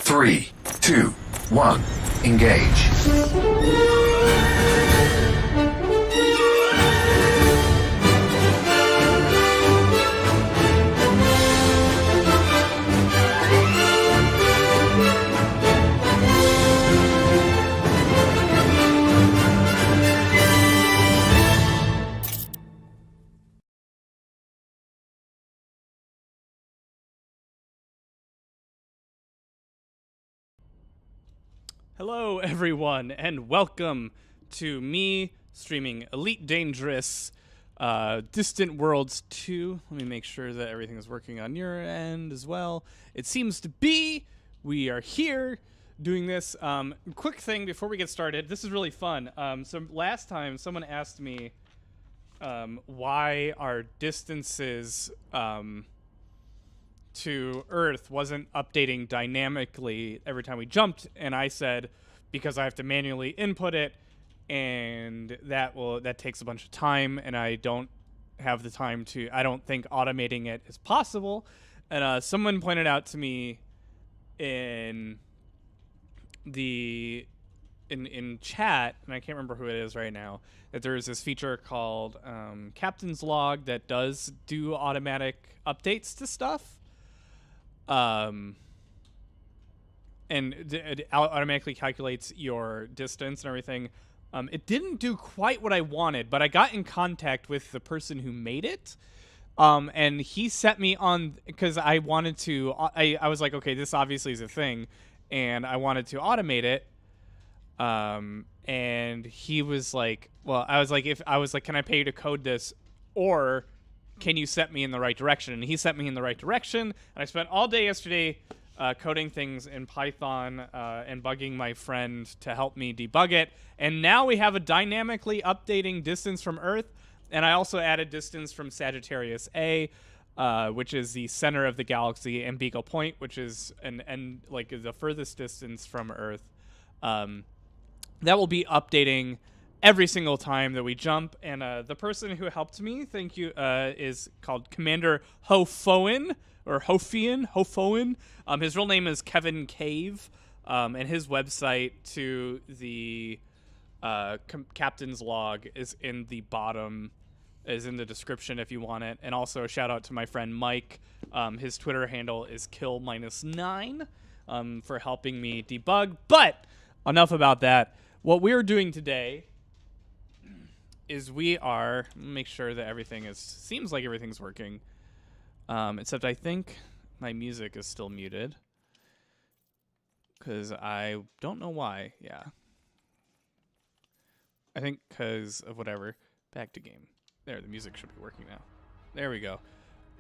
3, 2, 1, engage. Hello, everyone, and welcome to me streaming Elite Dangerous Distant Worlds 2. Let me make sure that everything is working on your end as well. It seems to be. We are here doing this. Quick thing before we get started. This is really fun. So last time, someone asked me why our distances to Earth wasn't updating dynamically every time we jumped, and I said because I have to manually input it, and that takes a bunch of time, and I don't have the time to. I don't think automating it is possible. And someone pointed out to me in chat, and I can't remember who it is right now, that there is this feature called Captain's Log that does do automatic updates to stuff. And it automatically calculates your distance and everything. It didn't do quite what I wanted, but I got in contact with the person who made it. And he set me on, because I wanted to, I was like, okay, this obviously is a thing, and I wanted to automate it. And he was like, well, I was like, can I pay you to code this, or can you set me in the right direction? And he set me in the right direction, and I spent all day yesterday coding things in Python and bugging my friend to help me debug it. And now we have a dynamically updating distance from Earth, and I also added distance from Sagittarius A, which is the center of the galaxy, and Beagle Point, which is like the furthest distance from Earth. That will be updating every single time that we jump. And the person who helped me, thank you, is called Commander Hofoen, or Hofoen. His real name is Kevin Cave, and his website to the Captain's Log is in the bottom, is in the description if you want it. And also a shout out to my friend Mike. His Twitter handle is kill-9 for helping me debug. But enough about that. What we're doing today is we are, make sure that everything seems like everything's working, except I think my music is still muted, because I don't know why. Yeah, I think because of whatever. Back to game. There, the music should be working now. There we go.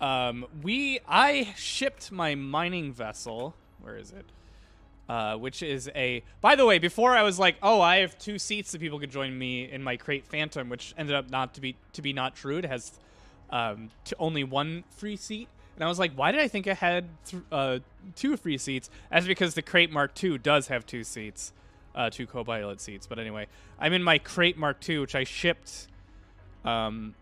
I shipped my mining vessel. Where is it? Which is by the way, before I was like, oh, I have 2 seats that people could join me in my crate Phantom, which ended up not to be not true. It has only 1 free seat, and I was like, why did I think I had 2 free seats? That's because the crate Mark II does have 2 seats, 2 co-pilot seats. But anyway, I'm in my crate Mark II, which I shipped to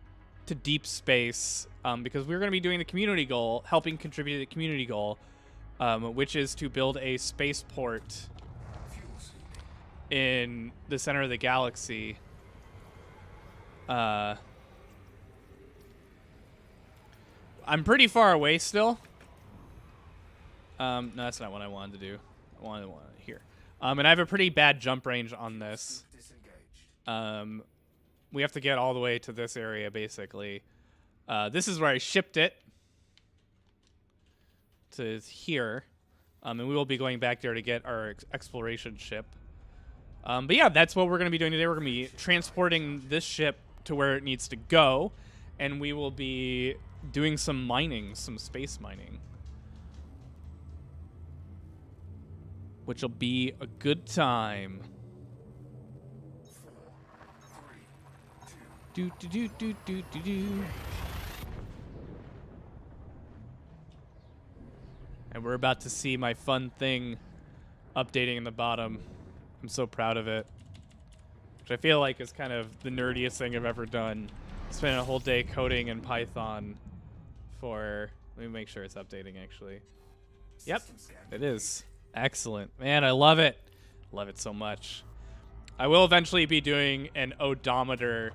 deep space because we were going to be doing the community goal, helping contribute to the community goal. Which is to build a spaceport in the center of the galaxy. I'm pretty far away still. No, that's not what I wanted to do. I wanted here. And I have a pretty bad jump range on this. We have to get all the way to this area, basically. This is where I shipped it. To here, and we will be going back there to get our exploration ship. But yeah, that's what we're going to be doing today. We're going to be transporting this ship to where it needs to go, and we will be doing some mining, some space mining, which will be a good time. 4, 3, 2, do. And we're about to see my fun thing updating in the bottom. I'm so proud of it. Which I feel like is kind of the nerdiest thing I've ever done. Spent a whole day coding in Python for... Let me make sure it's updating, actually. Yep, it is. Excellent. Man, I love it. Love it so much. I will eventually be doing an odometer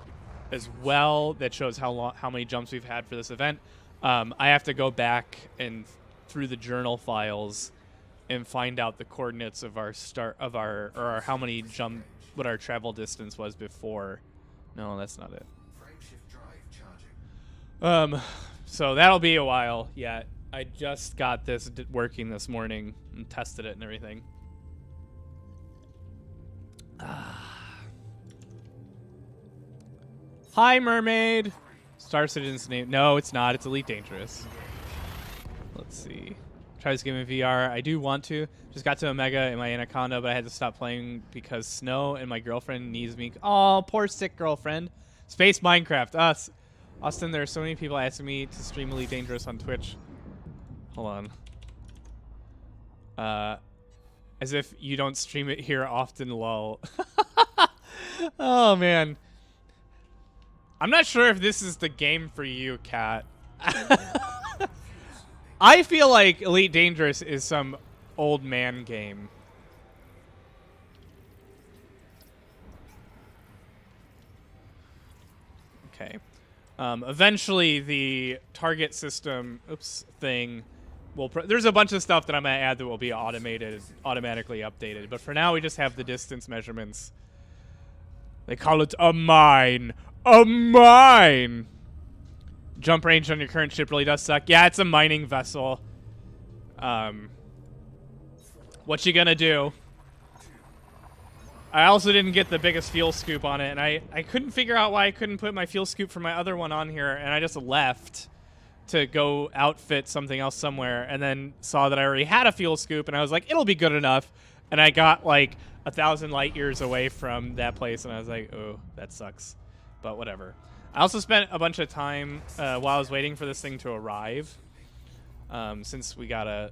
as well that shows how many jumps we've had for this event. I have to go back and through the journal files and find out the coordinates of our or how many what our travel distance was before. No, that's not it. So that'll be a while yet. I just got this working this morning and tested it and everything. Hi, Mermaid. Star Citizen's name. No, it's not. It's Elite Dangerous. Let's see. Try this game in VR. I do want to. Just got to Omega in my Anaconda, but I had to stop playing because Snow and my girlfriend needs me. Oh, poor sick girlfriend. Space Minecraft. Us. Austin, there are so many people asking me to stream Elite Dangerous on Twitch. Hold on. As if you don't stream it here often, lol. Oh, man. I'm not sure if this is the game for you, Kat. I feel like Elite Dangerous is some old man game. Okay. Eventually, the target system, thing will. There's a bunch of stuff that I'm gonna add that will be automatically updated. But for now, we just have the distance measurements. They call it a mine. A mine. Jump range on your current ship really does suck. Yeah, it's a mining vessel. What you gonna do? I also didn't get the biggest fuel scoop on it, and I couldn't figure out why I couldn't put my fuel scoop for my other one on here, and I just left to go outfit something else somewhere, and then saw that I already had a fuel scoop, and I was like, it'll be good enough, and I got like 1,000 light years away from that place, and I was like, oh, that sucks, but whatever. I also spent a bunch of time while I was waiting for this thing to arrive, since we gotta.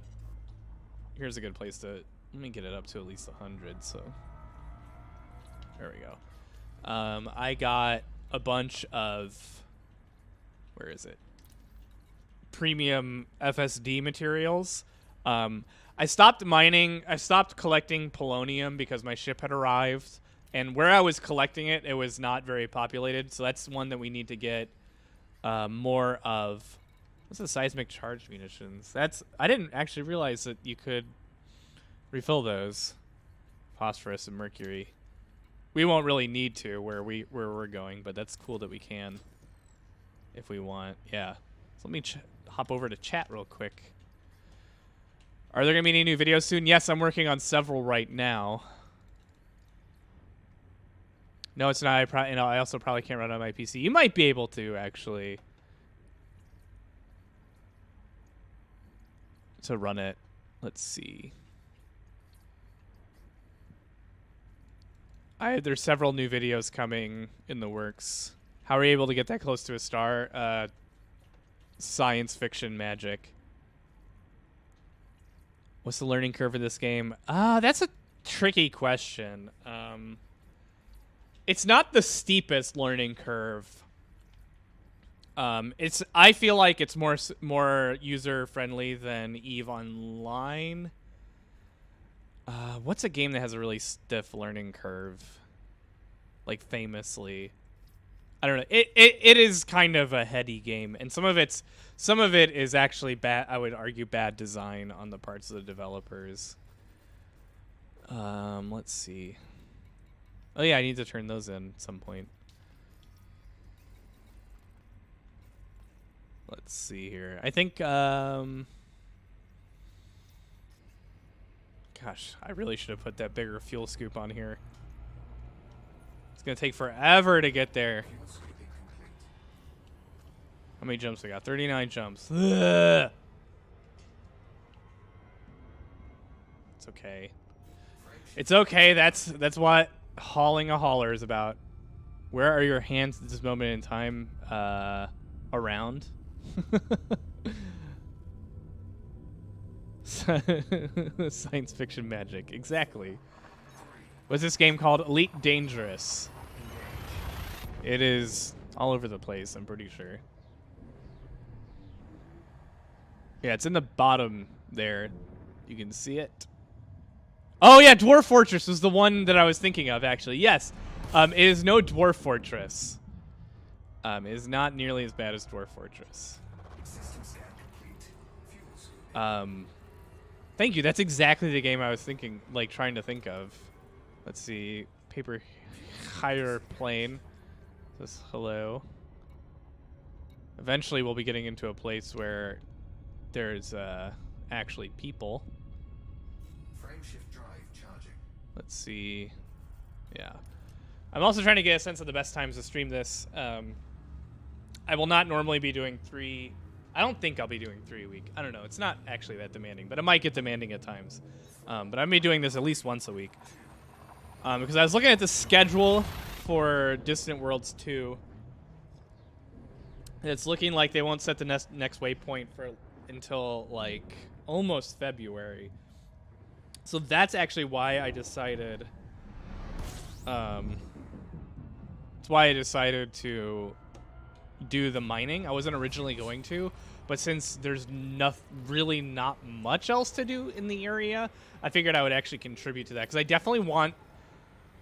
Here's a good place to. Let me get it up to at least 100. So there we go. I got a bunch of. Where is it? Premium FSD materials. I stopped mining. I stopped collecting polonium because my ship had arrived. And where I was collecting it, it was not very populated. So that's one that we need to get more of. What's the seismic charge munitions? I didn't actually realize that you could refill those. Phosphorus and mercury. We won't really need to where we're going, but that's cool that we can if we want. Yeah. So let me hop over to chat real quick. Are there going to be any new videos soon? Yes, I'm working on several right now. No, it's not. I also probably can't run on my PC. You might be able to, actually. To run it. Let's see. There's several new videos coming in the works. How are you able to get that close to a star? Science fiction magic. What's the learning curve of this game? That's a tricky question. It's not the steepest learning curve. I feel like it's more user friendly than EVE Online. What's a game that has a really stiff learning curve? Like famously, I don't know. It is kind of a heady game, and some of it is actually bad. I would argue bad design on the parts of the developers. Let's see. Oh yeah, I need to turn those in at some point. Let's see here. I think, gosh, I really should have put that bigger fuel scoop on here. It's going to take forever to get there. How many jumps we got? 39 jumps. Ugh. It's okay. It's okay. That's what hauling a hauler is about. Where are your hands at this moment in time? Around. Science fiction magic. Exactly. What's this game called? Elite Dangerous. It is all over the place, I'm pretty sure. Yeah, it's in the bottom there. You can see it. Oh yeah, Dwarf Fortress was the one that I was thinking of, actually. Yes. It is no Dwarf Fortress. It is not nearly as bad as Dwarf Fortress. Thank you. That's exactly the game I was thinking, like, trying to think of. Let's see. Paper higher plane. Says hello. Eventually, we'll be getting into a place where there's actually people. Frameshift drive charging. Let's see. Yeah. I'm also trying to get a sense of the best times to stream this. I will not normally be doing 3. I don't think I'll be doing 3 a week. I don't know. It's not actually that demanding, but it might get demanding at times. But I'm going to be doing this at least once a week. Because I was looking at the schedule for Distant Worlds 2. And it's looking like they won't set the next waypoint for until, like, almost February. So that's actually why I decided... That's why I decided to do the mining. I wasn't originally going to, but since there's really not much else to do in the area, I figured I would actually contribute to that, because I definitely want,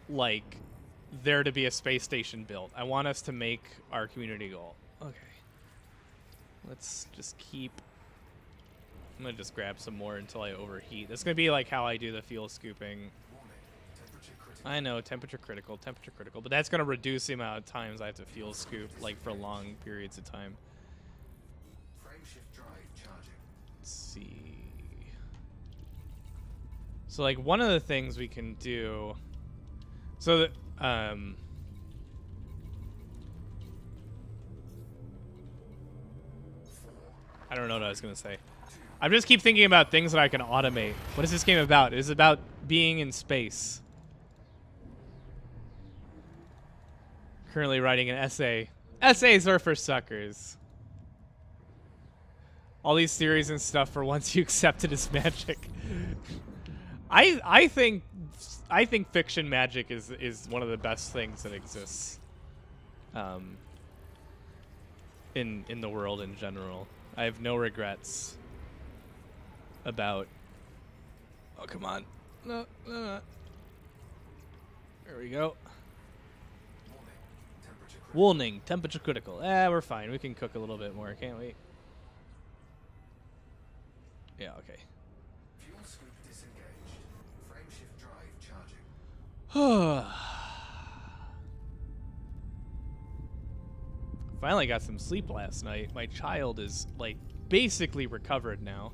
like, there to be a space station built. I want us to make our community goal. Okay. Let's just keep... I'm going to just grab some more until I overheat. That's going to be like how I do the fuel scooping. I know, temperature critical, but that's going to reduce the amount of times I have to fuel scoop, like, for long periods of time. Frameshift drive charging. Let's see. So, like, one of the things we can do... So, that, I don't know what I was going to say. I just keep thinking about things that I can automate. What is this game about? It is about being in space. Currently writing an essay. Essays are for suckers. All these theories and stuff for once you accept it as magic. I think fiction magic is one of the best things that exists. In the world in general. I have no regrets about... Oh, come on. No. There we go. Warning, temperature critical. We're fine. We can cook a little bit more, can't we? Yeah, okay. Fuel scoop disengaged. Frameshift drive charging. Finally got some sleep last night. My child is, like, basically recovered now.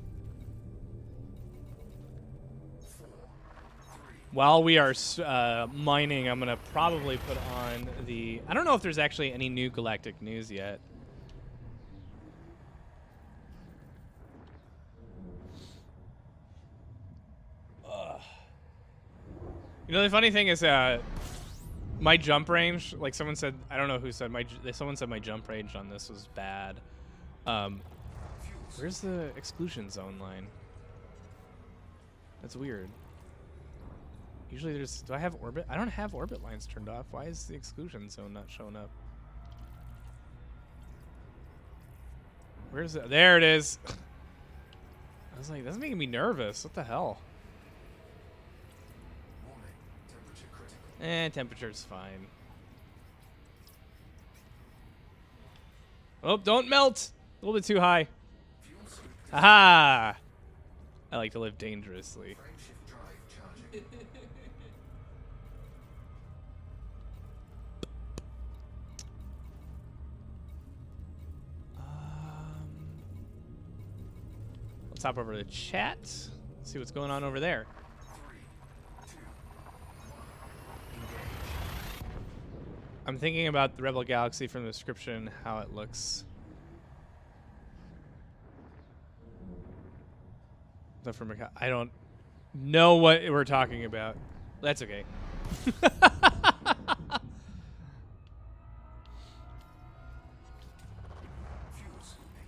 While we are mining, I'm going to probably put on the... I don't know if there's actually any new galactic news yet. You know, the funny thing is my jump range, like someone said, I don't know who said, someone said my jump range on this was bad. Where's the exclusion zone line? That's weird. Usually there's... Do I have orbit? I don't have orbit lines turned off. Why is the exclusion zone not showing up? Where's it? There it is. I was like, that's making me nervous. What the hell? Warning, temperature critical. Temperature's fine. Oh, don't melt! A little bit too high. Aha! I like to live dangerously. Frameshift drive charging. Let's hop over to chat. See what's going on over there. 3, 2, 1. Engage. I'm thinking about the Rebel Galaxy from the description, how it looks. I don't know what we're talking about. That's okay. Fuel scooping.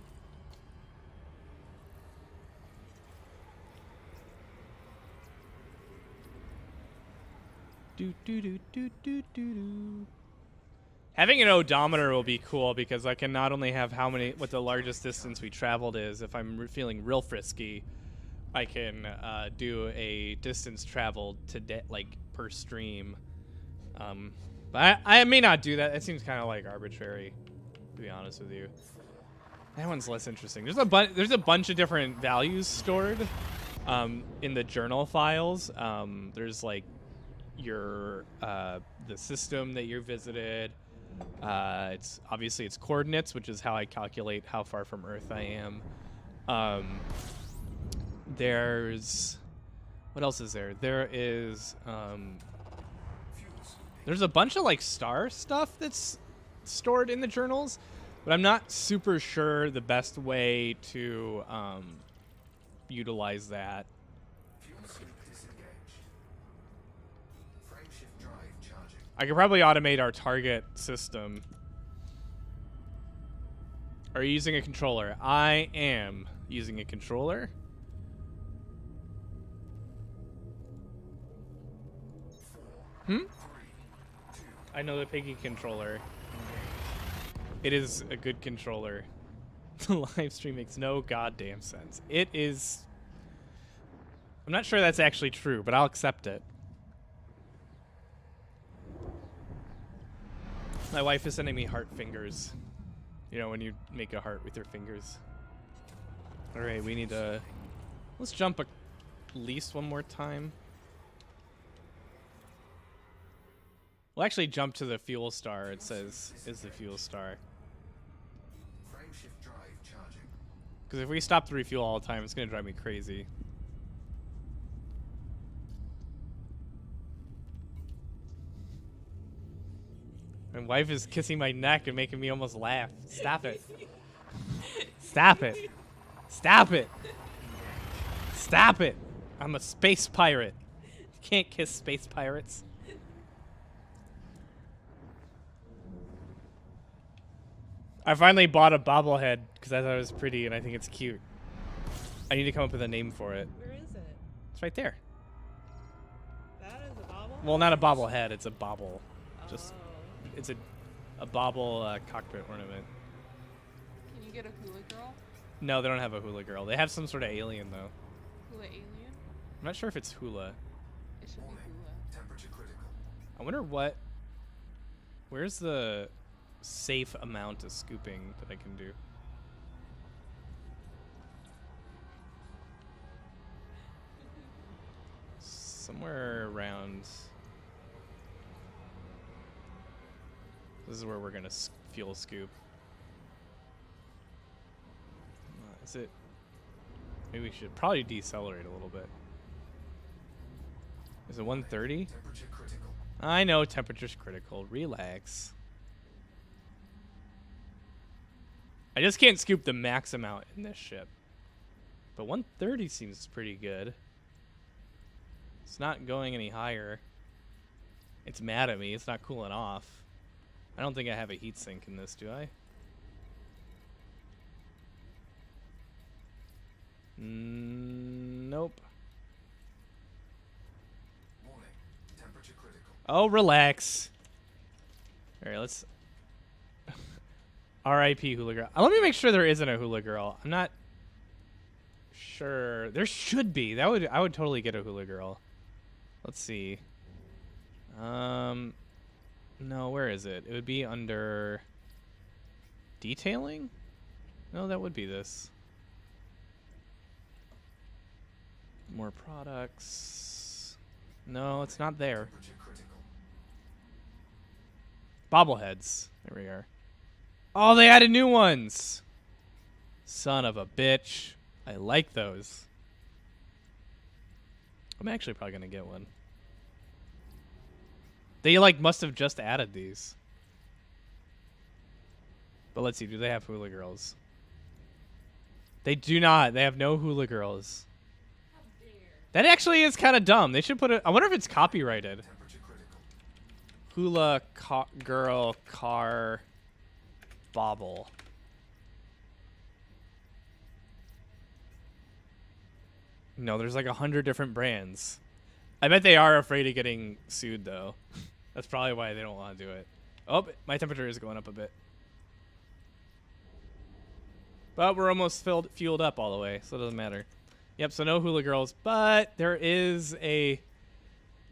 Having an odometer will be cool because I can not only have what the largest distance we traveled is if I'm feeling real frisky, I can do a distance traveled like per stream. But I may not do that. It seems kind of like arbitrary, to be honest with you. That one's less interesting. There's a bunch of different values stored in the journal files. There's like your the system that you visited. It's obviously it's coordinates, which is how I calculate how far from Earth I am. There's what else is there? There's a bunch of like star stuff that's stored in the journals, but I'm not super sure the best way to utilize that. I could probably automate our target system. Are you using a controller? I am using a controller. I know the Piggy controller. It is a good controller. The live stream makes no goddamn sense. It is... I'm not sure that's actually true, but I'll accept it. My wife is sending me heart fingers. You know, when you make a heart with your fingers. Alright, we need to... Let's jump at least one more time. We'll actually jump to the fuel star. It says, is the fuel star. Because if we stop to refuel all the time, it's going to drive me crazy. My wife is kissing my neck and making me almost laugh. Stop it. Stop it. Stop it. Stop it. I'm a space pirate. You can't kiss space pirates. I finally bought a bobblehead because I thought it was pretty and I think it's cute. I need to come up with a name for it. Where is it? It's right there. That is a bobble? Well, not a bobblehead. It's a bobble. Oh. Just, it's a bobble cockpit ornament. Can you get a hula girl? No, they don't have a hula girl. They have some sort of alien though. Hula alien? I'm not sure if it's hula. It should be hula. Temperature critical. I wonder what. Where's the safe amount of scooping that I can do? Somewhere around. This is where we're gonna fuel scoop. Is it? Maybe we should probably decelerate a little bit. Is it 130? Temperature critical. I know temperature's critical. Relax. I just can't scoop the max amount in this ship. But 130 seems pretty good. It's not going any higher. It's mad at me. It's not cooling off. I don't think I have a heatsink in this, do I? Nope. Warning. Temperature critical. Oh, relax. All right, let's... R.I.P. Hula Girl. Let me make sure there isn't a Hula Girl. I'm not sure. There should be. I would totally get a Hula Girl. Let's see. No, where is it? It would be under detailing? No, that would be this. More products. No, it's not there. Temperature critical. Bobbleheads. There we are. Oh, they added new ones. Son of a bitch. I like those. I'm actually probably going to get one. They like must have just added these. But let's see, do they have hula girls? They do not. They have no hula girls. That actually is kind of dumb. They should put it. I wonder if it's copyrighted. Temperature critical. Hula girl car bobble. No, there's like 100 different brands. I bet they are afraid of getting sued though. That's probably why they don't want to do it. Oh, my temperature is going up a bit. But we're almost fueled up all the way, so it doesn't matter. Yep, so no hula girls, but there is a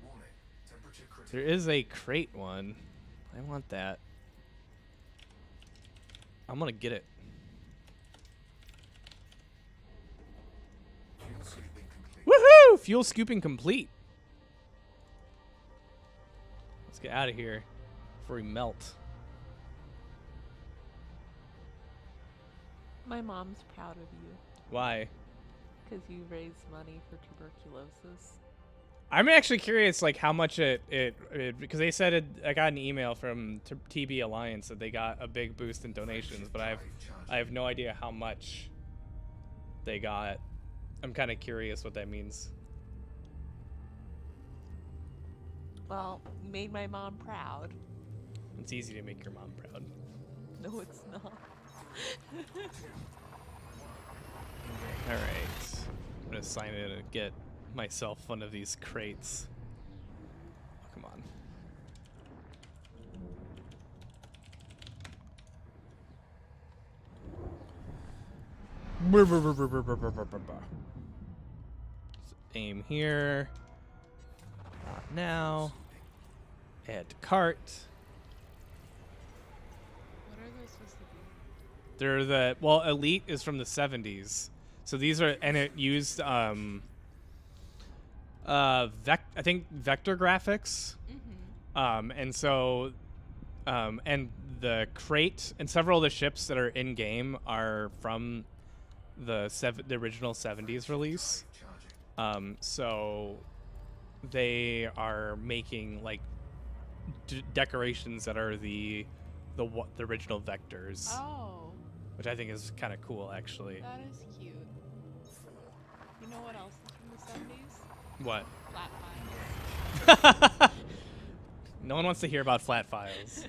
Warning. Temperature critical. there is a crate one. I want that. I'm gonna get it. Fuel sweeping complete. Woohoo! Fuel scooping complete. Let's get out of here before we melt. My mom's proud of you Why? because you raised money for tuberculosis. I'm actually curious, like how much it because they said I got an email from TB Alliance that they got a big boost in donations, but I have no idea how much they got. I'm kind of curious what that means. Well, you made my mom proud. It's easy to make your mom proud. No, it's not. All right, I'm gonna sign in and get myself one of these crates. Oh, come on. Aim here. Not now. Add to cart. What are those supposed to be? They're the Elite is from the 70s, so these are, and it used I think vector graphics, and so and the crate and several of the ships that are in game are from the original 70s release. So they are making like decorations that are the original vectors, Oh, which I think is kind of cool, actually. that is cute. You know what else is from the 70s? What? Flat files. No one wants to hear about flat files.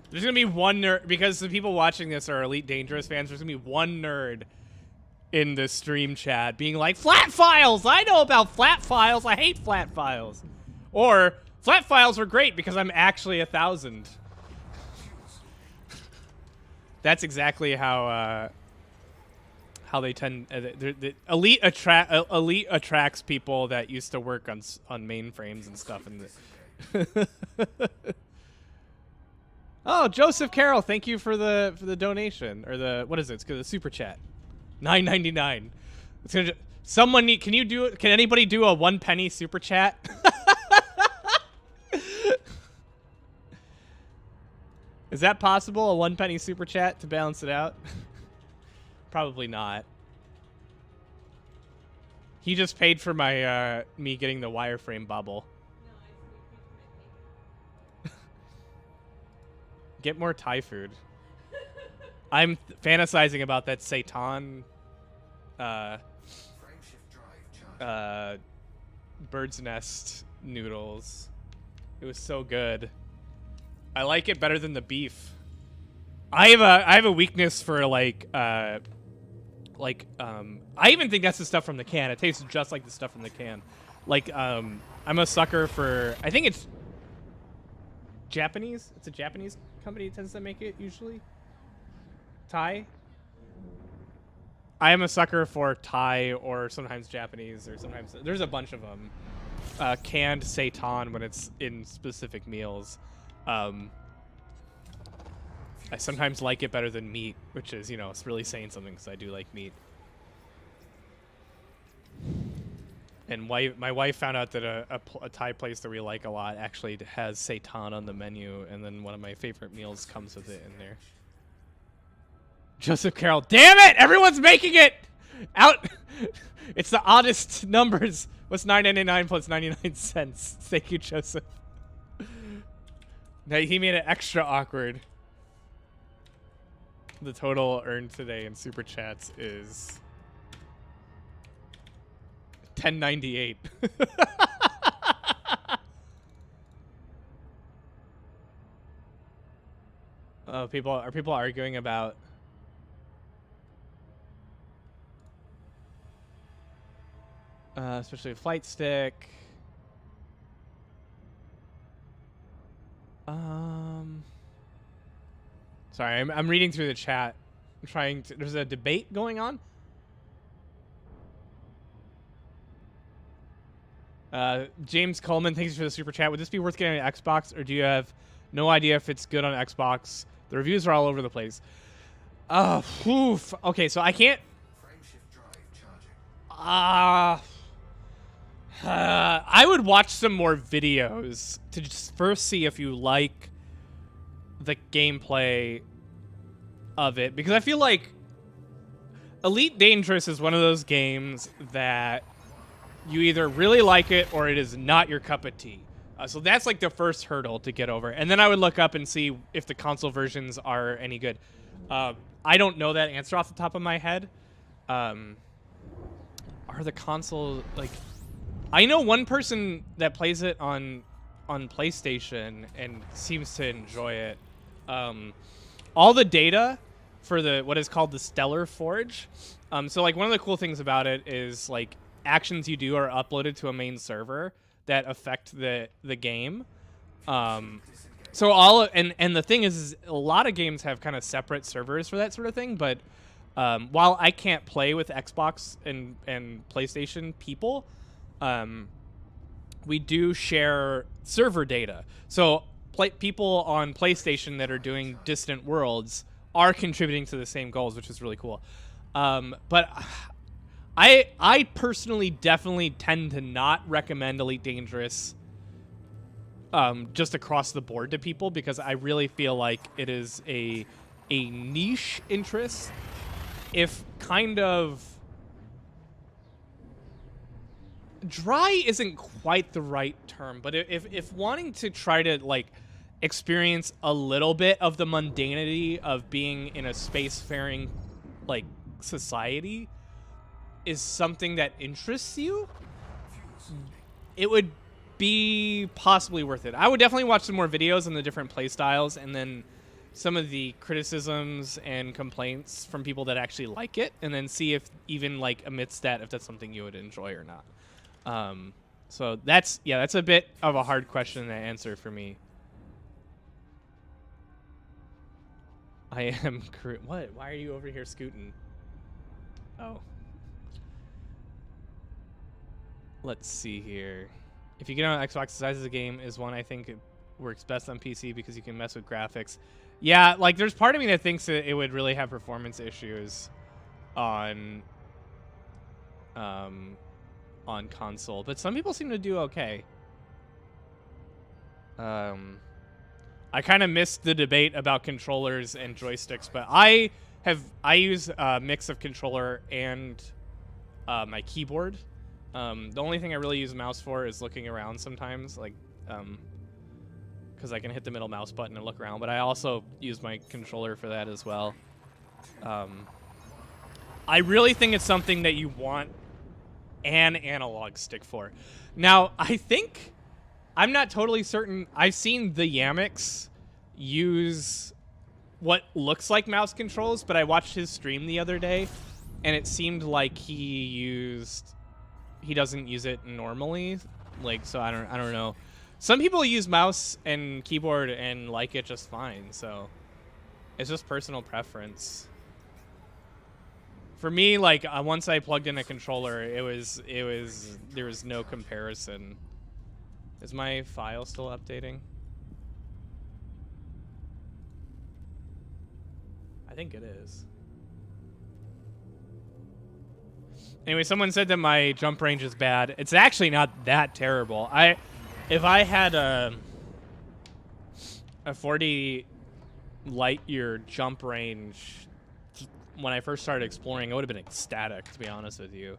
There's gonna be one nerd, because the people watching this are Elite Dangerous fans. There's gonna be one nerd in the stream chat being like, "Flat files! I know about flat files. I hate flat files." Or flat files are great because I'm actually 1,000. That's exactly how they tend. The Elite attracts people that used to work on mainframes and stuff. And oh, Joseph Carroll, thank you for the donation, or the, what is it? It's the super chat, $9.99. It's gonna someone need. Can anybody do a 1 penny super chat? Is that possible? A 1 penny super chat to balance it out? Probably not. He just paid for my me getting the wireframe bubble. Get more Thai food. I'm fantasizing about that seitan bird's nest noodles. It was so good. I like it better than the beef. I have a weakness for I even think that's the stuff from the can. It tastes just like the stuff from the can. I'm a sucker for, I think it's Japanese. It's a Japanese company that tends to make it usually. Thai. I am a sucker for Thai, or sometimes Japanese, or sometimes there's a bunch of them. Canned seitan when it's in specific meals. I sometimes like it better than meat, which is, it's really saying something because I do like meat. And my wife found out that a Thai place that we like a lot actually has seitan on the menu, and then one of my favorite meals comes with it in there. Joseph Carroll, damn it! Everyone's making it out. It's the oddest numbers. What's $9.99 plus 99 cents? Thank you, Joseph. Now he made it extra awkward. The total earned today in super chats is $10.98. Are people arguing about especially a flight stick? Sorry, I'm reading through the chat. I'm trying to. There's a debate going on. James Coleman, thanks for the super chat. Would this be worth getting an Xbox, or do you have no idea if it's good on Xbox? The reviews are all over the place. Okay, so I can't. Frameshift drive charging. I would watch some more videos to just first see if you like the gameplay of it, because I feel like Elite Dangerous is one of those games that you either really like it or it is not your cup of tea. So that's like the first hurdle to get over. And then I would look up and see if the console versions are any good. I don't know that answer off the top of my head. Are the console, like... I know one person that plays it on PlayStation and seems to enjoy it. All the data for what is called the Stellar Forge. So like one of the cool things about it is like actions you do are uploaded to a main server that affect the game. So and the thing is a lot of games have kind of separate servers for that sort of thing. But while I can't play with Xbox and PlayStation people, we do share server data. So people on PlayStation that are doing Distant Worlds are contributing to the same goals, which is really cool. But I personally definitely tend to not recommend Elite Dangerous just across the board to people, because I really feel like it is a niche interest. If kind of dry isn't quite the right term, but if wanting to try to like experience a little bit of the mundanity of being in a spacefaring like society is something that interests you, it would be possibly worth it. I would definitely watch some more videos on the different play styles, and then some of the criticisms and complaints from people that actually like it, and then see if even like amidst that, if that's something you would enjoy or not. So that's a bit of a hard question to answer for me. I am what? Why are you over here scooting? Oh. Let's see here. If you get on Xbox, the size of the game is one I think it works best on PC because you can mess with graphics. Yeah, like there's part of me that thinks that it would really have performance issues on console, but some people seem to do okay. I kind of missed the debate about controllers and joysticks, but I use a mix of controller and my keyboard. The only thing I really use a mouse for is looking around sometimes, like because I can hit the middle mouse button and look around, but I also use my controller for that as well. I really think it's something that you want an analog stick for. Now, I'm not totally certain. I've seen the Yamix use what looks like mouse controls, but I watched his stream the other day, and it seemed like he doesn't use it normally. Like, so I don't know. Some people use mouse and keyboard and like it just fine, so it's just personal preference. For me, like once I plugged in a controller, there was no comparison. Is my file still updating? I think it is. Anyway, someone said that my jump range is bad. It's actually not that terrible. If I had a 40 light year jump range when I first started exploring, I would have been ecstatic, to be honest with you.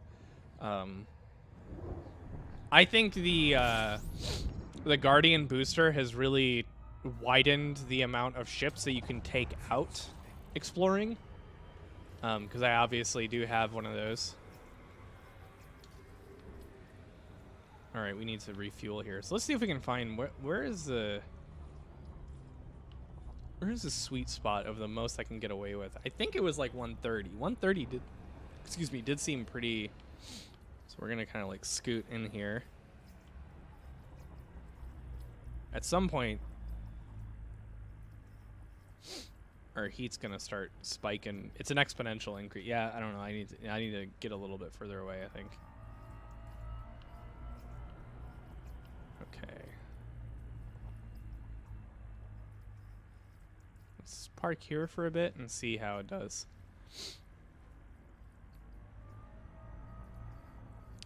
I think the Guardian booster has really widened the amount of ships that you can take out exploring, because I obviously do have one of those. All right, we need to refuel here. So let's see if we can find where is the sweet spot of the most I can get away with. I think it was like 130. 130 did seem pretty. So we're gonna kind of like scoot in here. At some point, our heat's gonna start spiking. It's an exponential increase. Yeah, I don't know. I need to get a little bit further away, I think. Okay. Let's park here for a bit and see how it does.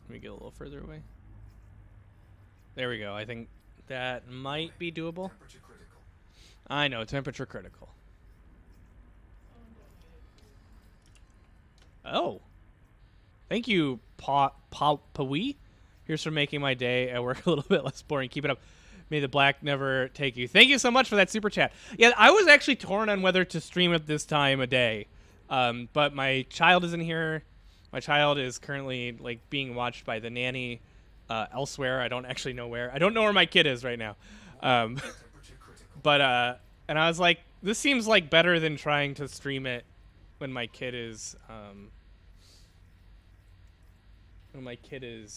Let me get a little further away. There we go. I think that might be doable. Temperature critical. I know, temperature critical. Oh. Thank you, Pawi. Here's for making my day at work a little bit less boring. Keep it up. May the black never take you. Thank you so much for that super chat. Yeah, I was actually torn on whether to stream at this time of day. But my child isn't here. My child is currently like being watched by the nanny elsewhere. I don't actually know where. I don't know where my kid is right now. But and I was like, this seems like better than trying to stream it when my kid is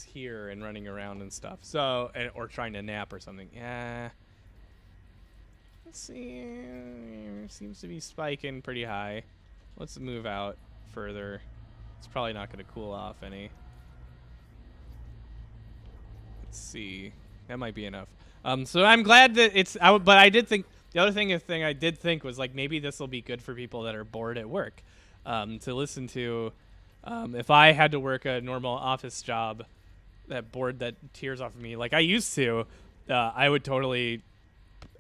here and running around and stuff. So or trying to nap or something. Yeah. Let's see. Seems to be spiking pretty high. Let's move out further. It's probably not going to cool off any. Let's see. That might be enough. So I'm glad that it's out, but I did think the other thing I did think was like maybe this will be good for people that are bored at work, to listen to. If I had to work a normal office job, that bored that tears off of me like I used to, I would totally,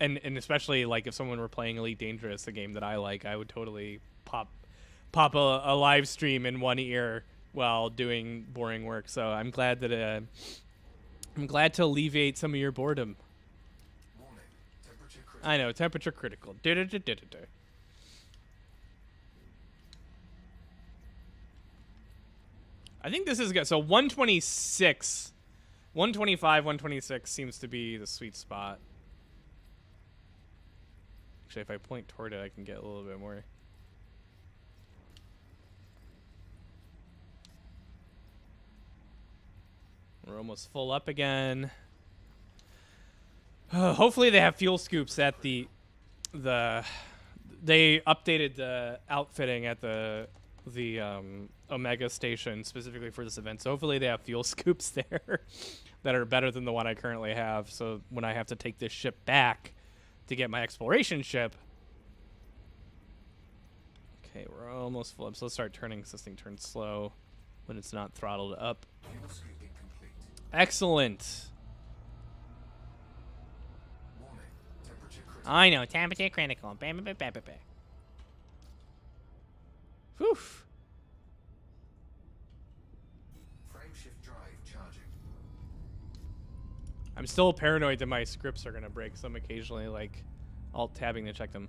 and especially like if someone were playing Elite Dangerous, a game that I like, I would totally pop a live stream in one ear while doing boring work. So I'm glad that I'm glad to alleviate some of your boredom. Warning. Temperature critical. I know, temperature critical. I think this is good. So 126, 125, 126 seems to be the sweet spot. Actually, if I point toward it, I can get a little bit more. We're almost full up again. Hopefully they have fuel scoops at they updated the outfitting at the Omega station specifically for this event. So hopefully they have fuel scoops there that are better than the one I currently have. So when I have to take this ship back to get my exploration ship. Okay, we're almost full up. So let's start turning. So this thing turns slow when it's not throttled up. Fuel scooping complete. Excellent. Warning. Temperature critical. I know, temperature critical. Bam, bam, bam, bam, bam, bam. Whew. Frameshift drive charging. I'm still paranoid that my scripts are gonna break, so I'm occasionally like alt-tabbing to check them.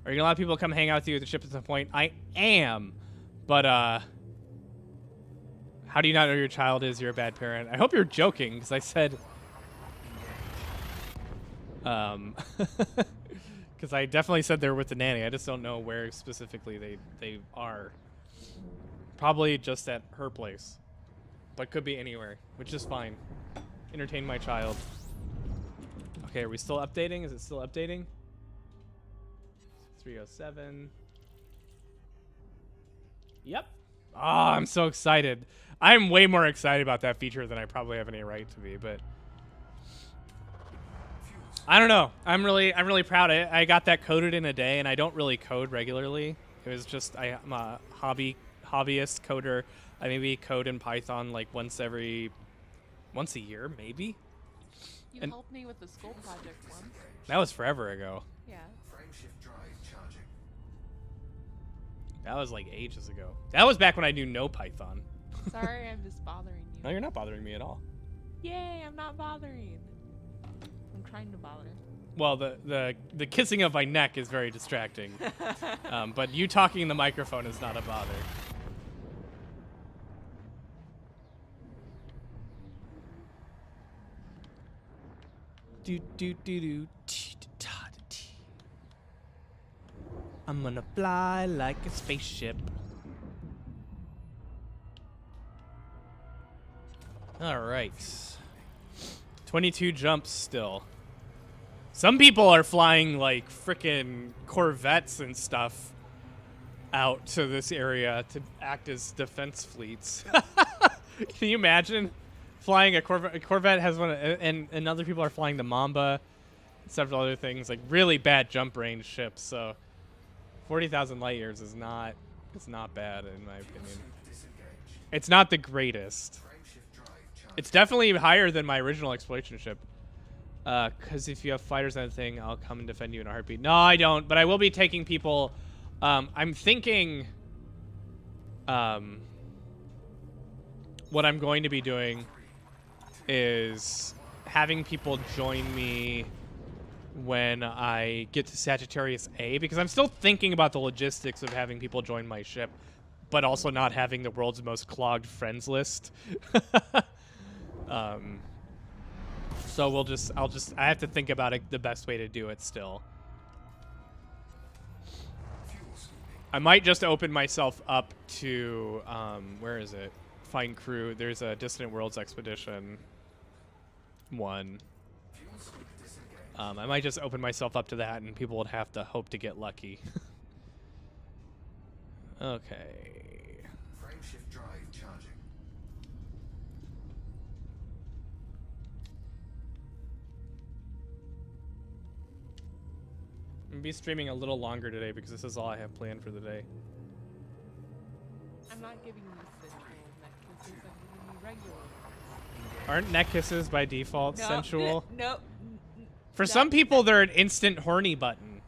Are you gonna allow people to come hang out with you at the ship at some point? I am, but how do you not know your child is? You're a bad parent. I hope you're joking, because I said, because I definitely said they're with the nanny. I just don't know where specifically they are. Probably just at her place, but could be anywhere, which is fine. Entertain my child. Okay, are we still updating? Is it still updating? 307. Yep. Oh, I'm so excited. I'm way more excited about that feature than I probably have any right to be, but I don't know. I'm really proud of it. I got that coded in a day, and I don't really code regularly. It was just I'm a hobbyist coder. I maybe code in Python like once a year, maybe. You And- helped me with the skull project once. That was forever ago. Yeah. Frameshift drive charging. That was like ages ago. That was back when I knew no Python. Sorry, I'm just bothering you. No, you're not bothering me at all. Yay, I'm not bothering. I'm trying to bother. Well, the kissing of my neck is very distracting. But you talking in the microphone is not a bother. I'm gonna fly like a spaceship. All right. 22 jumps still. Some people are flying like frickin' Corvettes and stuff out to this area to act as defense fleets. Can you imagine flying a Corvette. A Corvette has one, and other people are flying the Mamba, several other things, like really bad jump range ships. So 40,000 light years is not bad in my opinion. It's not the greatest. It's definitely higher than my original exploration ship. Because if you have fighters and everything, I'll come and defend you in a heartbeat. No, I don't. But I will be taking people. I'm thinking. What I'm going to be doing is having people join me when I get to Sagittarius A, because I'm still thinking about the logistics of having people join my ship, but also not having the world's most clogged friends list. So I have to think about it, the best way to do it still. I might just open myself up to, where is it? Find crew. There's a Distant Worlds Expedition 1. I might just open myself up to that, and people would have to hope to get lucky. Okay. Frameshift drive charging. I'm gonna be streaming a little longer today because this is all I have planned for the day. I'm not giving you sensual neck kisses. I'm giving you regular ones. Aren't neck kisses by default sensual? No. For some people, they're an instant horny button.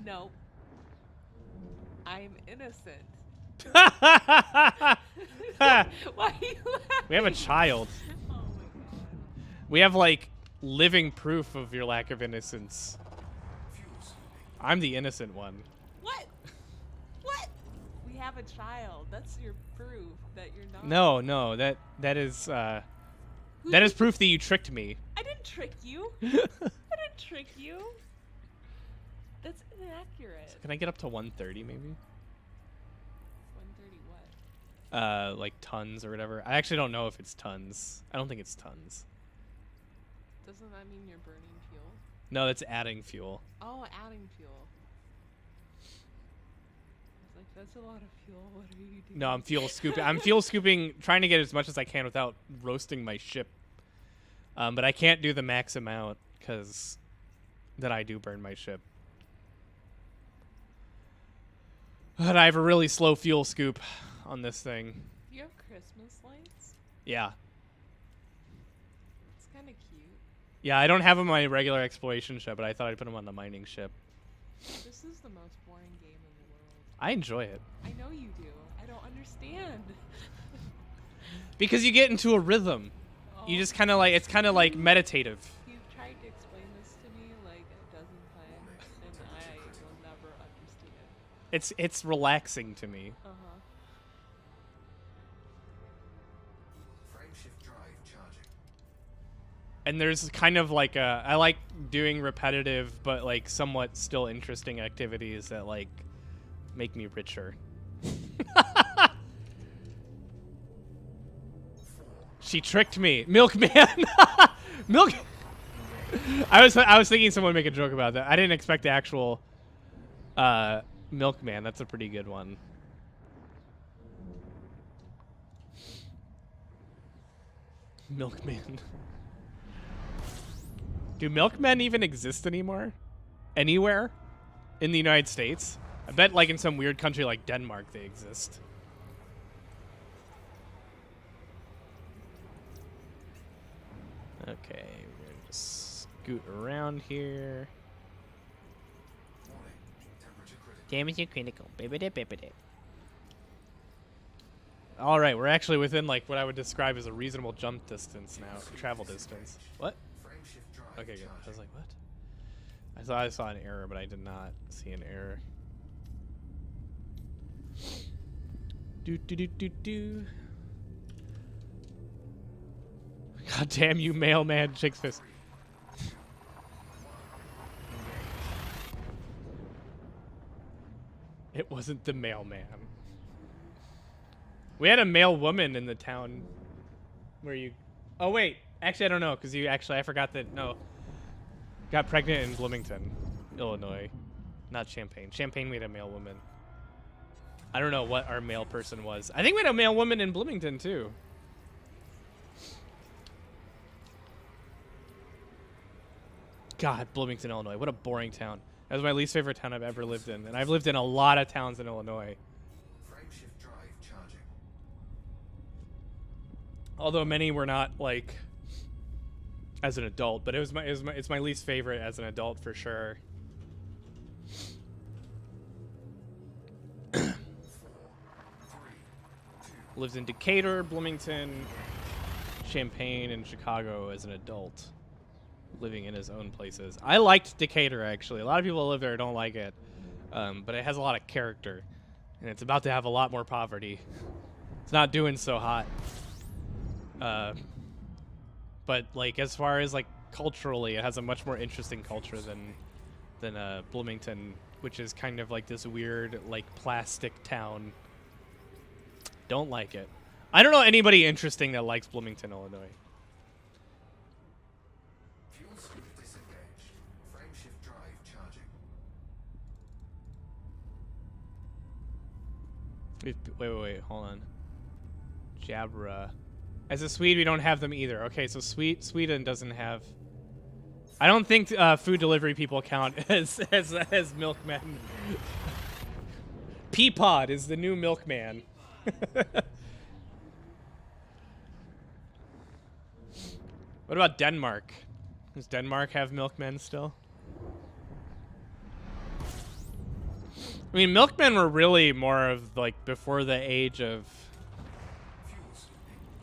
No. I'm innocent. Why are you laughing? We have a child. Oh my god. We have, like, living proof of your lack of innocence. I'm the innocent one. What? What? We have a child. That's your proof that you're not. No, that is proof that you tricked me. I didn't trick you. I didn't trick you. That's inaccurate. Can I get up to 130 maybe? 130 what? Like tons or whatever. I actually don't know if it's tons. I don't think it's tons. Doesn't that mean you're burning fuel? No, that's adding fuel. Oh, adding fuel. It's like, that's a lot of fuel. What are you doing? No, I'm fuel scooping. I'm fuel scooping, trying to get as much as I can without roasting my ship. But I can't do the max amount because then I do burn my ship. But I have a really slow fuel scoop on this thing. You have Christmas lights? Yeah. It's kind of cute. Yeah, I don't have them on my regular exploration ship, but I thought I'd put them on the mining ship. This is the most boring game in the world. I enjoy it. I know you do. I don't understand. Because you get into a rhythm. You just kind of like, it's kind of like meditative. You've tried to explain this to me like a dozen times, and I will never understand. It's relaxing to me. Uh-huh. Frameshift drive charging. And there's kind of like I like doing repetitive but like somewhat still interesting activities that like make me richer. She tricked me. Milkman. Milk. I was thinking someone would make a joke about that. I didn't expect the actual Milkman. That's a pretty good one. Milkman. Do milkmen even exist anymore? Anywhere? In the United States? I bet like in some weird country like Denmark they exist. Okay, we're gonna just scoot around here. Warning. Temperature critical. Temperature critical. All right, we're actually within like what I would describe as a reasonable jump distance now, travel distance. What? Frameshift drive Okay, good. I charging. was like, what? I thought I saw an error, but I did not see an error. Do do do do do. God damn you, mailman, chick's fist. It wasn't the mailman. We had a male woman in the town where you... Oh, wait. Actually, I don't know, because I forgot that... No. Got pregnant in Bloomington, Illinois. Not Champaign. Champaign, we had a male woman. I don't know what our male person was. I think we had a male woman in Bloomington, too. God, Bloomington, Illinois. What a boring town. That was my least favorite town I've ever lived in. And I've lived in a lot of towns in Illinois. Frame shift drive charging. Although many were not, like, as an adult. But it's my least favorite as an adult for sure. 4, 3, 2. Lived in Decatur, Bloomington, Champaign, and Chicago as an adult. Living in his own places. I liked Decatur, actually. A lot of people live there don't like it. But it has a lot of character. And it's about to have a lot more poverty. It's not doing so hot. But, like, as far as, like, culturally, it has a much more interesting culture than Bloomington, which is kind of like this weird, like, plastic town. Don't like it. I don't know anybody interesting that likes Bloomington, Illinois. Fuel scoop disengaged. Frame shift drive charging. Wait, hold on. Jabra. As a Swede, we don't have them either. Okay, so Sweden doesn't have... I don't think food delivery people count as milkmen. Peapod is the new milkman. What about Denmark? Does Denmark have milkmen still? I mean, milkmen were really more of, like, before the age of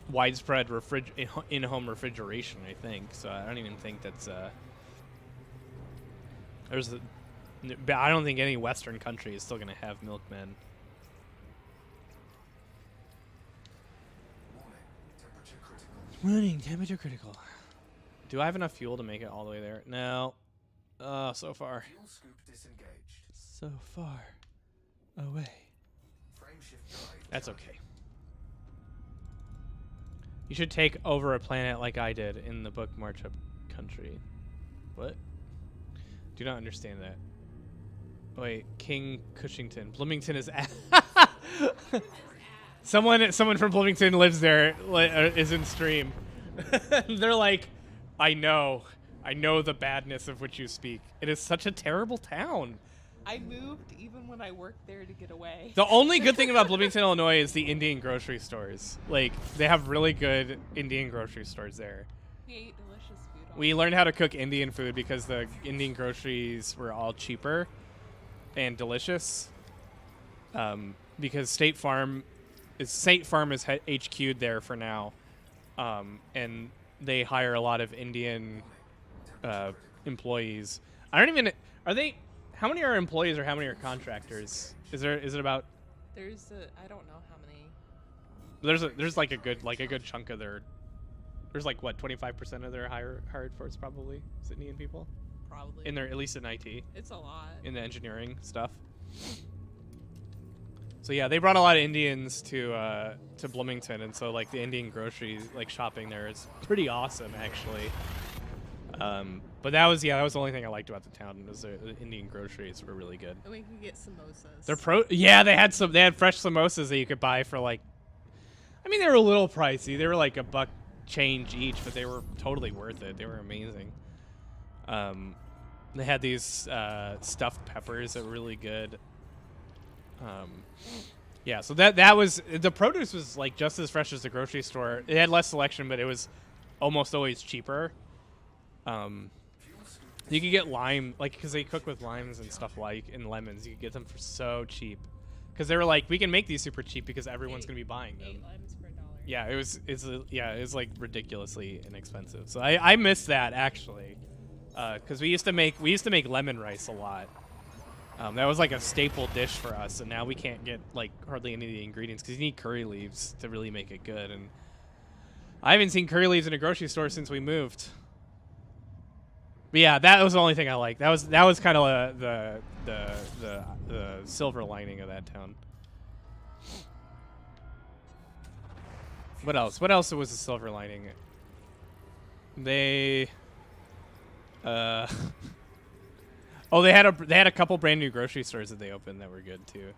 widespread in-home refrigeration, I think. So I don't even think that's I don't think any Western country is still going to have milkmen. Warning, temperature critical. Do I have enough fuel to make it all the way there? No. Oh, so far. Fuel scoop disengaged. So far away. Frame shift drive. That's charging. okay. You should take over a planet like I did in the book March Up Country. What? Do not understand that. Wait, King Cushington. Bloomington is someone from Bloomington lives there, is in stream. They're like, I know the badness of which you speak. It is such a terrible town. I moved even when I worked there to get away. The only good thing about Bloomington, Illinois is the Indian grocery stores. Like, they have really good Indian grocery stores there. We ate delicious food. We learned how to cook Indian food because the Indian groceries were all cheaper and delicious. Because State Farm is HQ'd there for now. And they hire a lot of Indian employees. Are they... How many are employees or how many are contractors? Is it about? I don't know how many. There's like a good chunk of their. There's like what 25% of their hired force probably is Indian people. Probably. In their, at least in IT. It's a lot. In the engineering stuff. So yeah, they brought a lot of Indians to Bloomington, and so like the Indian grocery like shopping there is pretty awesome actually. But that was the only thing I liked about the town was the Indian groceries were really good. And we could get samosas. They had fresh samosas that you could buy for like, I mean they were a little pricey. They were like $1 change each, but they were totally worth it. They were amazing. They had these stuffed peppers that were really good. Yeah, so that was the produce was like just as fresh as the grocery store. It had less selection, but it was almost always cheaper. You could get lime, like, because they cook with limes and stuff and lemons. You could get them for so cheap. Because they were like, we can make these super cheap because everyone's going to be buying them. 8 limes per $1. Yeah, it was like ridiculously inexpensive. So I miss that actually. Because we used to make lemon rice a lot. That was like a staple dish for us, and now we can't get like hardly any of the ingredients because you need curry leaves to really make it good. And I haven't seen curry leaves in a grocery store since we moved. But yeah, that was the only thing I liked. That was kind of the silver lining of that town. What else? What else was the silver lining? They oh, they had a couple brand new grocery stores that they opened that were good too.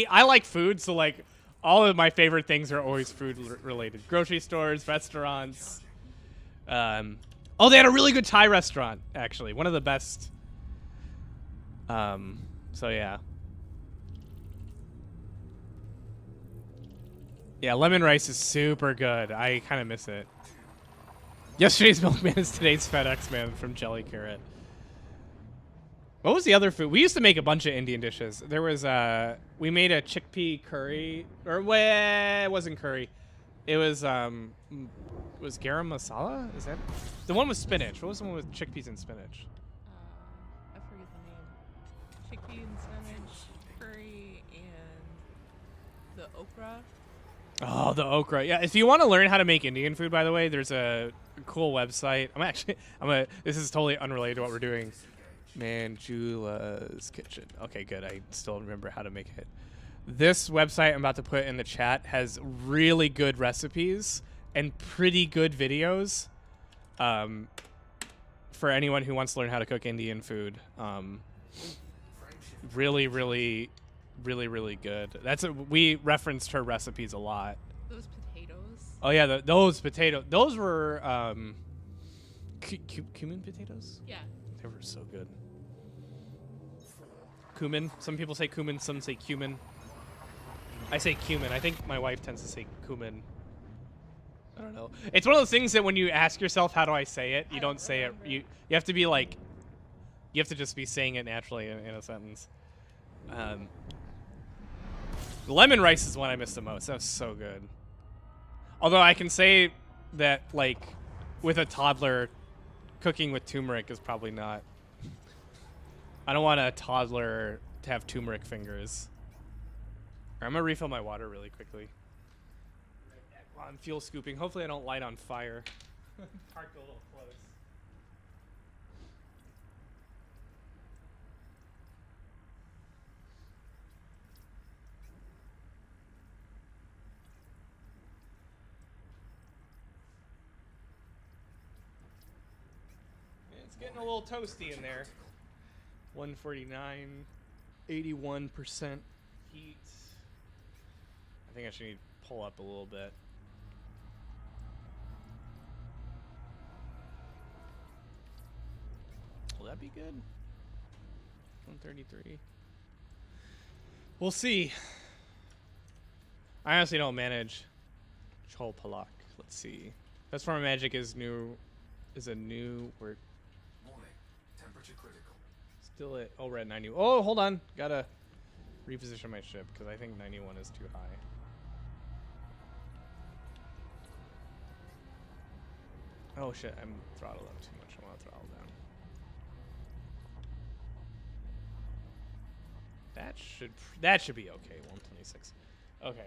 I like food, so like all of my favorite things are always food related. Grocery stores, restaurants. Oh, they had a really good Thai restaurant, actually. One of the best. So yeah. Yeah, lemon rice is super good. I kind of miss it. Yesterday's milkman is today's FedEx man from Jelly Carrot. What was the other food? We used to make a bunch of Indian dishes. There was we made a chickpea curry, or it wasn't curry. It was garam masala? Is that the one with spinach? What was the one with chickpeas and spinach? I forget the name. Chickpea and spinach, curry, and the okra. Oh, the okra. Yeah, if you want to learn how to make Indian food, by the way, there's a cool website. This is totally unrelated to what we're doing. Manjula's Kitchen. Okay, good. I still remember how to make it. This website I'm about to put in the chat has really good recipes and pretty good videos for anyone who wants to learn how to cook Indian food. Really, really, really, really good. We referenced her recipes a lot. Those potatoes. Oh yeah, those potatoes. Those were cumin potatoes. Yeah. They were so good. Cumin. Some people say cumin. Some say cumin. I say cumin. I think my wife tends to say cumin. I don't know. It's one of those things that when you ask yourself, how do I say it? You don't say it. You have to be like, you have to just be saying it naturally in a sentence. Lemon rice is one I miss the most. That was so good. Although I can say that, like, with a toddler, cooking with turmeric is probably not. I don't want a toddler to have turmeric fingers. I'm gonna refill my water really quickly. While I'm fuel scooping. Hopefully I don't light on fire. Parked a little close. It's getting a little toasty in there. 149, 81% heat. I think I should need to pull up a little bit. Will that be good? 133. We'll see. I honestly don't manage Chol Palak. Let's see. Best form of magic is a new word. Warning. Temperature critical. Still at we're at 90. Oh, hold on. Gotta reposition my ship because I think 91 is too high. Oh shit, I'm throttled up too much. I want to throttle down. That should be okay. 126. Okay.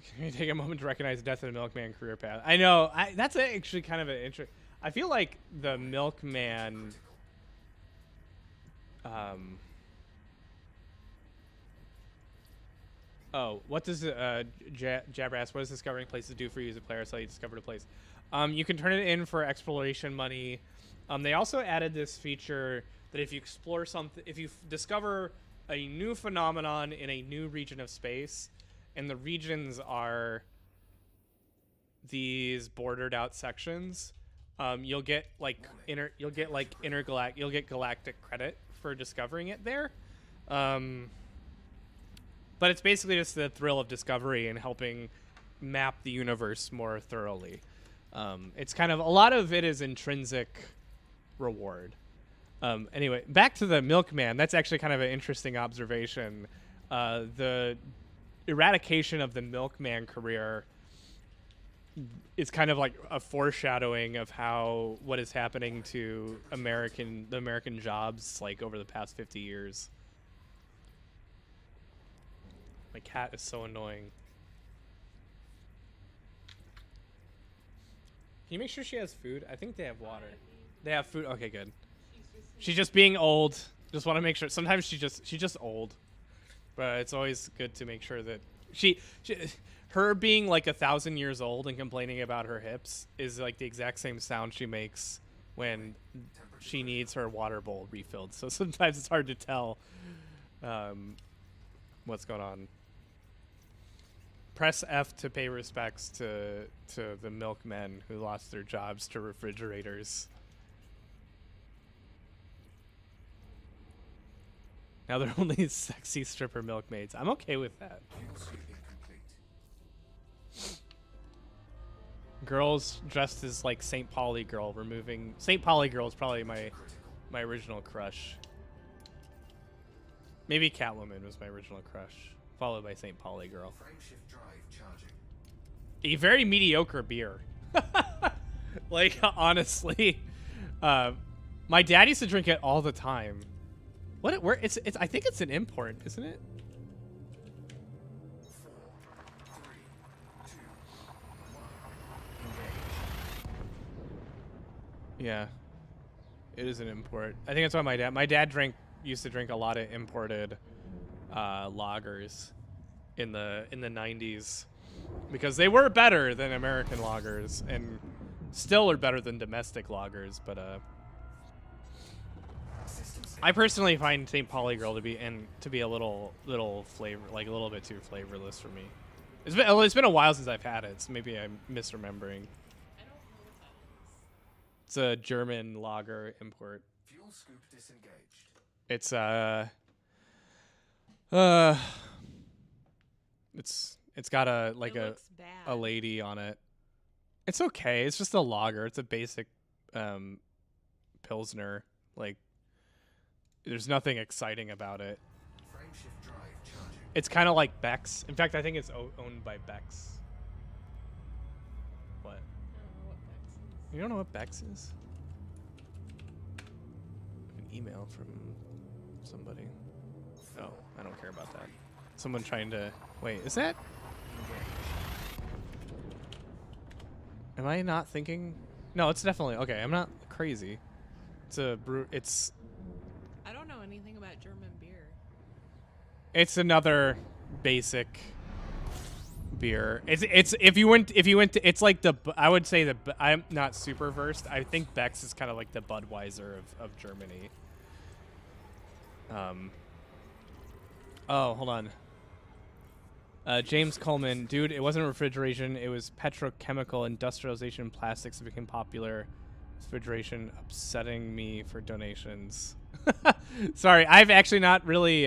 Can you take a moment to recognize the death of the milkman career path? I know. That's actually kind of an interesting. I feel like the milkman. Oh, what does Jabber ask? What does discovering places do for you as a player? So you discovered a place. You can turn it in for exploration money. They also added this feature that if you explore something, if you discover a new phenomenon in a new region of space, and the regions are these bordered out sections, you'll get galactic credit for discovering it there. But it's basically just the thrill of discovery and helping map the universe more thoroughly. It's kind of, a lot of it is intrinsic reward. Anyway, back to the milkman. That's actually kind of an interesting observation. The eradication of the milkman career is kind of like a foreshadowing of what is happening to the American jobs like over the past 50 years. My cat is so annoying. Can you make sure she has food? I think they have water. They have food. Okay, good. She's just being old. Just want to make sure. Sometimes she's just old. But it's always good to make sure that her being like 1,000 years old and complaining about her hips is like the exact same sound she makes when she needs her water bowl refilled. So sometimes it's hard to tell what's going on. Press F to pay respects to the milkmen who lost their jobs to refrigerators. Now they're only sexy stripper milkmaids. I'm okay with that. Fuel scoop incomplete. Girls dressed as like St. Pauli girl, removing St. Pauli girl is probably my original crush. Maybe Catwoman was my original crush, followed by St. Pauli girl. Frameshift drive charging. A very mediocre beer. Like honestly, my dad used to drink it all the time. What? Where? It's. I think it's an import, isn't it? 4, 3, 2, 1. Engage. Yeah, it is an import. I think that's why my dad used to drink a lot of imported lagers in the 90s because they were better than American lagers and still are better than domestic lagers. But I personally find St. Pauli girl to be a little flavor, like a little bit too flavorless for me. It's been a while since I've had it, so maybe I'm misremembering. I don't know what that is. It's a German lager import. Fuel scoop disengaged. It's it's got a like It a looks bad. lady on it. It's okay. It's just a lager. It's a basic pilsner. Like there's nothing exciting about it. Frameshift drive charging. It's kind of like Beck's. In fact, I think it's owned by Beck's. What? I don't know what Bex is. You don't know what Beck's is? An email from somebody. Oh, I don't care about that. Someone trying to... Wait, is that... Am I not thinking... No, it's definitely... Okay, I'm not crazy. It's a brew... It's... I don't know anything about German beer. It's another basic beer. It's if you went to, it's like the, I would say I'm not super versed. I think Beck's is kind of like the Budweiser of Germany. Oh, hold on. James Coleman, dude, it wasn't refrigeration. It was petrochemical industrialization. Plastics that became popular. Refrigeration upsetting me for donations. Sorry, I've actually not really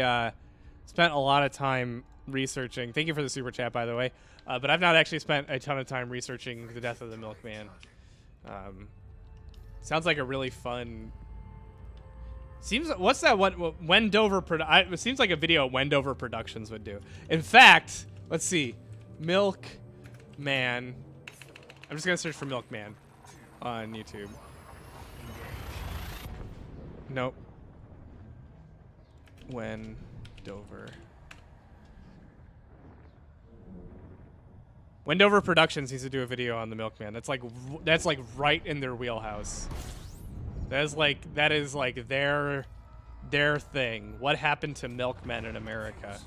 spent a lot of time researching. Thank you for the super chat, by the way. But I've not actually spent a ton of time researching the death of the milkman. Sounds like a really fun. Seems what's that one? Wendover. It seems like a video Wendover Productions would do. In fact, let's see, Milkman. I'm just gonna search for Milkman on YouTube. Nope. Wendover Productions needs to do a video on the milkman. That's like right in their wheelhouse. That is like their thing. What happened to milkmen in America?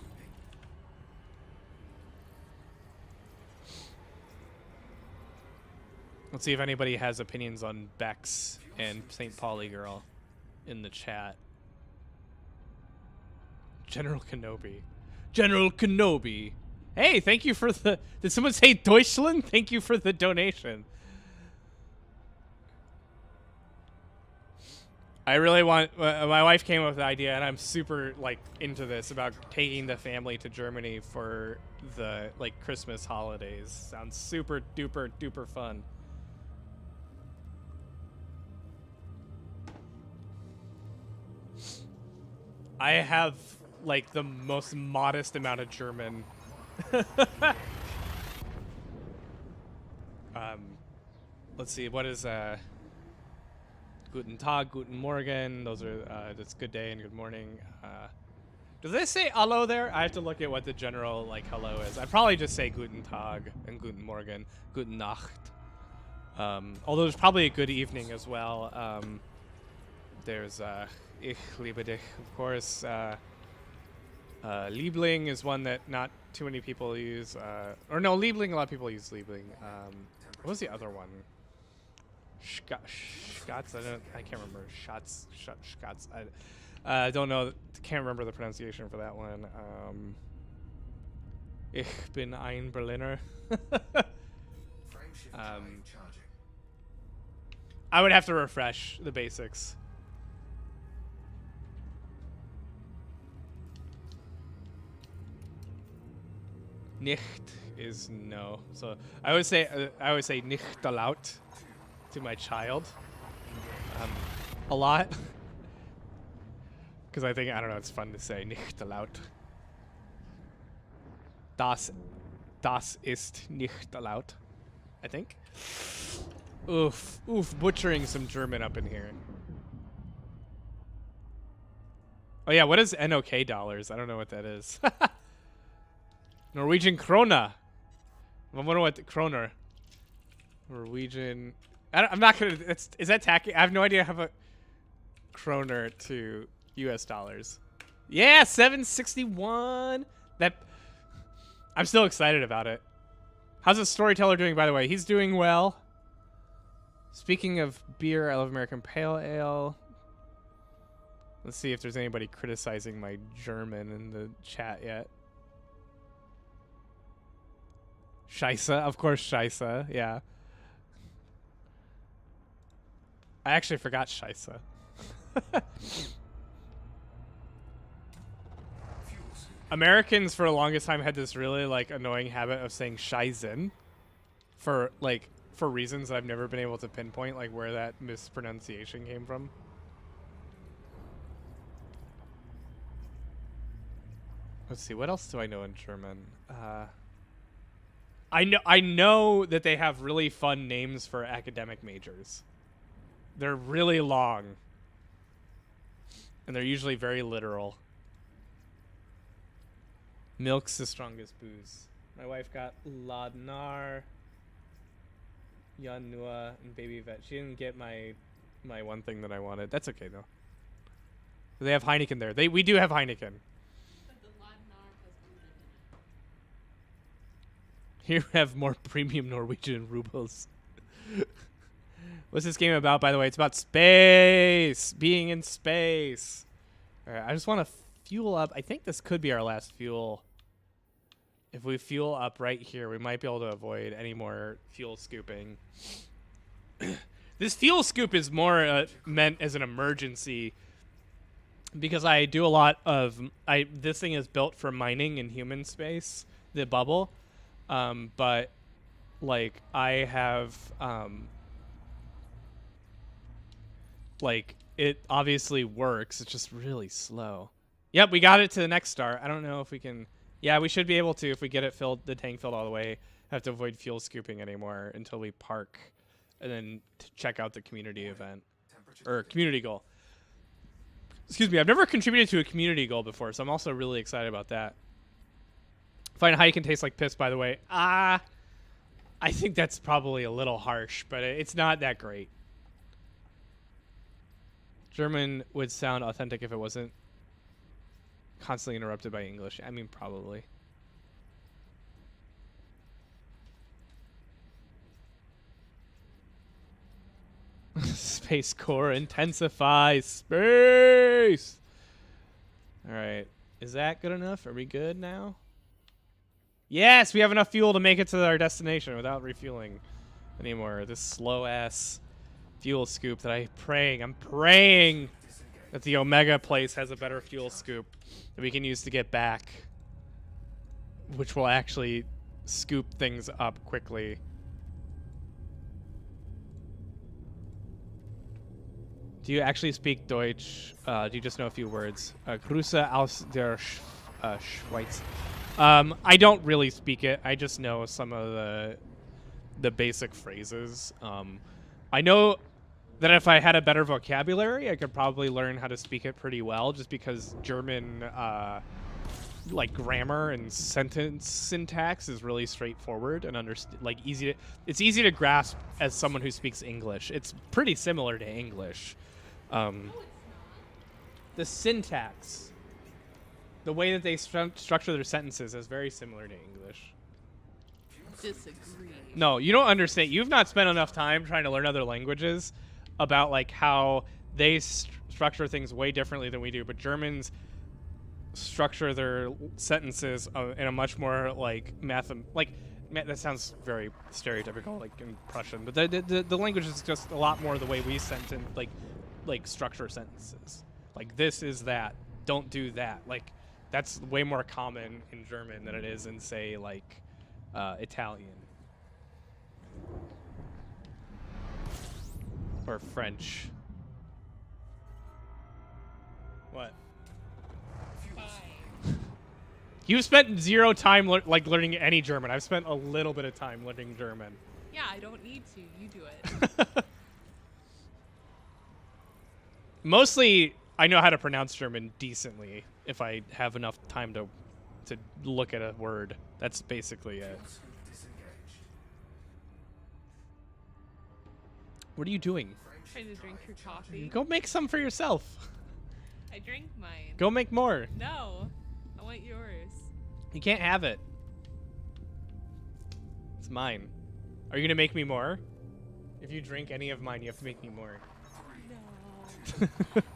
Let's see if anybody has opinions on Beck's and St. Pauli girl in the chat. General Kenobi. General Kenobi. Hey, thank you for the... Did someone say Deutschland? Thank you for the donation. I really want... my wife came up with the idea, and I'm super, like, into this, about taking the family to Germany for the, like, Christmas holidays. Sounds super duper duper fun. I have, like, the most modest amount of German. Let's see, what is Guten Tag, Guten Morgen? Those are that's good day and good morning. Does they say hello there? I have to look at what the general like hello is. I'd probably just say Guten Tag and Guten Morgen, Guten Nacht. Although there's probably a good evening as well. There's Ich liebe dich, of course. Liebling is one that not too many people use. Or no, Liebling, a lot of people use Liebling. What was the other one? Schatz, I can't remember. Schatz. I don't know. Can't remember the pronunciation for that one. Ich bin ein Berliner. Frameshift Um, charging. I would have to refresh the basics. Nicht is no. So I would say nicht laut to my child. A lot. Because I don't know, it's fun to say nicht laut. Das ist nicht laut, I think. Oof, butchering some German up in here. Oh yeah, what is NOK dollars? I don't know what that is. Norwegian krona. I wonder what the kroner. Norwegian. I'm not gonna. Is that tacky? I have no idea how a kroner to U.S. dollars. Yeah, 761. That. I'm still excited about it. How's the storyteller doing, by the way? He's doing well. Speaking of beer, I love American Pale Ale. Let's see if there's anybody criticizing my German in the chat yet. Scheisse, of course, Scheisse, yeah. I actually forgot Scheisse. Americans for the longest time had this really like annoying habit of saying Scheißen for reasons that I've never been able to pinpoint, like where that mispronunciation came from. Let's see, what else do I know in German? I know that they have really fun names for academic majors. They're really long. And they're usually very literal. Milk's the strongest booze. My wife got Ladnar, Yanua, and Baby Vet. She didn't get my one thing that I wanted. That's okay though. They have Heineken there. We do have Heineken. Here we have more premium Norwegian rubles. What's this game about, by the way? It's about space. Being in space. Alright, I just want to fuel up. I think this could be our last fuel. If we fuel up right here, we might be able to avoid any more fuel scooping. This fuel scoop is more meant as an emergency because I do a lot of... This thing is built for mining in human space, the bubble. But like I have like it obviously works, it's just really slow. Yep, we got it to the next star. I don't know if we can. Yeah, we should be able to if we get it filled, the tank filled all the way. Have to avoid fuel scooping anymore until we park and then check out the community event or community goal. Excuse me, I've never contributed to a community goal before, so I'm also really excited about that. Find how you can taste like piss, by the way. I think that's probably a little harsh, but it's not that great. German would sound authentic if it wasn't constantly interrupted by English. I mean, probably. Space Core intensify space. All right. Is that good enough? Are we good now? Yes, we have enough fuel to make it to our destination without refueling anymore. This slow-ass fuel scoop that I'm praying that the Omega place has a better fuel scoop that we can use to get back, which will actually scoop things up quickly. Do you actually speak Deutsch? Do you just know a few words? Grüße aus der Schweiz. I don't really speak it. I just know some of the basic phrases. I know that if I had a better vocabulary, I could probably learn how to speak it pretty well, just because German, like grammar and sentence syntax is really straightforward and easy to. It's easy to grasp as someone who speaks English. It's pretty similar to English. The syntax. The way that they structure their sentences is very similar to English. Disagree. No, you don't understand. You've not spent enough time trying to learn other languages about like how they structure things way differently than we do. But Germans structure their sentences in a much more like that sounds very stereotypical, like in Prussian, but the language is just a lot more the way we sentence, like structure sentences. Like, this is that, don't do that. Like, that's way more common in German than it is in, say, like Italian or French. What? You've spent zero time learning any German. I've spent a little bit of time learning German. Yeah, I don't need to. You do it. Mostly, I know how to pronounce German decently if I have enough time to look at a word. That's basically it. Disengaged. What are you doing? Trying to drink your coffee. Go make some for yourself. I drank mine. Go make more. No, I want yours. You can't have it. It's mine. Are you gonna make me more? If you drink any of mine, you have to make me more. No,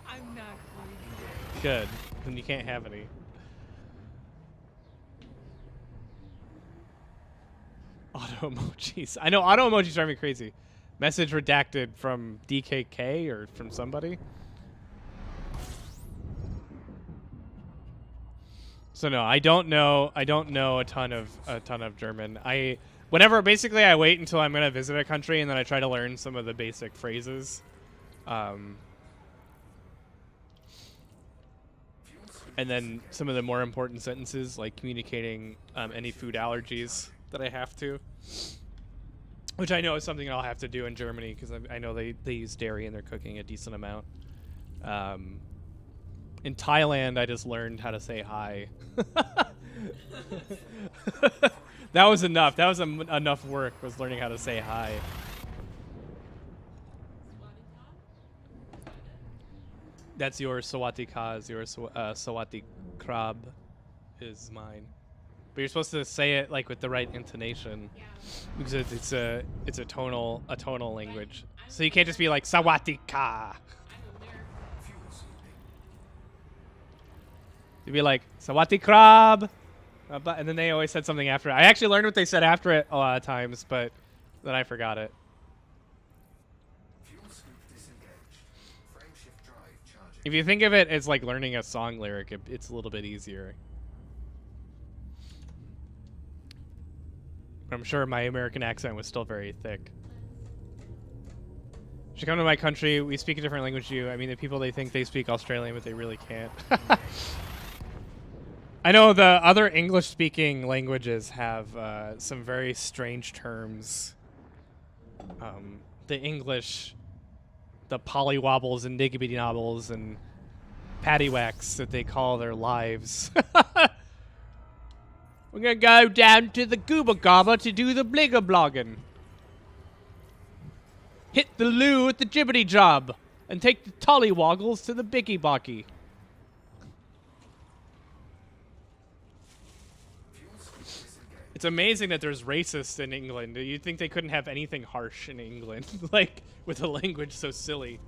I'm not going to. Good. Then you can't have any. Auto emojis. I know auto emojis drive me crazy. Message redacted from DKK or from somebody. So no, I don't know a ton of German. Basically I wait until I'm gonna visit a country and then I try to learn some of the basic phrases. And then some of the more important sentences, like communicating any food allergies that I have to, which I know is something I'll have to do in Germany because I know they use dairy in their cooking a decent amount. In Thailand, I just learned how to say hi. That was enough. That was enough work, was learning how to say hi. That's yours, Sawati Kaz. Yours, Sawati Krab is mine. But you're supposed to say it like with the right intonation, because it's a tonal language. So you can't just be like Sawati Ka. You'd be like Sawati Krab, and then they always said something after it. I actually learned what they said after it a lot of times, but then I forgot it. If you think of it as like learning a song lyric, it's a little bit easier. I'm sure my American accent was still very thick. You should come to my country. We speak a different language to you. I mean, the people, they think they speak Australian, but they really can't. I know the other English-speaking languages have some very strange terms. The English, the pollywobbles and niggity-nobbles and paddywhacks that they call their lives. We're going to go down to the Gooba Gobba to do the bligger blogging. Hit the loo at the jibbity job and take the tollywoggles to the bicky bocky. It's amazing that there's racists in England. You'd think they couldn't have anything harsh in England, like with a language so silly.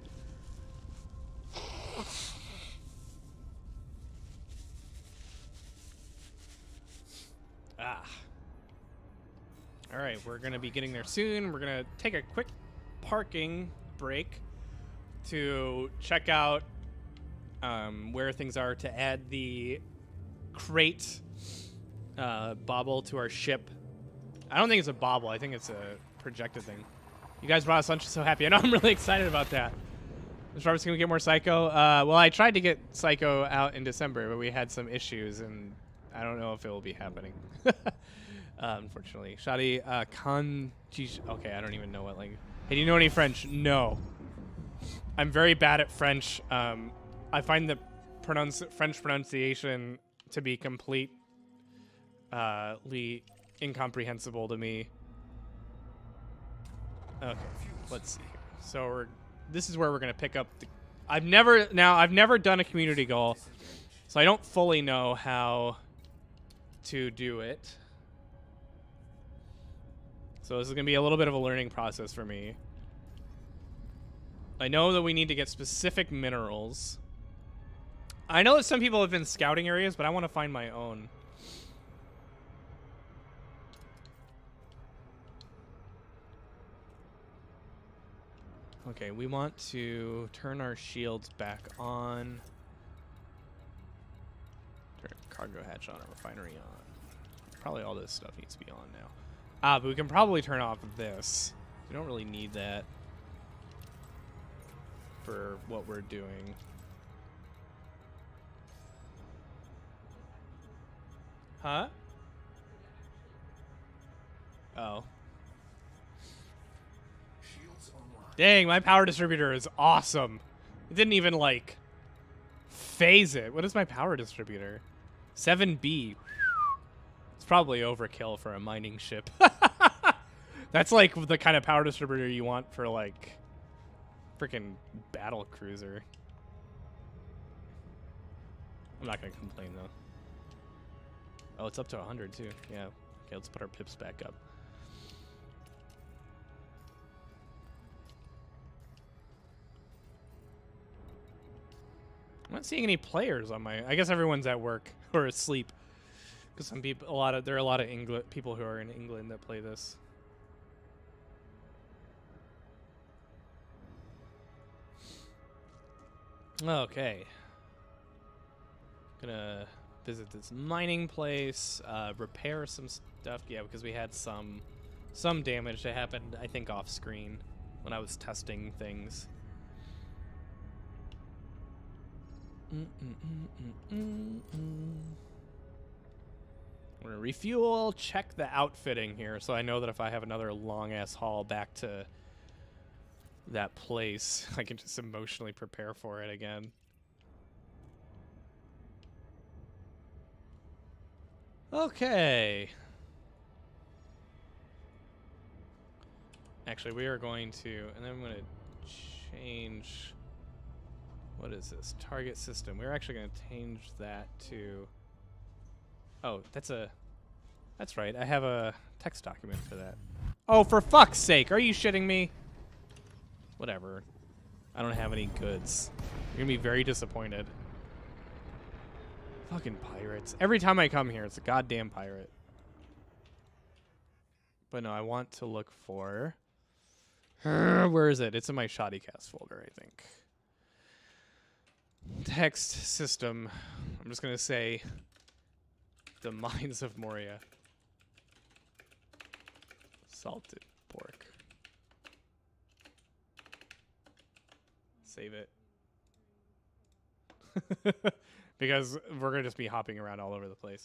All right, we're gonna be getting there soon. We're gonna take a quick parking break to check out where things are to add the crate bauble to our ship. I don't think it's a bauble. I think it's a projected thing. You guys brought us lunch. So happy. I know I'm really excited about that. Is Robert's gonna get more Psycho? Well, I tried to get Psycho out in December, but we had some issues, and I don't know if it will be happening. Unfortunately. Shadi, okay, I don't even know what language. Hey, do you know any French? No. I'm very bad at French. I find the French pronunciation to be completely incomprehensible to me. Okay, let's see here. So this is where we're gonna pick up the. I've never done a community goal, so I don't fully know how to do it. So this is gonna be a little bit of a learning process for me. I know that we need to get specific minerals. I know that some people have been scouting areas, but I want to find my own. Okay, we want to turn our shields back on. Turn cargo hatch on, our refinery on. Probably all this stuff needs to be on now. Ah, but we can probably turn off this. We don't really need that for what we're doing. Huh? Oh. Shields online. Dang, my power distributor is awesome. It didn't even, like, phase it. What is my power distributor? 7B. It's probably overkill for a mining ship. That's, like, the kind of power distributor you want for, like, freaking battle cruiser. I'm not going to complain, though. Oh, it's up to 100, too. Yeah. Okay, let's put our pips back up. I'm not seeing any players on my... I guess everyone's at work or asleep. Because some people... there are a lot of people who are in England that play this. Okay. Gonna visit this mining place, repair some stuff. Yeah, because we had some damage that happened, I think, off screen when I was testing things. I'm gonna refuel, check the outfitting here, so I know that if I have another long-ass haul back to that place, I can just emotionally prepare for it again. Okay. Actually, we are going to, and then I'm going to change, what is this? Target system. We're actually going to change that to, oh, that's right. I have a text document for that. Oh, for fuck's sake. Are you shitting me? Whatever. I don't have any goods. You're going to be very disappointed. Fucking pirates. Every time I come here, it's a goddamn pirate. But no, I want to look for... where is it? It's in my shoddy cast folder, I think. Text system. I'm just going to say the mines of Moria. Salted pork. Save it. Because we're going to just be hopping around all over the place.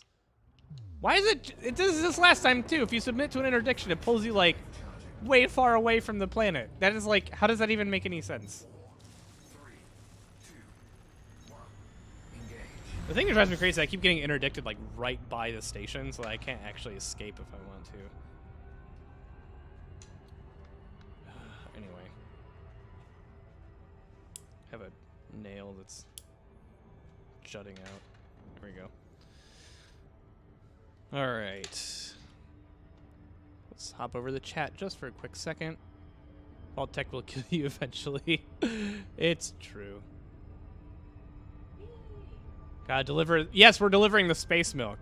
Why is it... It does this last time, too. If you submit to an interdiction, it pulls you, like, way far away from the planet. That is, like... How does that even make any sense? 3, 2, 1. Engage. The thing that drives me crazy is I keep getting interdicted, like, right by the station, so that I can't actually escape if I want to. Anyway. I have a nail that's jutting out. There we go. All right. Let's hop over the chat just for a quick second. All tech will kill you eventually. It's true. Gotta deliver. Yes, we're delivering the space milk.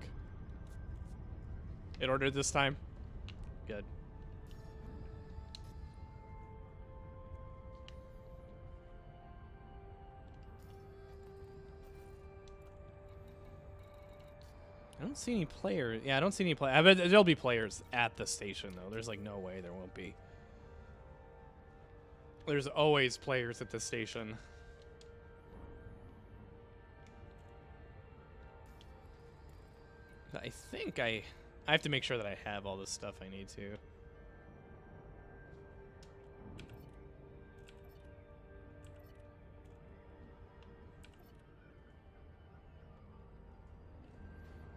It ordered this time. Good. I don't see any players. Yeah, I don't see any players. I bet there'll be players at the station, though. There's, like, no way there won't be. There's always players at the station. I think I have to make sure that I have all the stuff I need to.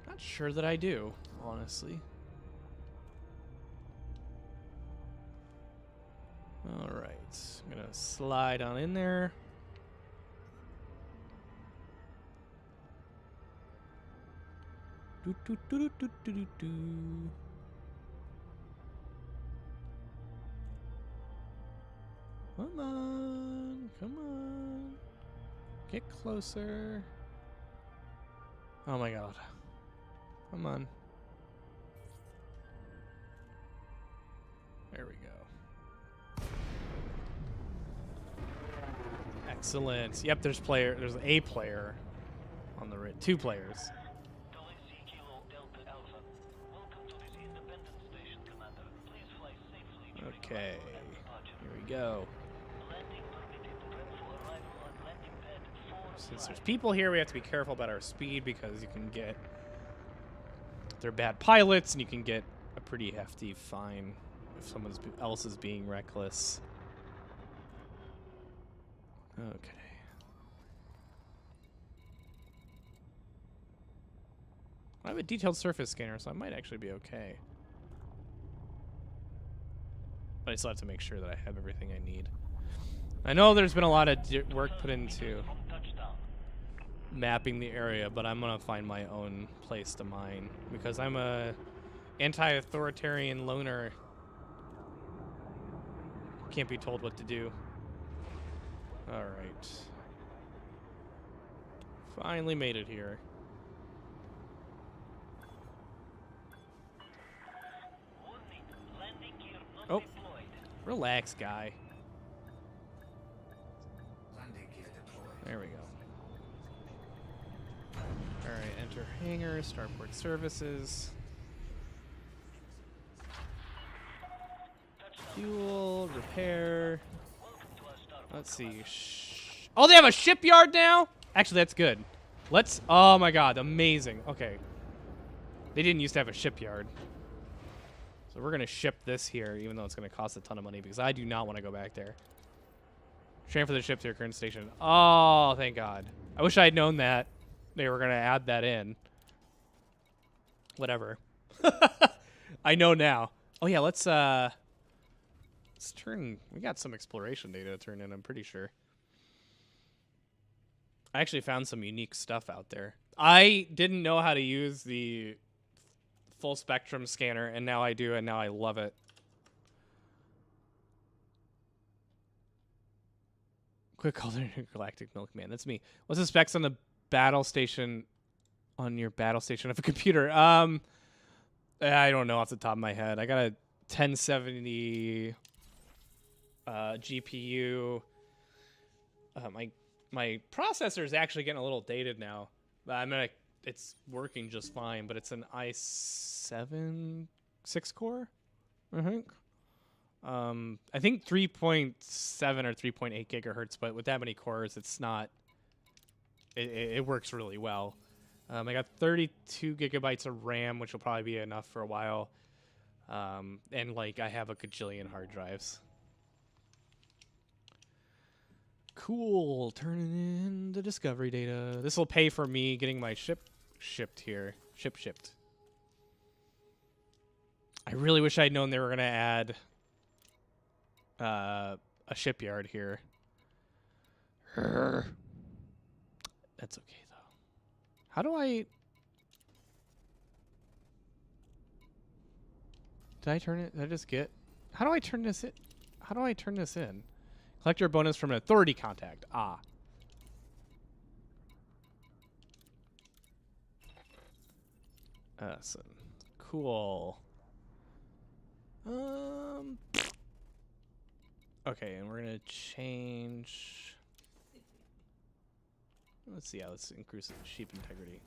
Not sure that I do, honestly. All right, I'm gonna slide on in there. Do, do, do, do, do, do, do. Come on, come on. Get closer. Oh my god. Come on. There we go. Excellent. Yep, there's a player on the right. 2 players. Okay. Here we go. Since there's people here, we have to be careful about our speed because you can get... They're bad pilots, and you can get a pretty hefty fine if someone else is being reckless. Okay. I have a detailed surface scanner, so I might actually be okay. But I still have to make sure that I have everything I need. I know there's been a lot of work put into mapping the area, but I'm gonna find my own place to mine because I'm a anti-authoritarian loner. Can't be told what to do. All right. Finally made it here. Oh, relax, guy. Landing gear deployed. There we go. All right, enter hangar, starport services. Fuel, repair. Let's see. Oh, they have a shipyard now? Actually, that's good. Let's... Oh, my God. Amazing. Okay. They didn't used to have a shipyard. So we're going to ship this here, even though it's going to cost a ton of money, because I do not want to go back there. Transfer the ship to your current station. Oh, thank God. I wish I had known that they were going to add that in. Whatever. I know now. Oh, yeah, let's turn... We got some exploration data to turn in, I'm pretty sure. I actually found some unique stuff out there. I didn't know how to use the full spectrum scanner, and now I do, and now I love it. Quick call to Galactic Milkman. That's me. What's the specs on the battle station, on your battle station of a computer? I don't know off the top of my head. I got a 1070 GPU. My processor is actually getting a little dated now. It's working just fine, but it's an i7 6-core, I think. I think 3.7 or 3.8 gigahertz, but with that many cores, it's not. It works really well. I got 32 gigabytes of RAM, which will probably be enough for a while. And like I have a gajillion hard drives. Cool, turning in the discovery data. This will pay for me getting my ship shipped here. Shipped. I really wish I'd known they were gonna add a shipyard here. That's okay though. How do I? Did I turn it? Did I just get? How do I turn this in? How do I turn this in? Collect your bonus from an authority contact. Ah. Awesome. Cool. Okay, and we're gonna change. Let's see. Yeah, let's increase sheep integrity.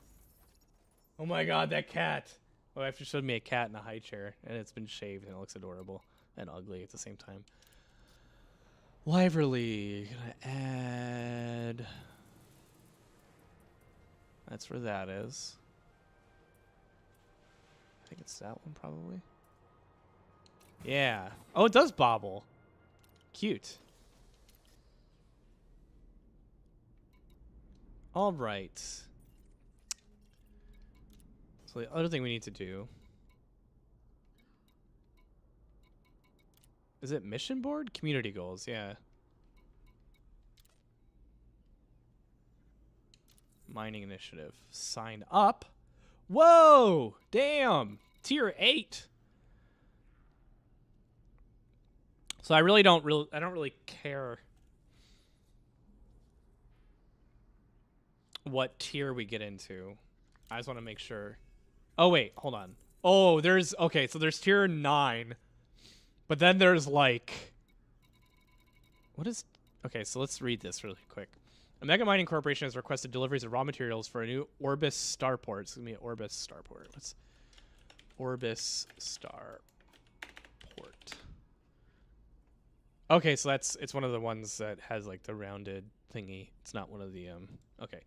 Oh my God, that cat! Oh, after showed me a cat in a high chair, and it's been shaved, and it looks adorable and ugly at the same time. Liverly, gonna add. That's where that is. I think it's that one probably. Yeah. Oh, it does bobble. Cute. All right. So the other thing we need to do. Is it mission board? Community goals, yeah. Mining initiative. Sign up. Whoa! Damn! Tier 8. So I don't really care what tier we get into. I just want to make sure. Oh, wait. Hold on. Oh, there's... Okay, so there's tier 9. But then there's, like... What is... Okay, so let's read this really quick. Omega Mining Corporation has requested deliveries of raw materials for a new Orbis starport. It's going to be an Orbis starport. What's Orbis starport? Okay, so it's one of the ones that has, like, the rounded thingy. It's not one of the... Okay.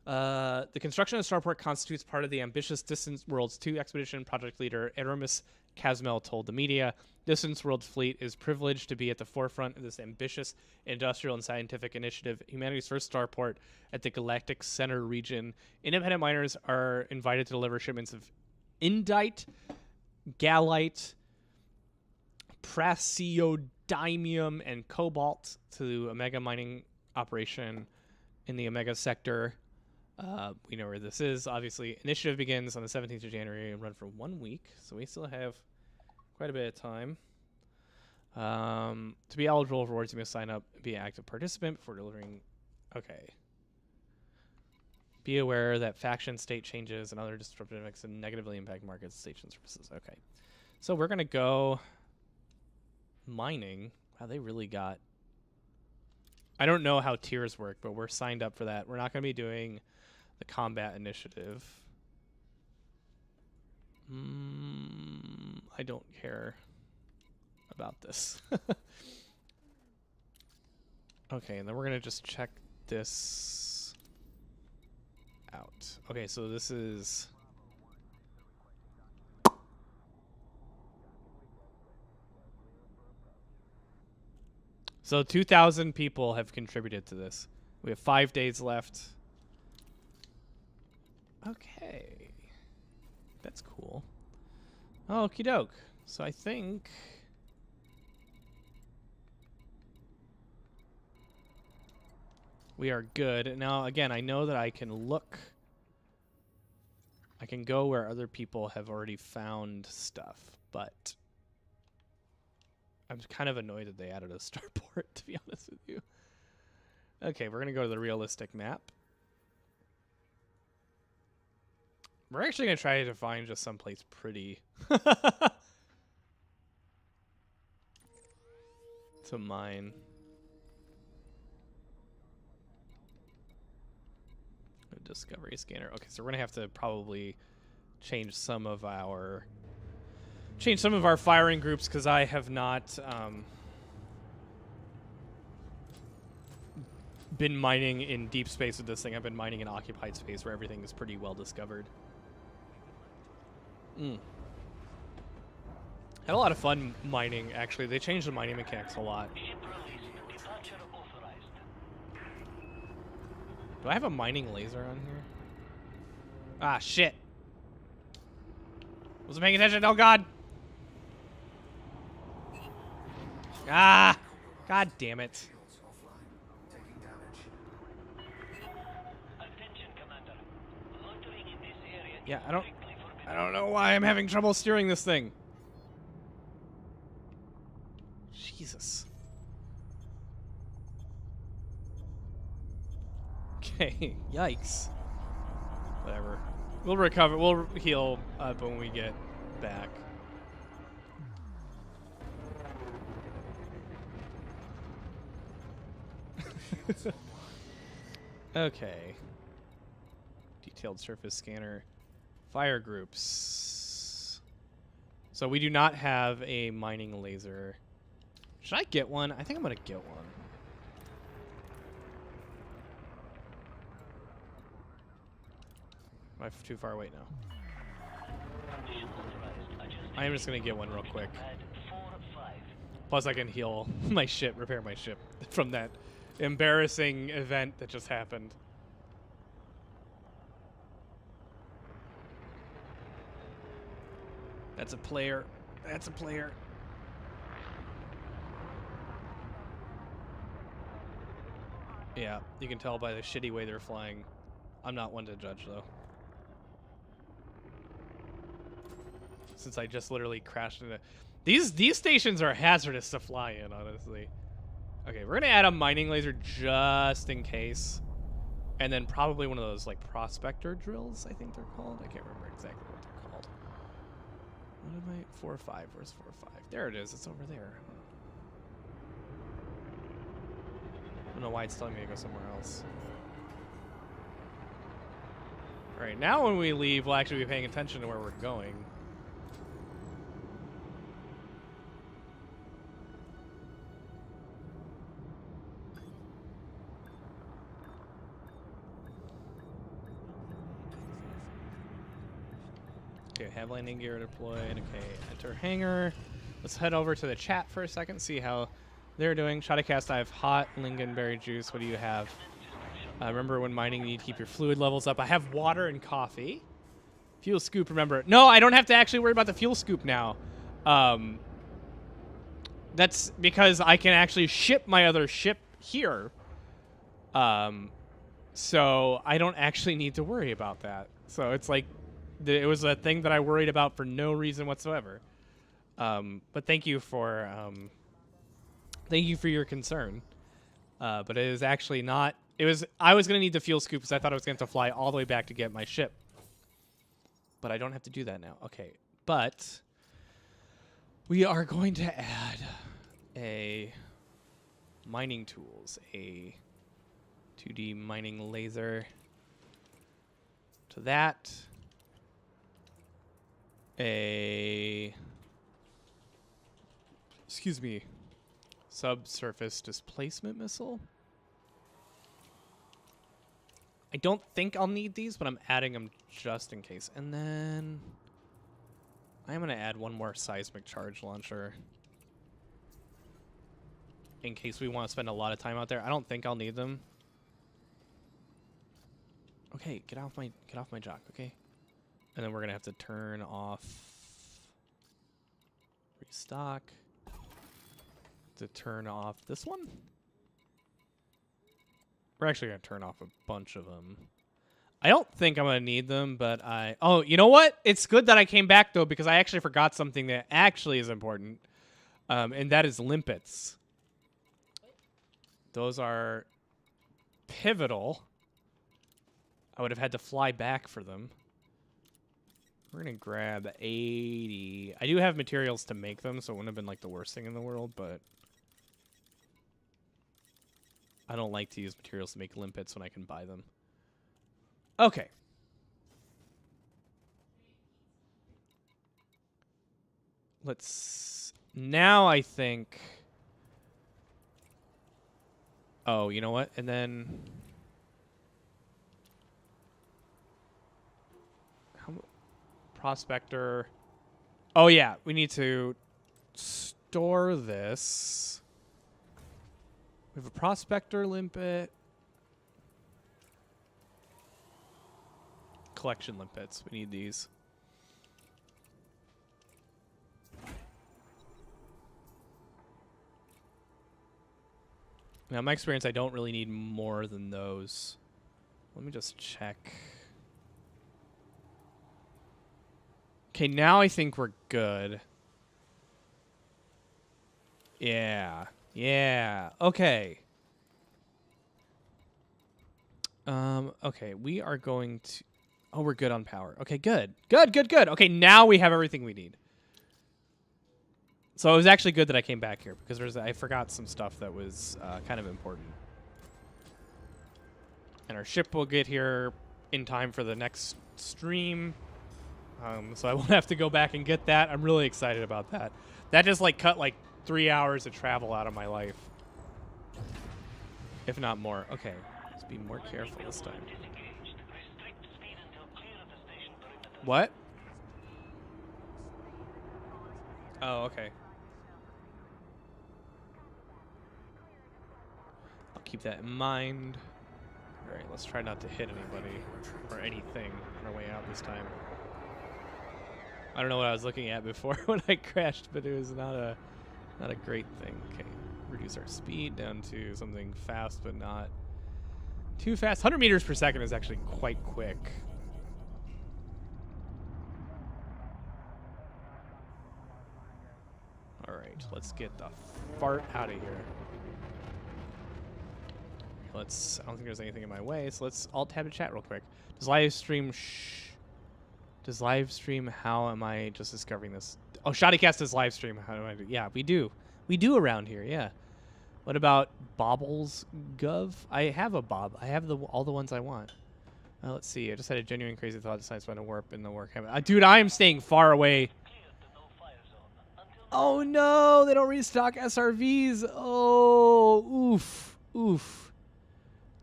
The construction of the starport constitutes part of the ambitious Distance Worlds 2 expedition. Project leader Aramis Casmel told the media, Distance Worlds fleet is privileged to be at the forefront of this ambitious industrial and scientific initiative, humanity's first starport at the Galactic Center region. Independent miners are invited to deliver shipments of indite, gallite, praseodymium, and cobalt to the Omega mining operation in the Omega sector. We know where this is. Obviously, initiative begins on the 17th of January and run for 1 week, so we still have quite a bit of time. To be eligible for rewards, you must sign up and be an active participant before delivering. Okay. Be aware that faction state changes and other disruptive effects can negatively impact markets, station services. Okay. So we're going to go mining. Wow, they really got... I don't know how tiers work, but we're signed up for that. We're not going to be doing the combat initiative. I don't care about this. Okay, and then we're going to just check this out. Okay, so this is... So 2,000 people have contributed to this. We have 5 days left. Okay. That's cool. Oh, okie doke. So I think... we are good. Now, again, I know that I can look... I can go where other people have already found stuff, but... I'm kind of annoyed that they added a starport, to be honest with you. Okay, we're going to go to the realistic map. We're actually going to try to find just someplace pretty to mine. A discovery scanner. Okay, so we're going to have to probably change some of our firing groups because I have not been mining in deep space with this thing. I've been mining in occupied space where everything is pretty well discovered. Had a lot of fun mining, actually. They changed the mining mechanics a lot. Do I have a mining laser on here? Ah, shit. Wasn't paying attention. Oh, God. Ah! God damn it. Shields offline. Taking damage. Attention, Commander. Loitering in this area Yeah, is I don't strictly forbidden. I don't know why I'm having trouble steering this thing. Jesus. Okay, yikes. Whatever. We'll recover. We'll heal up when we get back. Okay. Detailed surface scanner. Fire groups. So we do not have a mining laser. Should I get one? I think I'm going to get one. Am I too far away now? I am just going to get one real quick. Plus I can heal my ship, repair my ship from that embarrassing event that just happened. That's a player. That's a player. Yeah, you can tell by the shitty way they're flying. I'm not one to judge, though. Since I just literally crashed into... These stations are hazardous to fly in, honestly. Okay, we're going to add a mining laser just in case. And then probably one of those like prospector drills, I think they're called. I can't remember exactly what they're called. What am I? 4 or 5. Where's 4 or 5? There it is. It's over there. I don't know why it's telling me to go somewhere else. Alright, now when we leave, we'll actually be paying attention to where we're going. Okay, have landing gear deployed. Okay, enter hangar. Let's head over to the chat for a second, see how they're doing. Shottycast, I have hot lingonberry juice. What do you have? Remember when mining, you need to keep your fluid levels up. I have water and coffee. Fuel scoop, remember. No, I don't have to actually worry about the fuel scoop now. That's because I can actually ship my other ship here. So I don't actually need to worry about that. So it's like, it was a thing that I worried about for no reason whatsoever. But thank you for your concern. But it is actually not. I was going to need the fuel scoop because I thought I was going to have to fly all the way back to get my ship. But I don't have to do that now. Okay. But we are going to add a mining tools, a 2D mining laser to that. Excuse me, subsurface displacement missile. I don't think I'll need these, but I'm adding them just in case. And then I'm going to add one more seismic charge launcher in case we want to spend a lot of time out there. I don't think I'll need them. Okay, get off my jock, okay? And then we're going to have to turn off restock to turn off this one. We're actually going to turn off a bunch of them. I don't think I'm going to need them, but oh, you know what? It's good that I came back, though, because I actually forgot something that actually is important, and that is limpets. Those are pivotal. I would have had to fly back for them. We're going to grab 80. I do have materials to make them, so it wouldn't have been like the worst thing in the world, but I don't like to use materials to make limpets when I can buy them. Okay. Now I think... Oh, you know what? And then... Prospector. Oh, yeah. We need to store this. We have a prospector limpet. Collection limpets. We need these. Now, in my experience, I don't really need more than those. Let me just check. Okay, now I think we're good. Yeah. Yeah. Okay. Okay, we are going to... Oh, we're good on power. Okay, good. Good, good, good. Okay, now we have everything we need. So it was actually good that I came back here, because I forgot some stuff that was kind of important. And our ship will get here in time for the next stream. So I won't have to go back and get that. I'm really excited about that. That just like cut like 3 hours of travel out of my life. If not more. Okay. Let's be more careful this time. What? Oh, okay. I'll keep that in mind. Alright, let's try not to hit anybody or anything on our way out this time. I don't know what I was looking at before when I crashed, but it was not a great thing. Okay, reduce our speed down to something fast, but not too fast. 100 meters per second is actually quite quick. All right, let's get the fart out of here. Let's. I don't think there's anything in my way, so let's alt tab to chat real quick. Does live stream? Does live stream? How am I just discovering this? Oh, Shoddycast does live stream. How do I do? Yeah, we do. We do around here. Yeah. What about Bobbles Gov? I have a Bob. I have all the ones I want. Let's see. I just had a genuine crazy thought. Decided to find a warp in the work. Dude, I am staying far away. Oh no, they don't restock SRVs. Oh, oof, oof.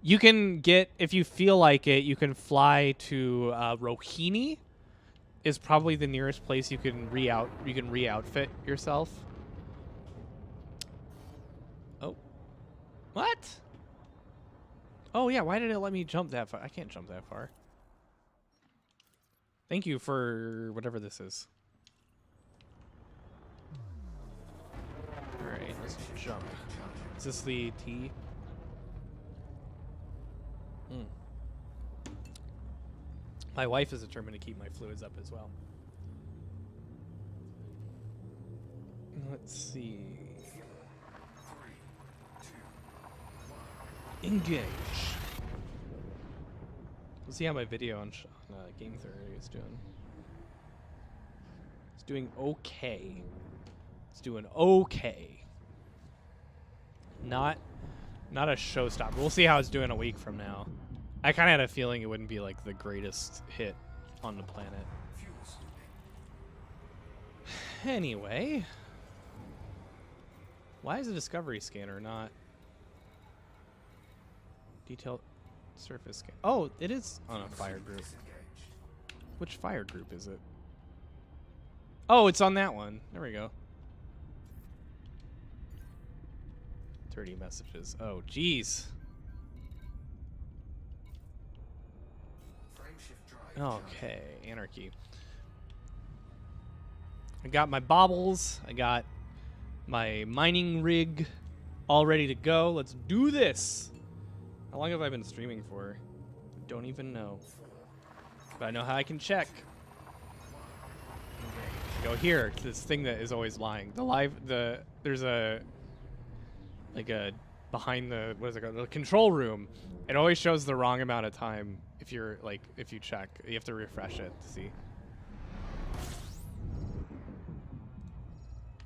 You can get, if you feel like it, you can fly to Rohini. Is probably the nearest place you can re-outfit yourself. Oh. What? Oh yeah, why did it let me jump that far? I can't jump that far. Thank you for whatever this is. Alright, let's jump. Is this the T? Hmm. My wife is determined to keep my fluids up as well. Let's see. Engage. We'll see how my video on Game Theory is doing. It's doing okay. It's doing okay. Not a showstopper. We'll see how it's doing a week from now. I kind of had a feeling it wouldn't be like the greatest hit on the planet. Anyway. Why is the Discovery Scanner not detailed surface scan? Oh, it is on a fire group. Which fire group is it? Oh, it's on that one. There we go. 30 messages. Oh, jeez. Okay, anarchy. I got my baubles. I got my mining rig all ready to go. Let's do this. How long have I been streaming for? Don't even know. But I know how I can check. Go here to this thing that is always lying. There's a behind the, what is it called? The control room. It always shows the wrong amount of time if you check. You have to refresh it to see.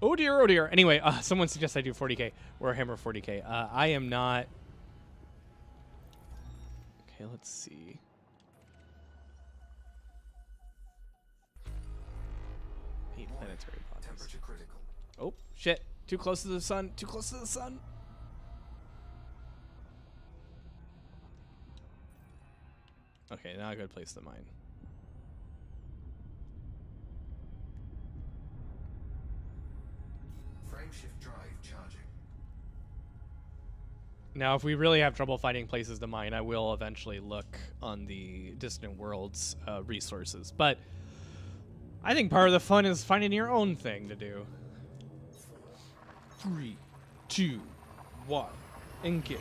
Oh dear, oh dear. Anyway, someone suggests I do 40k. Warhammer 40k. I am not. Okay, let's see. Eight planetary bodies. Temperature critical. Oh, shit. Too close to the sun. Too close to the sun. Okay, now I gotta place the mine. Frameshift drive charging. Now, if we really have trouble finding places to mine, I will eventually look on the Distant Worlds resources. But I think part of the fun is finding your own thing to do. 3, 2, 1, engage.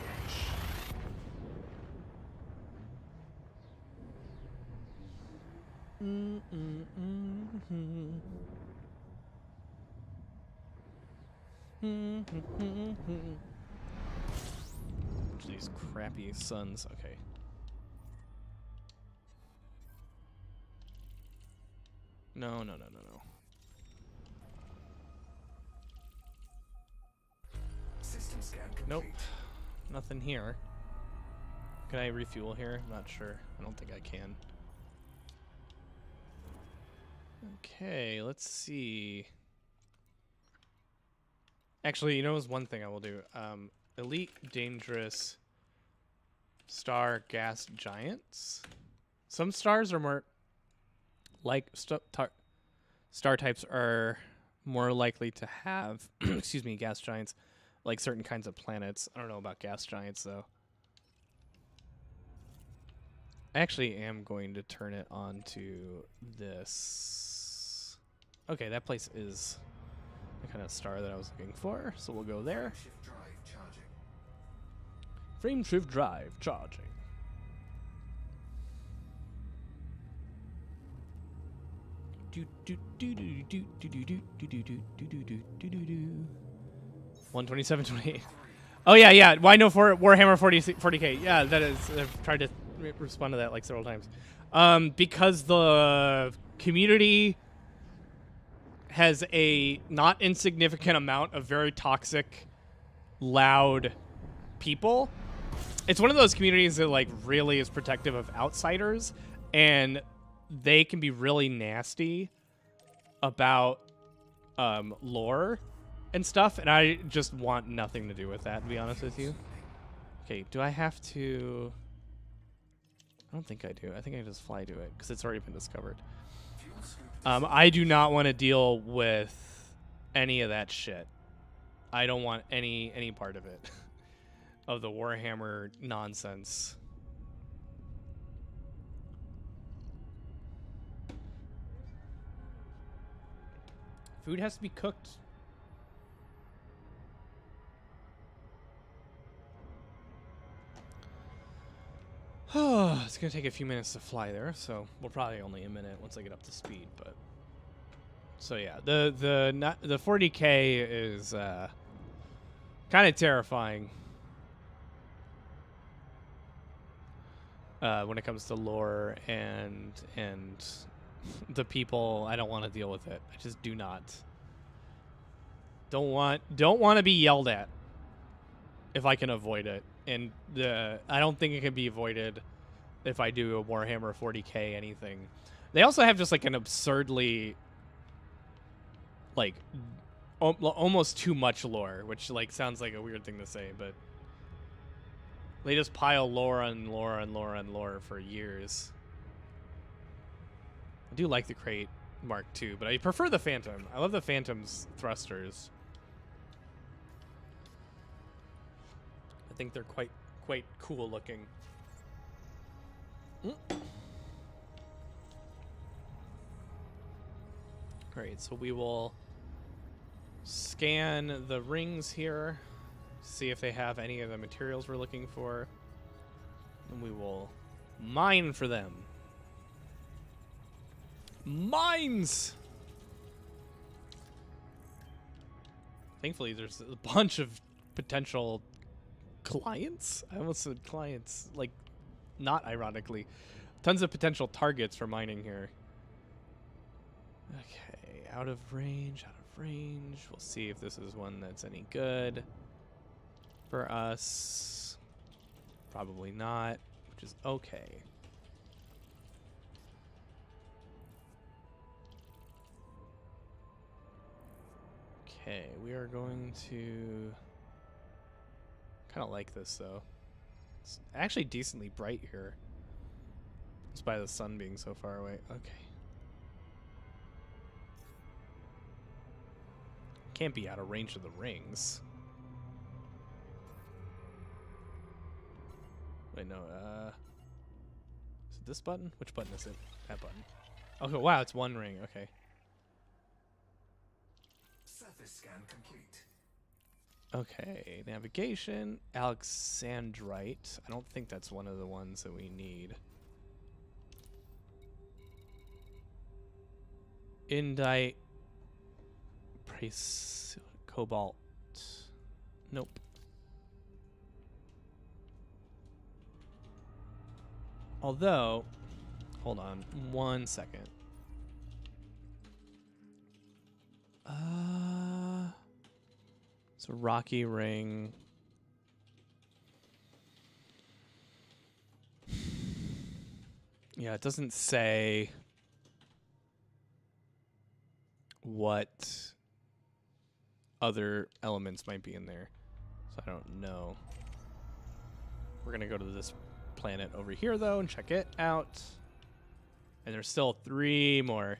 These crappy suns. Okay. No. System scan complete. Nope. Nothing here. Can I refuel here? I'm not sure. I don't think I can. Okay, let's see. Actually, you know, there's one thing I will do. Elite Dangerous Star Gas Giants. Some stars are more like star types are more likely to have excuse me, gas giants, like certain kinds of planets. I don't know about gas giants though. I actually am going to turn it on to this. Okay, that place is the kind of star that I was looking for, so we'll go there. Frameshift drive charging. Frameshift drive charging. Do do do do do do do do do do do do do do do do. 127.28. Oh yeah, yeah. Why no for Warhammer 40K? Yeah, that is. I've tried to respond to that like several times. Because the community has a not insignificant amount of very toxic, loud people. It's one of those communities that like really is protective of outsiders, and they can be really nasty about lore and stuff, and I just want nothing to do with that, to be honest with you. Okay, do I have to... I don't think I do. I think I just fly to it, because it's already been discovered. I do not want to deal with any of that shit. I don't want any part of it. Of the Warhammer nonsense. Food has to be cooked. Oh, it's gonna take a few minutes to fly there, so we'll probably only a minute once I get up to speed. But so yeah, the 40K is kind of terrifying when it comes to lore and the people. I don't want to deal with it. I just do not. Don't want to be yelled at if I can avoid it. And I don't think it can be avoided if I do a Warhammer 40K anything. They also have just like an absurdly like almost too much lore, which like sounds like a weird thing to say, but they just pile lore on lore on lore on lore for years. I do like the Crate Mark II, but I prefer the Phantom. I love the Phantom's thrusters. I think they're quite cool looking. Alright, so we will scan the rings here, see if they have any of the materials we're looking for, and we will mine for them. Mines! Thankfully, there's a bunch of potential clients? I almost said clients, like, not ironically. Tons of potential targets for mining here. Okay, out of range, out of range. We'll see if this is one that's any good for us. Probably not, which is okay. Okay, we are going to... kind of like this, though. It's actually decently bright here. Just by the sun being so far away. Okay. Can't be out of range of the rings. Wait, no, is it this button? Which button is it? That button. Okay, wow, it's one ring, okay. Surface scan complete. Okay, navigation, Alexandrite. I don't think that's one of the ones that we need. Indite, cobalt. Nope. Although, hold on 1 second. It's a rocky ring. Yeah, it doesn't say what other elements might be in there, so I don't know. We're gonna go to this planet over here though and check it out. And there's still 3 more.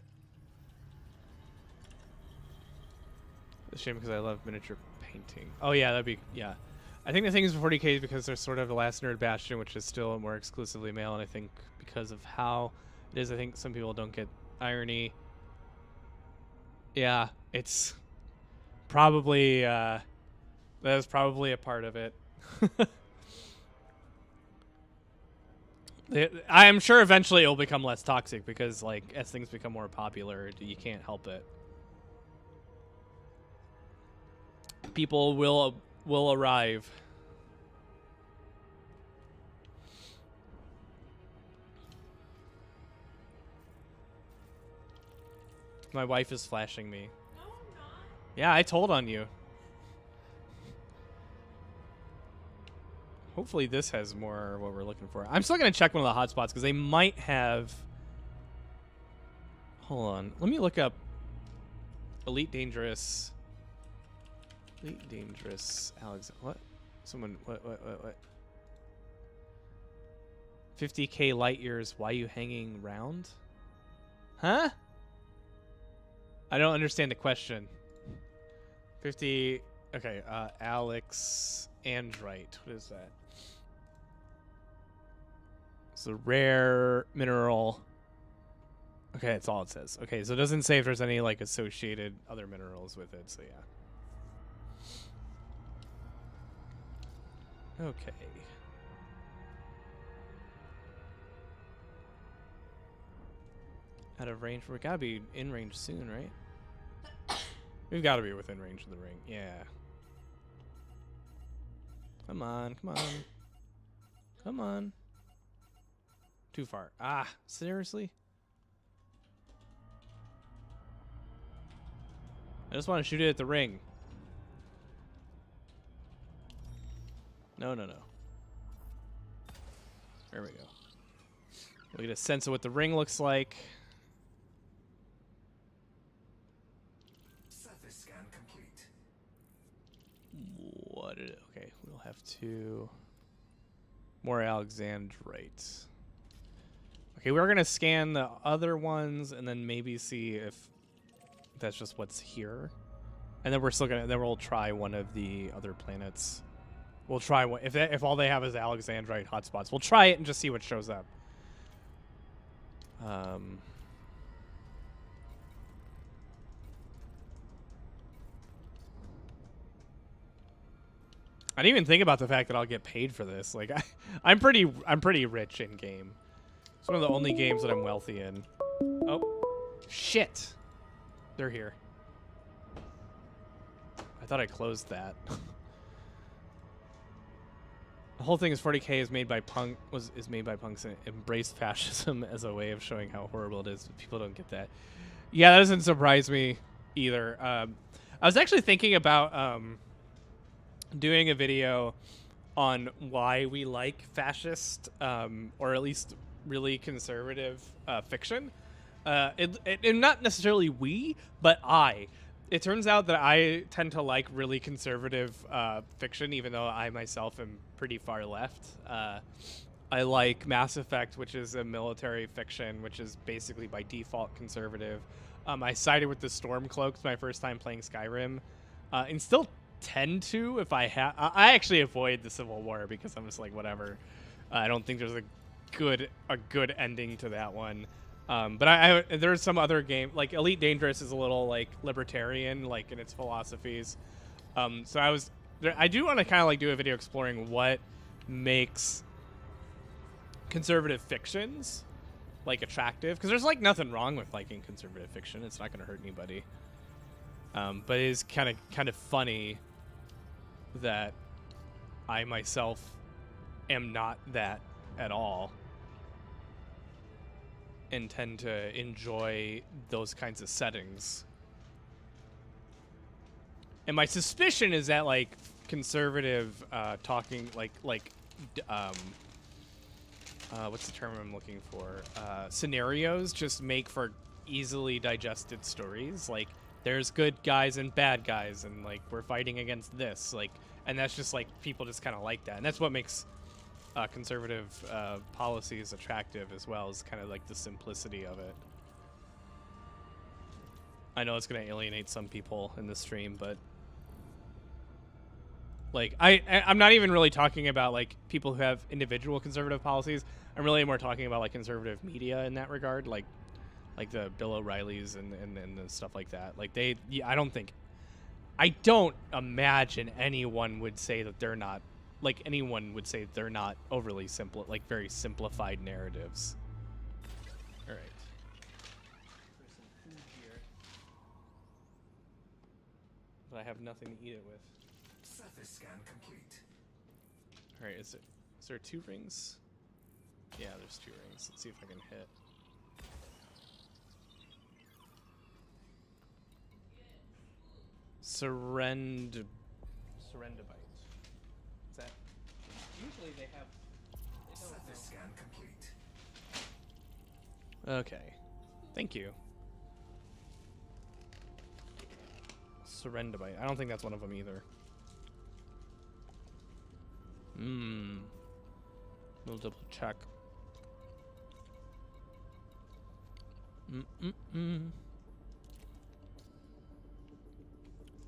It's a shame because I love miniature painting. Oh yeah, that'd be, yeah. I think the thing is for 40K is because they're sort of the last nerd bastion, which is still more exclusively male, and I think because of how it is, I think some people don't get irony. Yeah, it's probably, that is probably a part of it. I'm sure eventually it'll become less toxic because, like, as things become more popular, you can't help it. People will arrive. My wife is flashing me. No, I'm not. Yeah, I told on you. Hopefully this has more what we're looking for. I'm still going to check one of the hotspots because they might have... Hold on. Let me look up Elite Dangerous. Elite Dangerous Alex. What? Someone... What? 50k light years. Why you hanging round? Huh? I don't understand the question. 50... Okay, Alex Andrite. What is that? It's a rare mineral. Okay, that's all it says. Okay, so it doesn't say if there's any, like, associated other minerals with it, so yeah. Okay. Out of range. We gotta be in range soon, right? We've gotta be within range of the ring. Yeah. Come on, come on. Come on. Too far. Ah, seriously? I just want to shoot it at the ring. No. There we go. We get a sense of what the ring looks like. Surface scan complete. What did it... Okay, we'll have to... More Alexandrite. Okay, we're going to scan the other ones and then maybe see if that's just what's here. And then we're still going to... Then we'll try one of the other planets. We'll try one... If all they have is Alexandrite hotspots, we'll try it and just see what shows up. I didn't even think about the fact that I'll get paid for this. Like, I'm pretty rich in game. It's one of the only games that I'm wealthy in. Oh, shit! They're here. I thought I closed that. The whole thing is 40k is made by punks and embraced fascism as a way of showing how horrible it is. People don't get that. Yeah, that doesn't surprise me either. I was actually thinking about doing a video on why we like fascist or at least really conservative fiction. And not necessarily we, but I. It turns out that I tend to like really conservative fiction, even though I myself am pretty far left. I like Mass Effect, which is a military fiction, which is basically by default conservative. I sided with the Stormcloaks my first time playing Skyrim, and still tend to if I have. I actually avoid the Civil War because I'm just like whatever. I don't think there's a good ending to that one. But there's some other game like Elite Dangerous is a little like libertarian like in its philosophies. So I do want to kind of like do a video exploring what makes conservative fictions like attractive, because there's like nothing wrong with liking conservative fiction. It's not going to hurt anybody. But it is kind of funny that I myself am not that at all and tend to enjoy those kinds of settings. And my suspicion is that like conservative talking what's the term I'm looking for? Scenarios just make for easily digested stories. Like there's good guys and bad guys, and like we're fighting against this. Like, and that's just like people just kind of like that, and that's what makes conservative policies attractive as well, is kind of like the simplicity of it. I know it's going to alienate some people in the stream, but like I'm not even really talking about like people who have individual conservative policies. I'm really more talking about like conservative media in that regard, like the Bill O'Reillys and the stuff like that. Like I don't imagine anyone would say that they're not, like anyone would say they're not overly simple, like very simplified narratives. All right. There's some food here, but I have nothing to eat it with. Surface scan complete. All right, is there 2 rings? Yeah, there's 2 rings. Let's see if I can hit. Surrendabite. Is that? Usually they have. Surface scan complete. Okay. Thank you. Surrendabite. I don't think that's one of them either. We'll double check.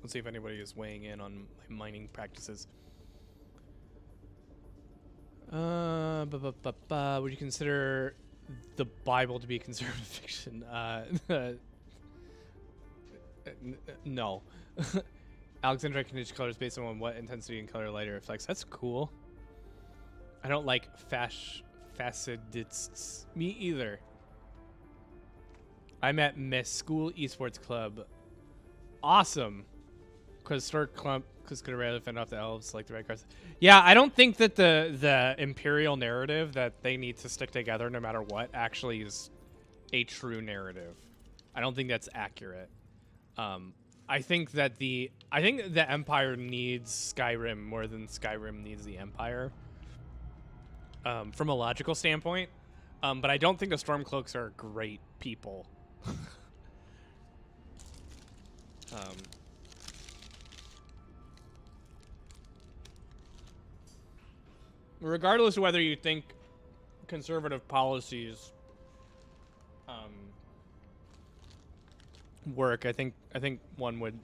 Let's see if anybody is weighing in on my mining practices. Would you consider the Bible to be conservative fiction? No. Alexandra can change colors based on what intensity and color lighter reflects. That's cool. I don't like facetists. Me either. I'm at Miss School Esports Club. Awesome. Because Stork Clump could rather fend off the elves like the red cards. Yeah, I don't think that the Imperial narrative that they need to stick together no matter what actually is a true narrative. I don't think that's accurate. I think that the Empire needs Skyrim more than Skyrim needs the Empire. From a logical standpoint. But I don't think the Stormcloaks are great people. Regardless of whether you think conservative policies work, I think one would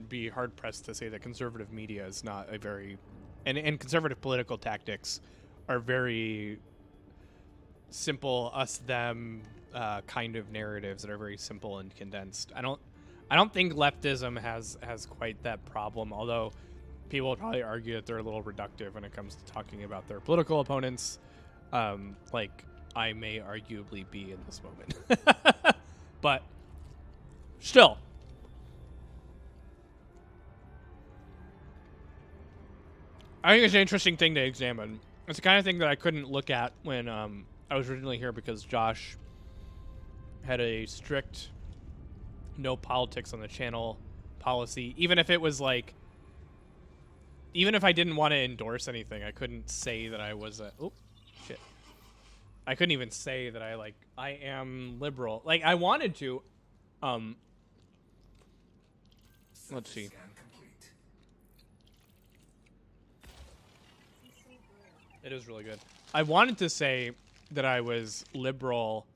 be hard pressed to say that conservative media is not a very and conservative political tactics are very simple us them kind of narratives that are very simple and condensed. I don't think leftism has quite that problem, although people will probably argue that they're a little reductive when it comes to talking about their political opponents, like I may arguably be in this moment. But still, I think it's an interesting thing to examine. It's the kind of thing that I couldn't look at when I was originally here because Josh had a strict no politics on the channel policy. Even if it was like, even if I didn't want to endorse anything, I couldn't say that I was a, oh, shit. I couldn't even say that I am liberal. Like, I wanted to, let's see. It is really good. I wanted to say that I was liberal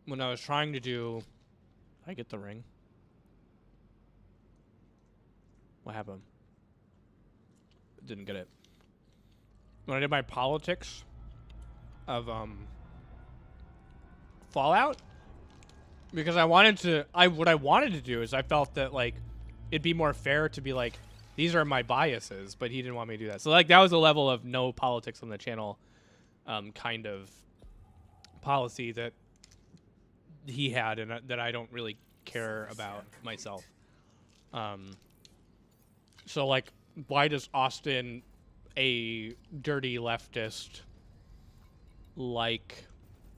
when I was trying to do... Did I get the ring? What happened? Didn't get it. When I did my politics of Fallout, because I wanted to... what I wanted to do is I felt that, like, it'd be more fair to be like, these are my biases, but he didn't want me to do that. So, like, that was a level of no politics on the channel kind of policy that he had and that I don't really care about myself. So, like, why does Austin, a dirty leftist, like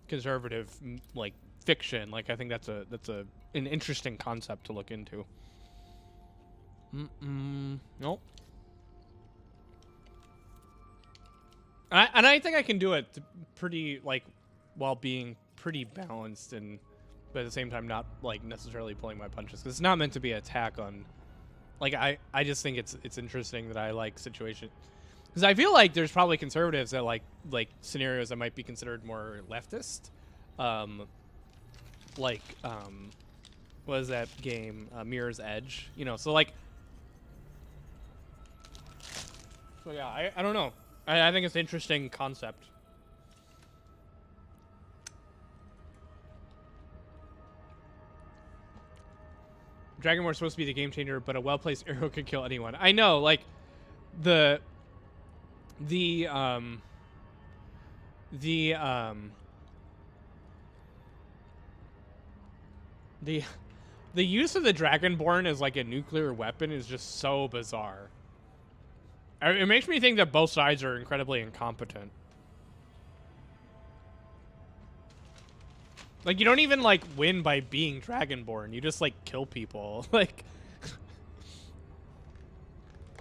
conservative, like, fiction? Like, I think that's an interesting concept to look into. Nope. And I think I can do it pretty, like, while being pretty balanced and, but at the same time not, like, necessarily pulling my punches. 'Cause it's not meant to be an attack on, like, I just think it's interesting that I like situation. Because I feel like there's probably conservatives that like scenarios that might be considered more leftist. Like, what is that game? Mirror's Edge. You know, so, like, so yeah, I don't know. I think it's an interesting concept. Dragon War's supposed to be the game changer, but a well-placed arrow could kill anyone. I know, like, the use of the Dragonborn as, like, a nuclear weapon is just so bizarre. It makes me think that both sides are incredibly incompetent. Like, you don't even, like, win by being Dragonborn. You just, like, kill people. Like...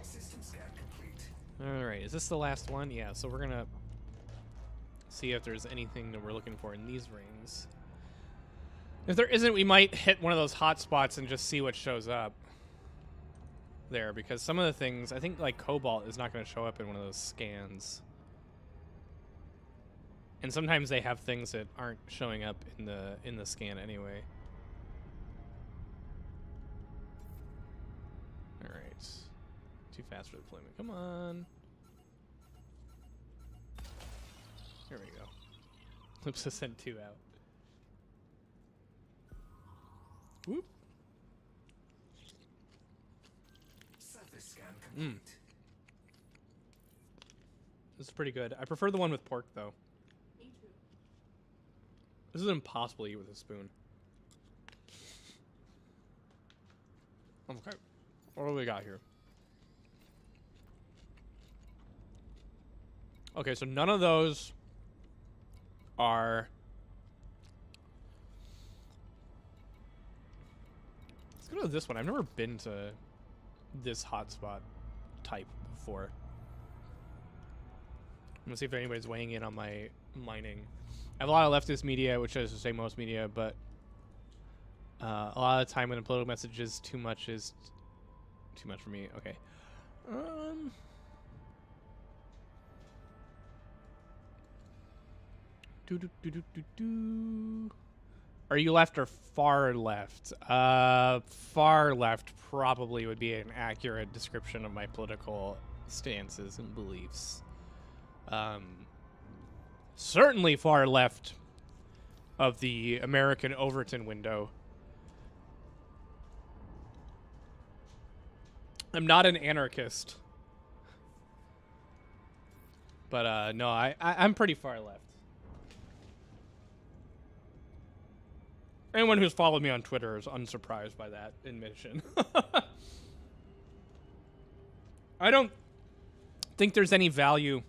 System scan complete. Alright, is this the last one? Yeah, so we're gonna see if there's anything that we're looking for in these rings. If there isn't, we might hit one of those hot spots and just see what shows up there, because some of the things, I think, like, Cobalt is not going to show up in one of those scans. And sometimes they have things that aren't showing up in the scan anyway. Alright. Too fast for deployment. Come on. Here we go. Let's just send 2 out. Whoop. Surface scan complete. This is pretty good. I prefer the one with pork, though. Me too. This is impossible to eat with a spoon. Okay. What do we got here? Okay, so none of those are... Let's go to this one. I've never been to this hotspot type before. I'm gonna see if anybody's weighing in on my mining. I have a lot of leftist media, which is to say most media, but a lot of the time when a political message is too much for me. Okay. Are you left or far left? Far left probably would be an accurate description of my political stances and beliefs. Certainly far left of the American Overton window. I'm not an anarchist. But no, I'm pretty far left. Anyone who's followed me on Twitter is unsurprised by that admission. I don't think there's any value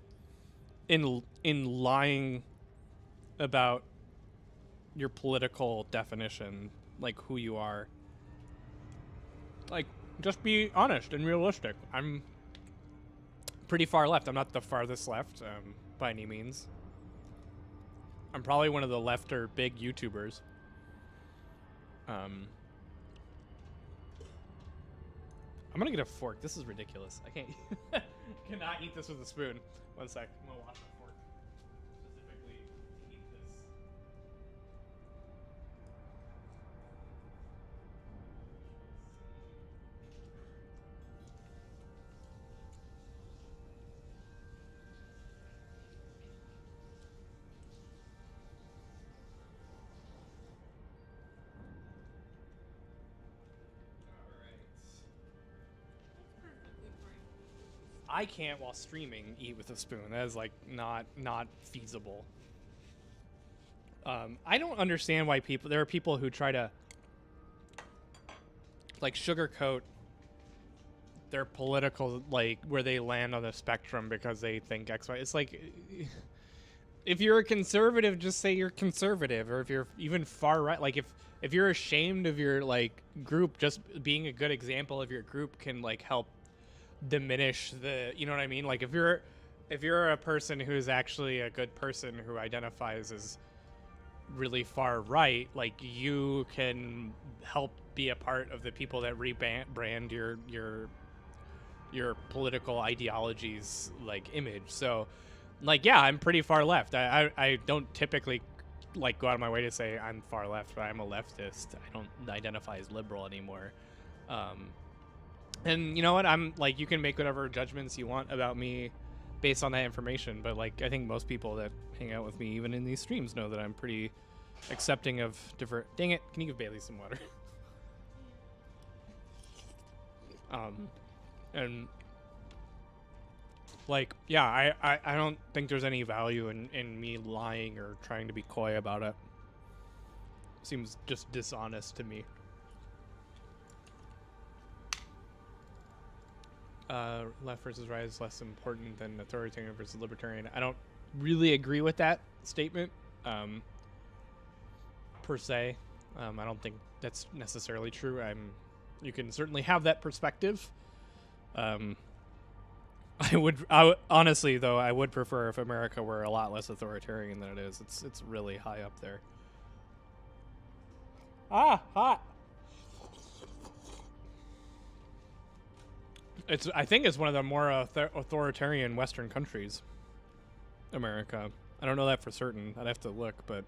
in lying about your political definition, like who you are. Like, just be honest and realistic. I'm pretty far left. I'm not the farthest left, by any means. I'm probably one of the left or big YouTubers. I'm gonna get a fork. This is ridiculous. I can't cannot eat this with a spoon. One sec. I'm gonna wash my fork. Specifically eat this. I can't, while streaming, eat with a spoon. That is, like, not feasible. I don't understand why there are people who try to, like, sugarcoat their political, like, where they land on the spectrum because they think X, Y. It's like, if you're a conservative, just say you're conservative. Or if you're even far right, like, if you're ashamed of your, like, group, just being a good example of your group can, like, help diminish the, you know what I mean? Like, if you're a person who's actually a good person who identifies as really far right, like, you can help be a part of the people that rebrand your political ideology's, like, image. So, like, yeah, I'm pretty far left. I don't typically, like, go out of my way to say I'm far left, but I'm a leftist. I don't identify as liberal anymore. And you know what? I'm, like, you can make whatever judgments you want about me based on that information, but, like, I think most people that hang out with me, even in these streams, know that I'm pretty accepting of different... Dang it, can you give Bailey some water? And, like, yeah, I don't think there's any value in me lying or trying to be coy about it. Seems just dishonest to me. Left versus right is less important than authoritarian versus libertarian. I don't really agree with that statement. per se. I don't think that's necessarily true. You can certainly have that perspective. Honestly though, I would prefer if America were a lot less authoritarian than it is. It's really high up there. Ah, hot. I think it's one of the more authoritarian Western countries. America. I don't know that for certain. I'd have to look, but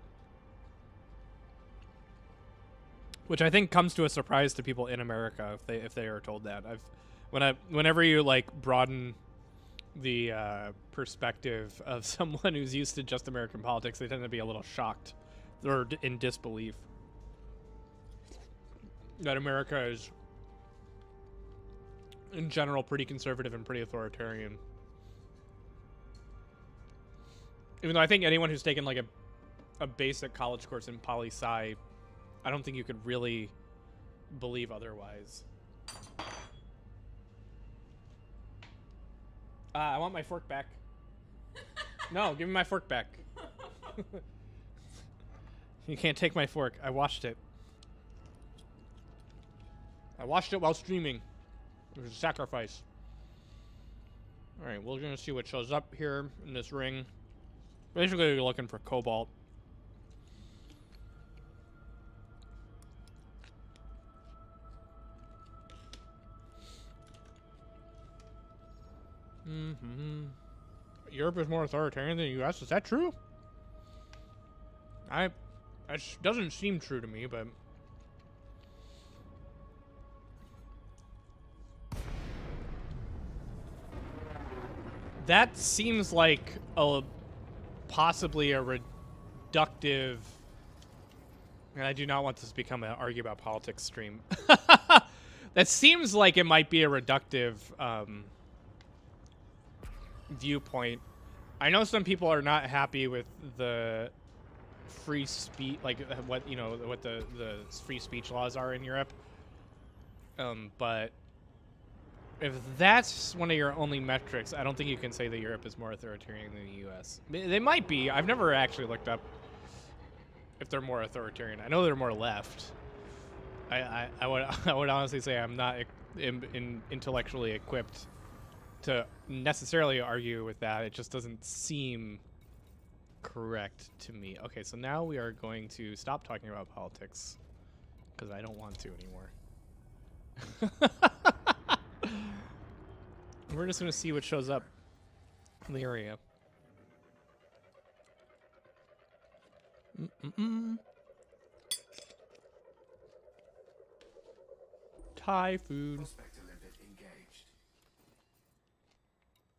which I think comes to a surprise to people in America if they are told that. Whenever you like broaden the perspective of someone who's used to just American politics, they tend to be a little shocked or in disbelief that America is in general pretty conservative and pretty authoritarian. Even though I think anyone who's taken like a basic college course in poli-sci, I don't think you could really believe otherwise. I want my fork back. No, give me my fork back. You can't take my fork. I washed it. I washed it while streaming. It was a sacrifice. Alright, we're gonna see what shows up here in this ring. Basically, you're looking for cobalt. Europe is more authoritarian than the U.S. Is that true? That doesn't seem true to me, but that seems like possibly a reductive. And I do not want this to become an argue about politics stream. That seems like it might be a reductive viewpoint. I know some people are not happy with the free speech, like what the free speech laws are in Europe. But if that's one of your only metrics, I don't think you can say that Europe is more authoritarian than the U.S. They might be. I've never actually looked up if they're more authoritarian. I know they're more left. I would honestly say I'm not intellectually equipped to necessarily argue with that. It just doesn't seem correct to me. Okay, so now we are going to stop talking about politics because I don't want to anymore. We're just going to see what shows up in the area. Thai food. Prospector limpet engaged.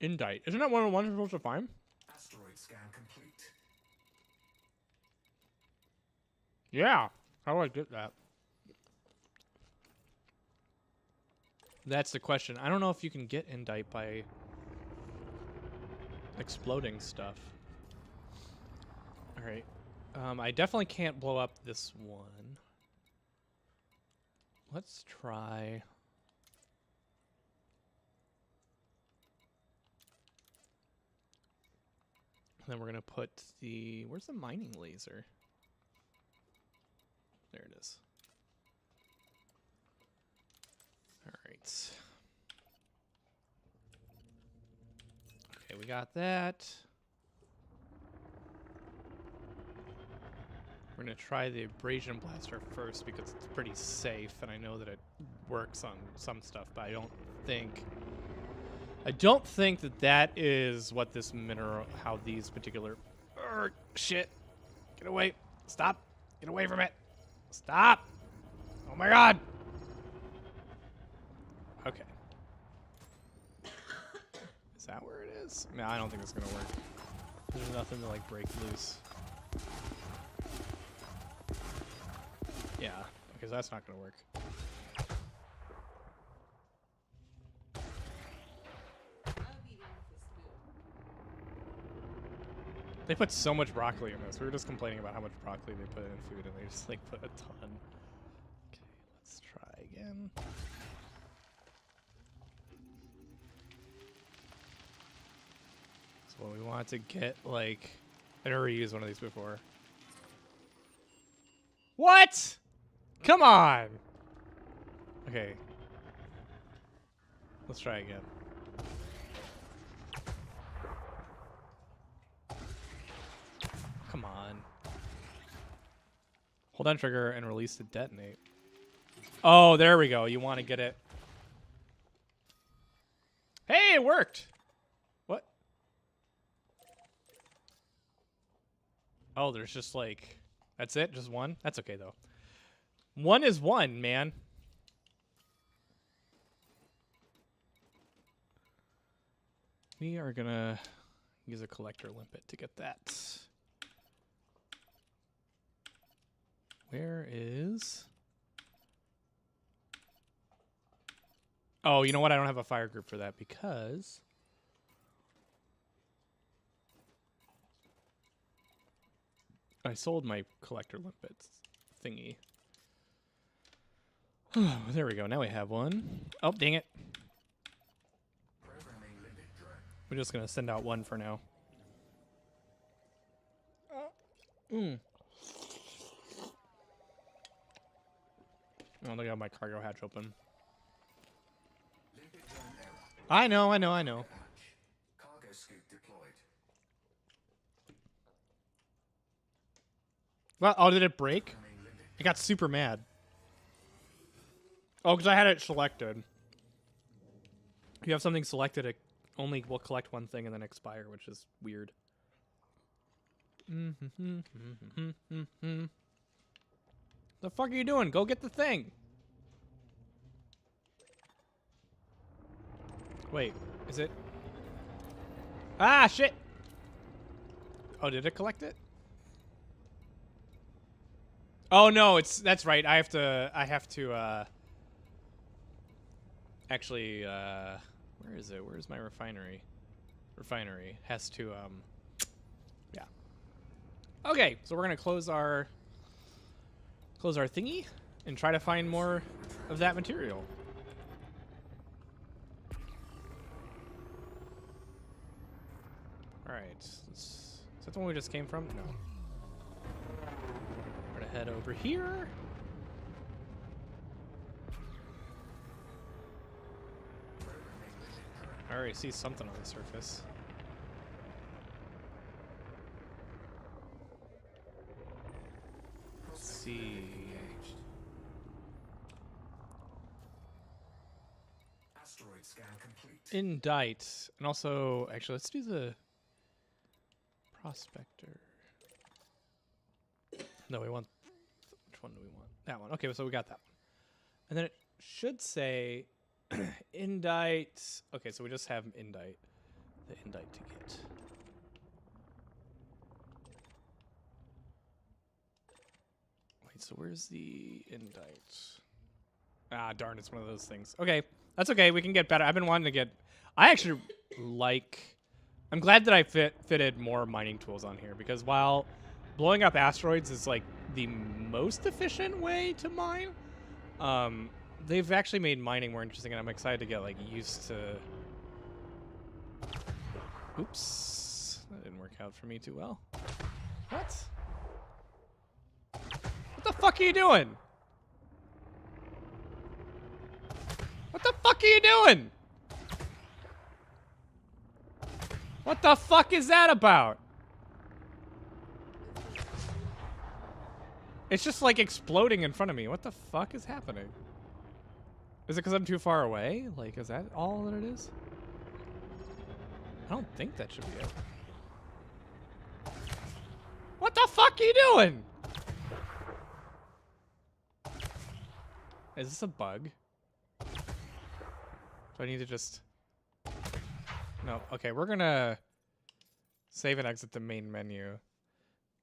Indite. Isn't that one of the ones we're supposed to find? Asteroid scan complete. Yeah. How do I get that? That's the question. I don't know if you can get indite by exploding stuff. Alright. I definitely can't blow up this one. Let's try. And then we're going to put the... Where's the mining laser? There it is. Alright. Okay, we got that. We're going to try the abrasion blaster first because it's pretty safe, and I know that it works on some stuff, but I don't think that that is what this mineral, how these particular... shit. Get away. Stop. Get away from it. Stop. Oh my god. Okay. Is that where it is? No, I don't think it's going to work. There's nothing to, like, break loose. Yeah, because that's not going to work. They put so much broccoli in this. We were just complaining about how much broccoli they put in food, and they just like put a ton. Okay, let's try again. So we want to get like, I never used one of these before. What? Come on. Okay. Let's try again. Come on. Hold on trigger and release to detonate. Oh, there we go. You want to get it. Hey, it worked. What? Oh, there's just like... That's it? Just one? That's okay, though. One is one, man. We are gonna use a collector limpet to get that. Where is... Oh, you know what? I don't have a fire group for that because... I sold my collector limpets thingy. There we go. Now we have one. Oh, dang it. Programming limit drone. We're just going to send out one for now. I don't think I have my cargo hatch open. Limpet drone error. I know. Hatch. Cargo scoop deployed. Well, oh, did it break? Programming limit. I got super mad. Oh, because I had it selected. If you have something selected, it only will collect one thing and then expire, which is weird. The fuck are you doing? Go get the thing. Wait, is it? Ah, shit. Oh, did it collect it? Oh no, that's right. I have to actually where is it? Where's my refinery? Refinery has to yeah. Okay, so we're going to close our thingy and try to find more of that material. All right. Is that the one we just came from? No. We're going to head over here. I already see something on the surface. Let's see. Asteroid scan complete. Indict. And also, actually, let's do the prospector. No, we want... Which one do we want? That one. Okay, so we got that one. And then it should say... Indict. Okay, so we just have Indict. The Indict to get. Wait, so where's the Indict? Ah, darn, it's one of those things. Okay, that's okay. We can get better. I've been wanting to get... I actually like... I'm glad that I fitted more mining tools on here, because while blowing up asteroids is like the most efficient way to mine, they've actually made mining more interesting, and I'm excited to get like used to... Oops. That didn't work out for me too well. What? What the fuck are you doing? What the fuck are you doing? What the fuck is that about? It's just like exploding in front of me. What the fuck is happening? Is it because I'm too far away? Like, is that all that it is? I don't think that should be it. What the fuck are you doing? Is this a bug? Do I need to just... No. Okay, we're gonna save and exit the main menu.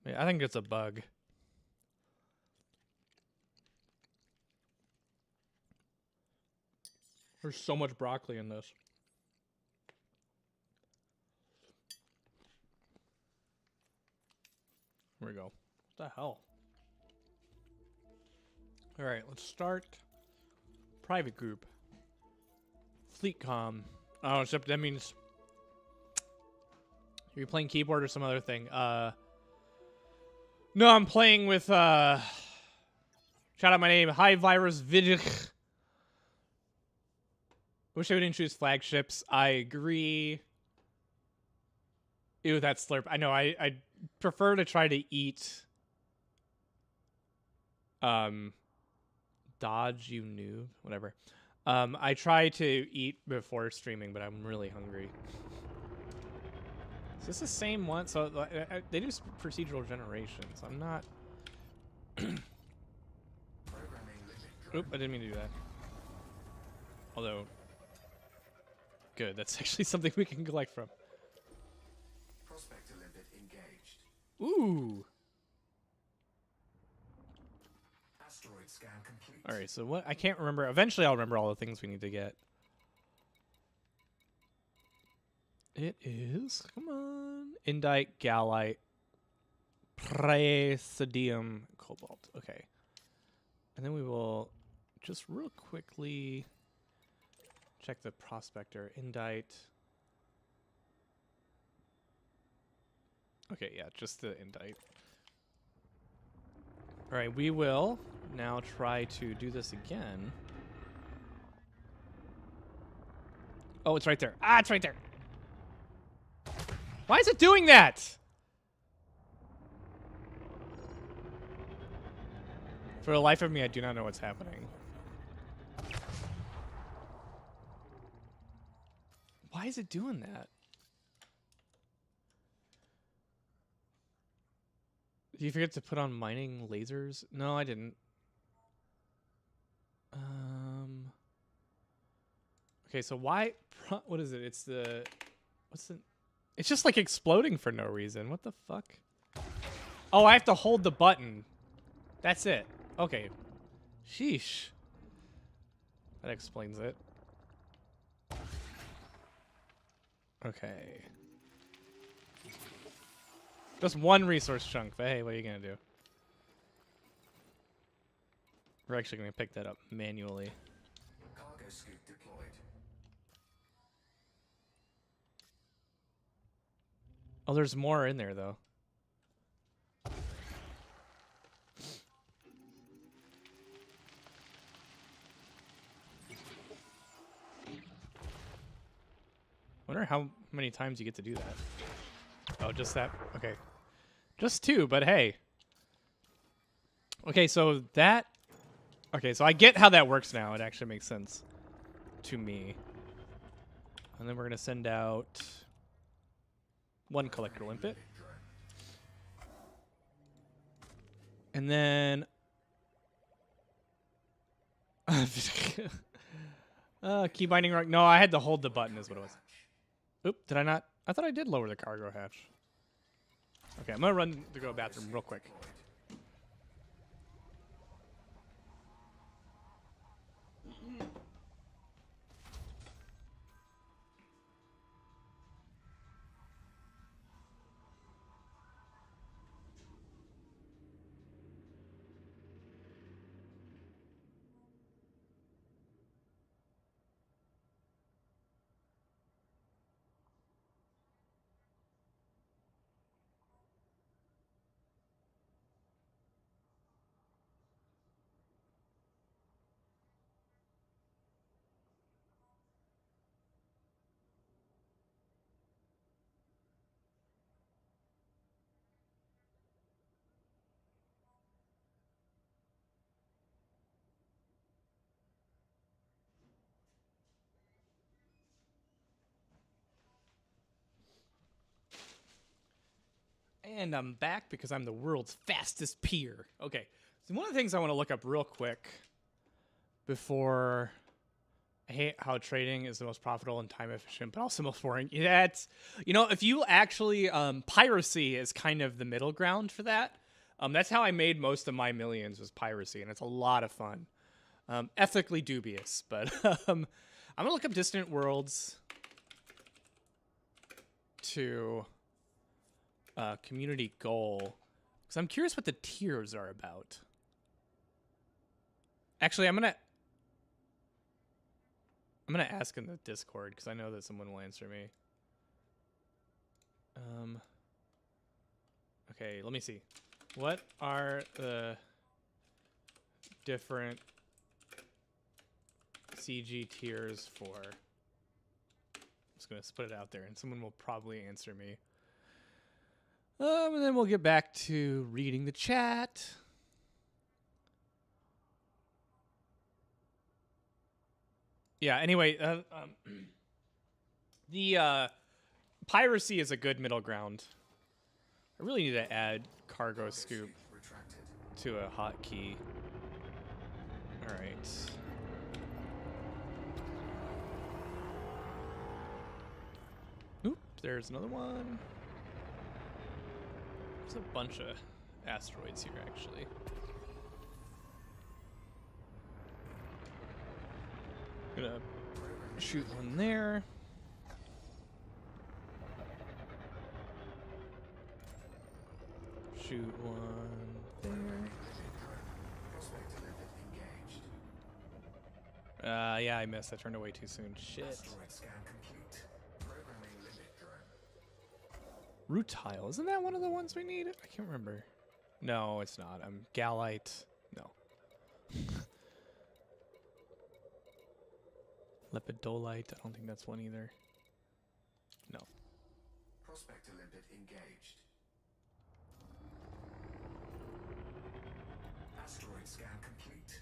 I think it's a bug. There's so much broccoli in this. Here we go. What the hell? All right, let's start private group. Fleet comm. Oh, except that means you're playing keyboard or some other thing. No, I'm playing with Shout out my name. Hi, Virus Vidich. Wish I would introduce flagships. I agree. Ew, that slurp. I know. I prefer to try to eat. Dodge, you noob. Whatever. I try to eat before streaming, but I'm really hungry. Is this the same one? So they do procedural generation, so I'm not. Oop, I didn't mean to do that. Although, good. That's actually something we can collect from. Prospector limit engaged. Ooh. Asteroid scan complete. All right. So what? I can't remember. Eventually, I'll remember all the things we need to get. It is. Come on. Indite, Gallite, Praesidium, Cobalt. Okay. And then we will just real quickly check the prospector. Indite. Okay, yeah, just the indite. All right, we will now try to do this again. Oh, it's right there. Ah, it's right there. Why is it doing that? For the life of me, I do not know what's happening. Why is it doing that? Did you forget to put on mining lasers? No, I didn't. Okay, so why? What is it? It's the. What's the? It's just like exploding for no reason. What the fuck? Oh, I have to hold the button. That's it. Okay. Sheesh. That explains it. Okay. Just one resource chunk, but hey, what are you gonna do? We're actually gonna pick that up manually. Cargo scoop deployed. Oh, there's more in there though. Wonder how many times you get to do that. Oh, just that. Okay. Just two, but hey. Okay, so that... Okay, so I get how that works now. It actually makes sense to me. And then we're going to send out one collector limpet. And then... key binding rock. No, I had to hold the button is what it was. Oop, did I not? I thought I did lower the cargo hatch. Okay, I'm going to run to go to the bathroom real quick. And I'm back because I'm the world's fastest peer. Okay, so one of the things I want to look up real quick before... I hate how trading is the most profitable and time efficient, but also most boring. That's, you know, if you actually... piracy is kind of the middle ground for that. That's how I made most of my millions, was piracy, and it's a lot of fun. Ethically dubious, but I'm going to look up Distant Worlds to... community goal, because I'm curious what the tiers are about. Actually, I'm gonna ask in the Discord because I know that someone will answer me. Okay, let me see. What are the different CG tiers for... I'm just going to put it out there, and someone will probably answer me. And then we'll get back to reading the chat. Yeah, anyway, the piracy is a good middle ground. I really need to add cargo scoop Retracted. to a hotkey. All right. Oop, there's another one. There's a bunch of asteroids here, actually. Gonna shoot one there. Shoot one there. Prospect limit engaged. Yeah, I missed. I turned away too soon. Shit. Asteroid scan complete. Programming limit drone. Rutile. Isn't that one of the ones we need? I can't remember. No, it's not. Gallite. No. Lepidolite. I don't think that's one either. No. Prospect limit engaged. Asteroid scan complete.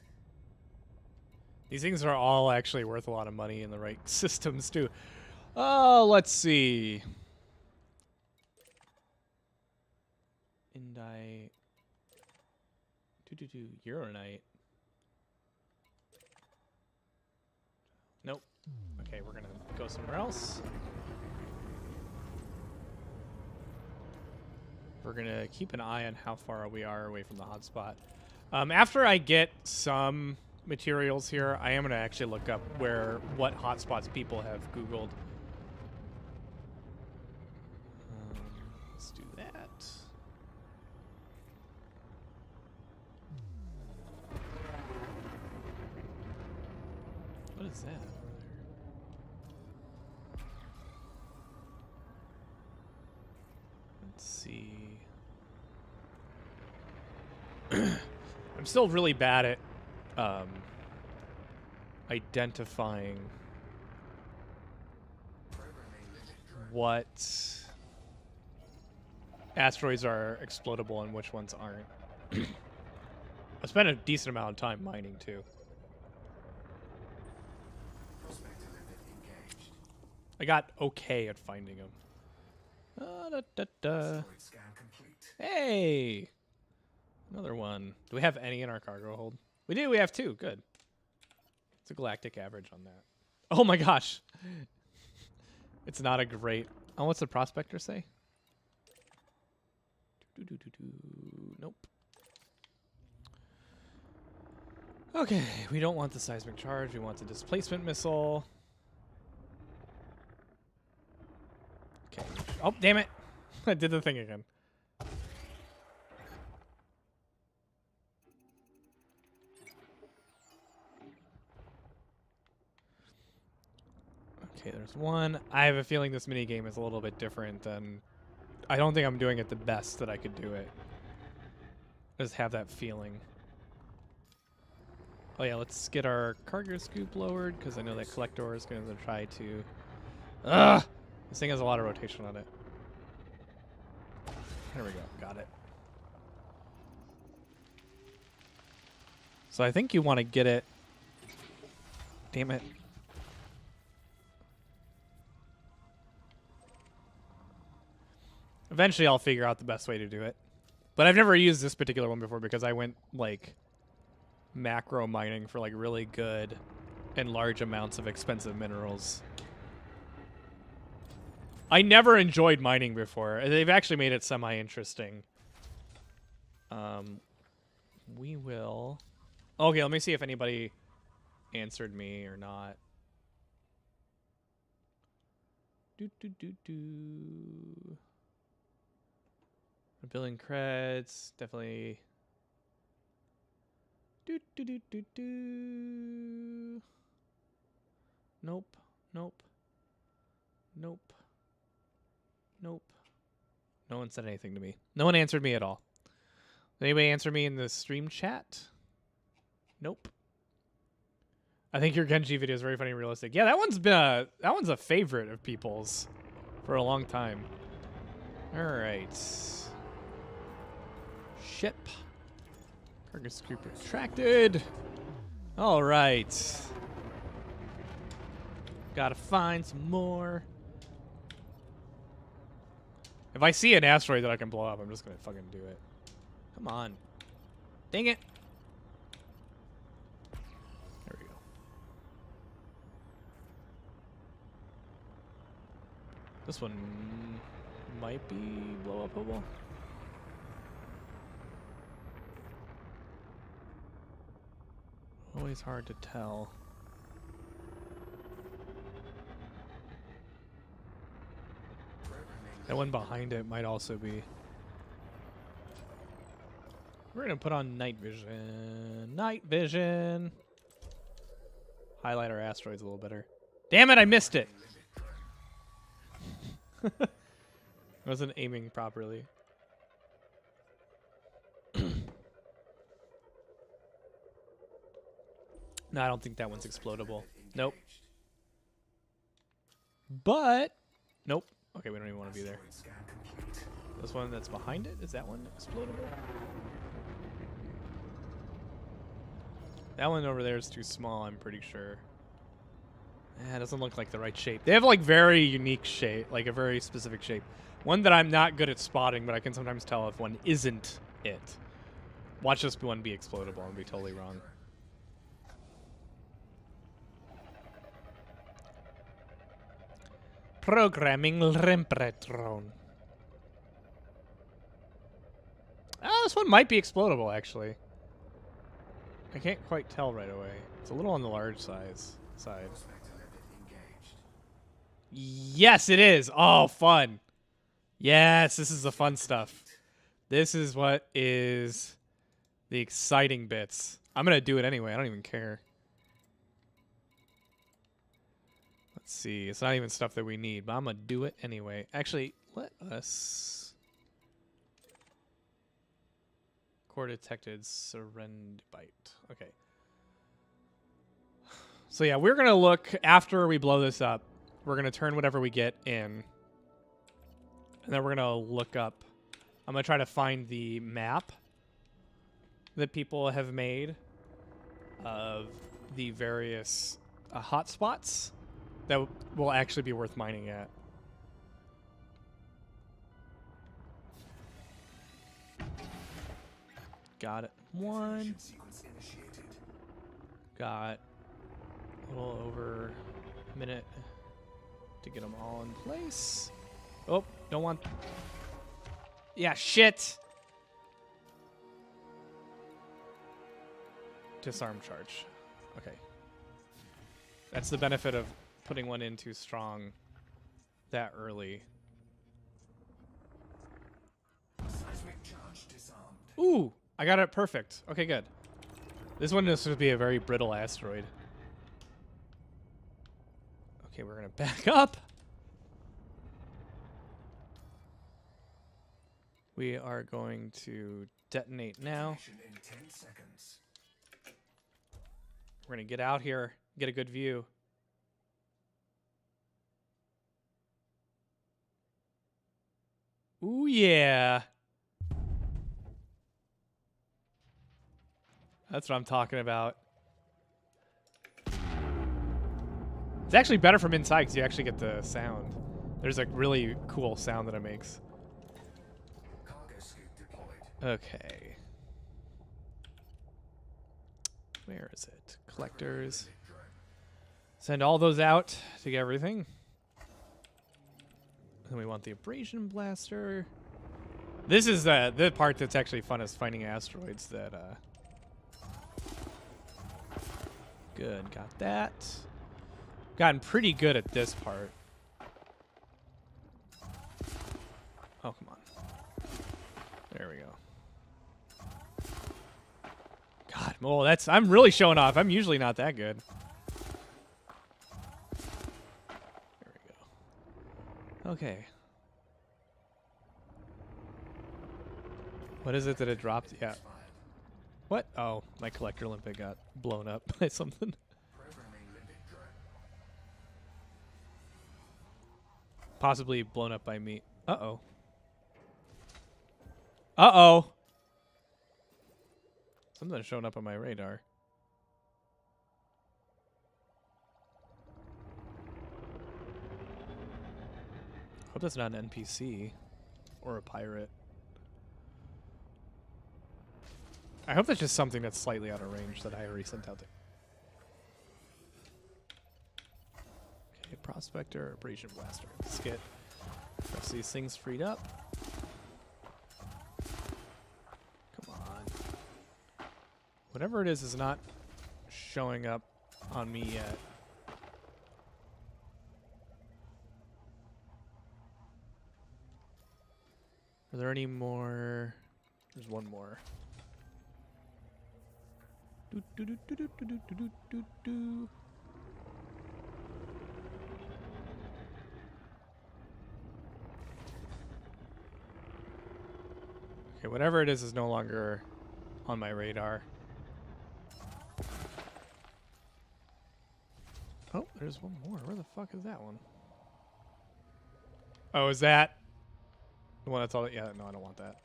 These things are all actually worth a lot of money in the right systems, too. Oh, let's see. Indite. Uranite. Nope. Okay, we're gonna go somewhere else. We're gonna keep an eye on how far we are away from the hotspot. After I get some materials here, I am gonna actually look up what hotspots people have Googled. Let's do that. What is that over there? Let's see. I'm still really bad at identifying what asteroids are explodable and which ones aren't. I spent a decent amount of time mining too. Prospect limit engaged. I got okay at finding them. Asteroid scan complete. Hey! Another one. Do we have any in our cargo hold? We do. We have 2. Good. It's a galactic average on that. Oh my gosh. It's not a great... Oh, what's the prospector say? Nope. Okay, we don't want the seismic charge. We want the displacement missile. Okay. Oh, damn it. I did the thing again. Okay, there's one. I have a feeling this mini game is a little bit different than... I don't think I'm doing it the best that I could do it. I just have that feeling. Oh yeah, let's get our cargo scoop lowered, because I know that collector is going to try to... Ugh! This thing has a lot of rotation on it. There we go. Got it. So I think you want to get it... Damn it. Eventually I'll figure out the best way to do it. But I've never used this particular one before because I went, like, macro mining for, like, really good and large amounts of expensive minerals. I never enjoyed mining before. They've actually made it semi-interesting. We will... Okay, let me see if anybody answered me or not. Billing creds, definitely. Nope, nope, nope, nope. No one said anything to me. No one answered me at all. Did anybody answer me in the stream chat? Nope. I think your Genji video is very funny and realistic. Yeah, that one's a favorite of people's for a long time. All right. Ship. Cargo scoop retracted. All right. Gotta find some more. If I see an asteroid that I can blow up, I'm just gonna fucking do it. Come on. Dang it. There we go. This one might be blow upable. Always hard to tell. That one behind it might also be. We're gonna put on night vision. Night vision. Highlight our asteroids a little better. Damn it, I missed it. I wasn't aiming properly. No, I don't think that one's explodable. Nope. But nope. Okay, we don't even want to be there. This one that's behind it, is that one explodable? That one over there is too small, I'm pretty sure. Yeah, it doesn't look like the right shape. They have like very unique shape, like a very specific shape. One that I'm not good at spotting, but I can sometimes tell if one isn't it. Watch this one be explodable and be totally wrong. Programming Rempretron. Ah, this one might be explodable, actually. I can't quite tell right away. It's a little on the large side. Yes, it is. Oh, fun. Yes, this is the fun stuff. This is what is the exciting bits. I'm going to do it anyway. I don't even care. Let's see. It's not even stuff that we need, but I'm going to do it anyway. Actually, let us... Core detected Serendibite. Okay. So yeah, we're going to look, after we blow this up, we're going to turn whatever we get in. And then we're going to look up. I'm going to try to find the map that people have made of the various hotspots that will actually be worth mining at. Got it. One. Got a little over a minute to get them all in place. Oh, don't want... Yeah, shit! Disarm charge. Okay. That's the benefit of putting one in too strong that early. Seismic charge disarmed. Ooh! I got it perfect. Okay, good. This one is supposed to be a very brittle asteroid. Okay, we're gonna back up. We are going to detonate now. In 10 seconds. We're gonna get out here, get a good view. Ooh, yeah. That's what I'm talking about. It's actually better from inside because you actually get the sound. There's a really cool sound that it makes. Cargo scoop deployed. Okay. Where is it? Collectors. Send all those out to get everything. Then we want the abrasion blaster. This is the part that's actually fun, is finding asteroids that... Good, got that. Gotten pretty good at this part. Oh, come on. There we go. God, well, I'm really showing off. I'm usually not that good. There we go. Okay. What is it that it dropped? Yeah. What? Oh, my collector limpet got blown up by something. Programming limpet drone. Possibly blown up by me. Uh-oh. Uh-oh. Something's showing up on my radar. Hope that's not an NPC or a pirate. I hope that's just something that's slightly out of range that I already sent out there. Okay, Prospector, Abrasion Blaster. Let's get the rest of these things freed up. Come on. Whatever it is not showing up on me yet. Are there any more? There's one more. Do, do, do, do, do, do, do, do, do. Okay, whatever it is no longer on my radar. Oh, there's one more. Where the fuck is that one? Oh, is that the one that's all? Yeah, no, I don't want that.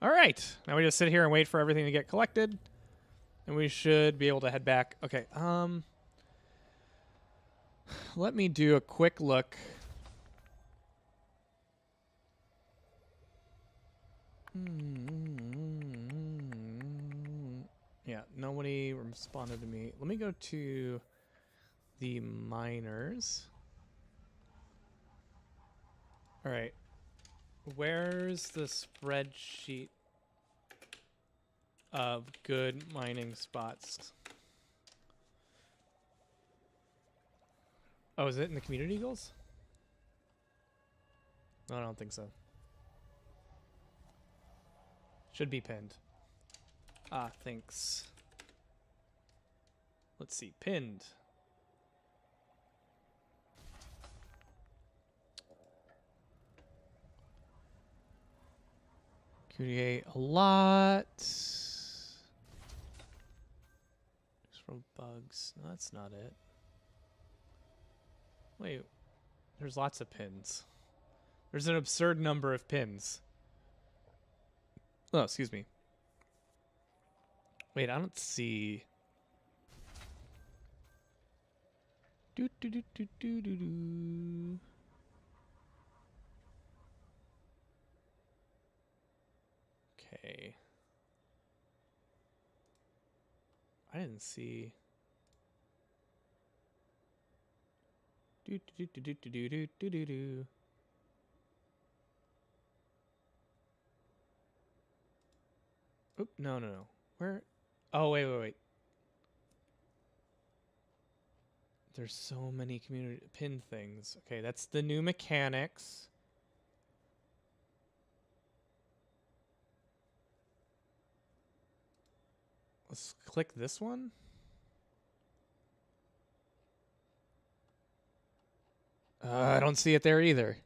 All right, now we just sit here and wait for everything to get collected, and we should be able to head back. Okay, let me do a quick look. Yeah, nobody responded to me. Let me go to the miners. All right. Where's the spreadsheet of good mining spots? Oh, is it in the community goals? No, I don't think so. Should be pinned. Ah, thanks. Let's see, pinned. QDA a lot. Just from bugs. No, that's not it. Wait, there's lots of pins. There's an absurd number of pins. Oh, excuse me. Wait, I don't see. Do do do do do do do. Okay. I didn't see. Do do do do do do do do do do. Oop, no, no, no. Where? Oh, wait, wait, wait. There's so many community pin things. Okay, that's the new mechanics. Let's click this one. I don't see it there either.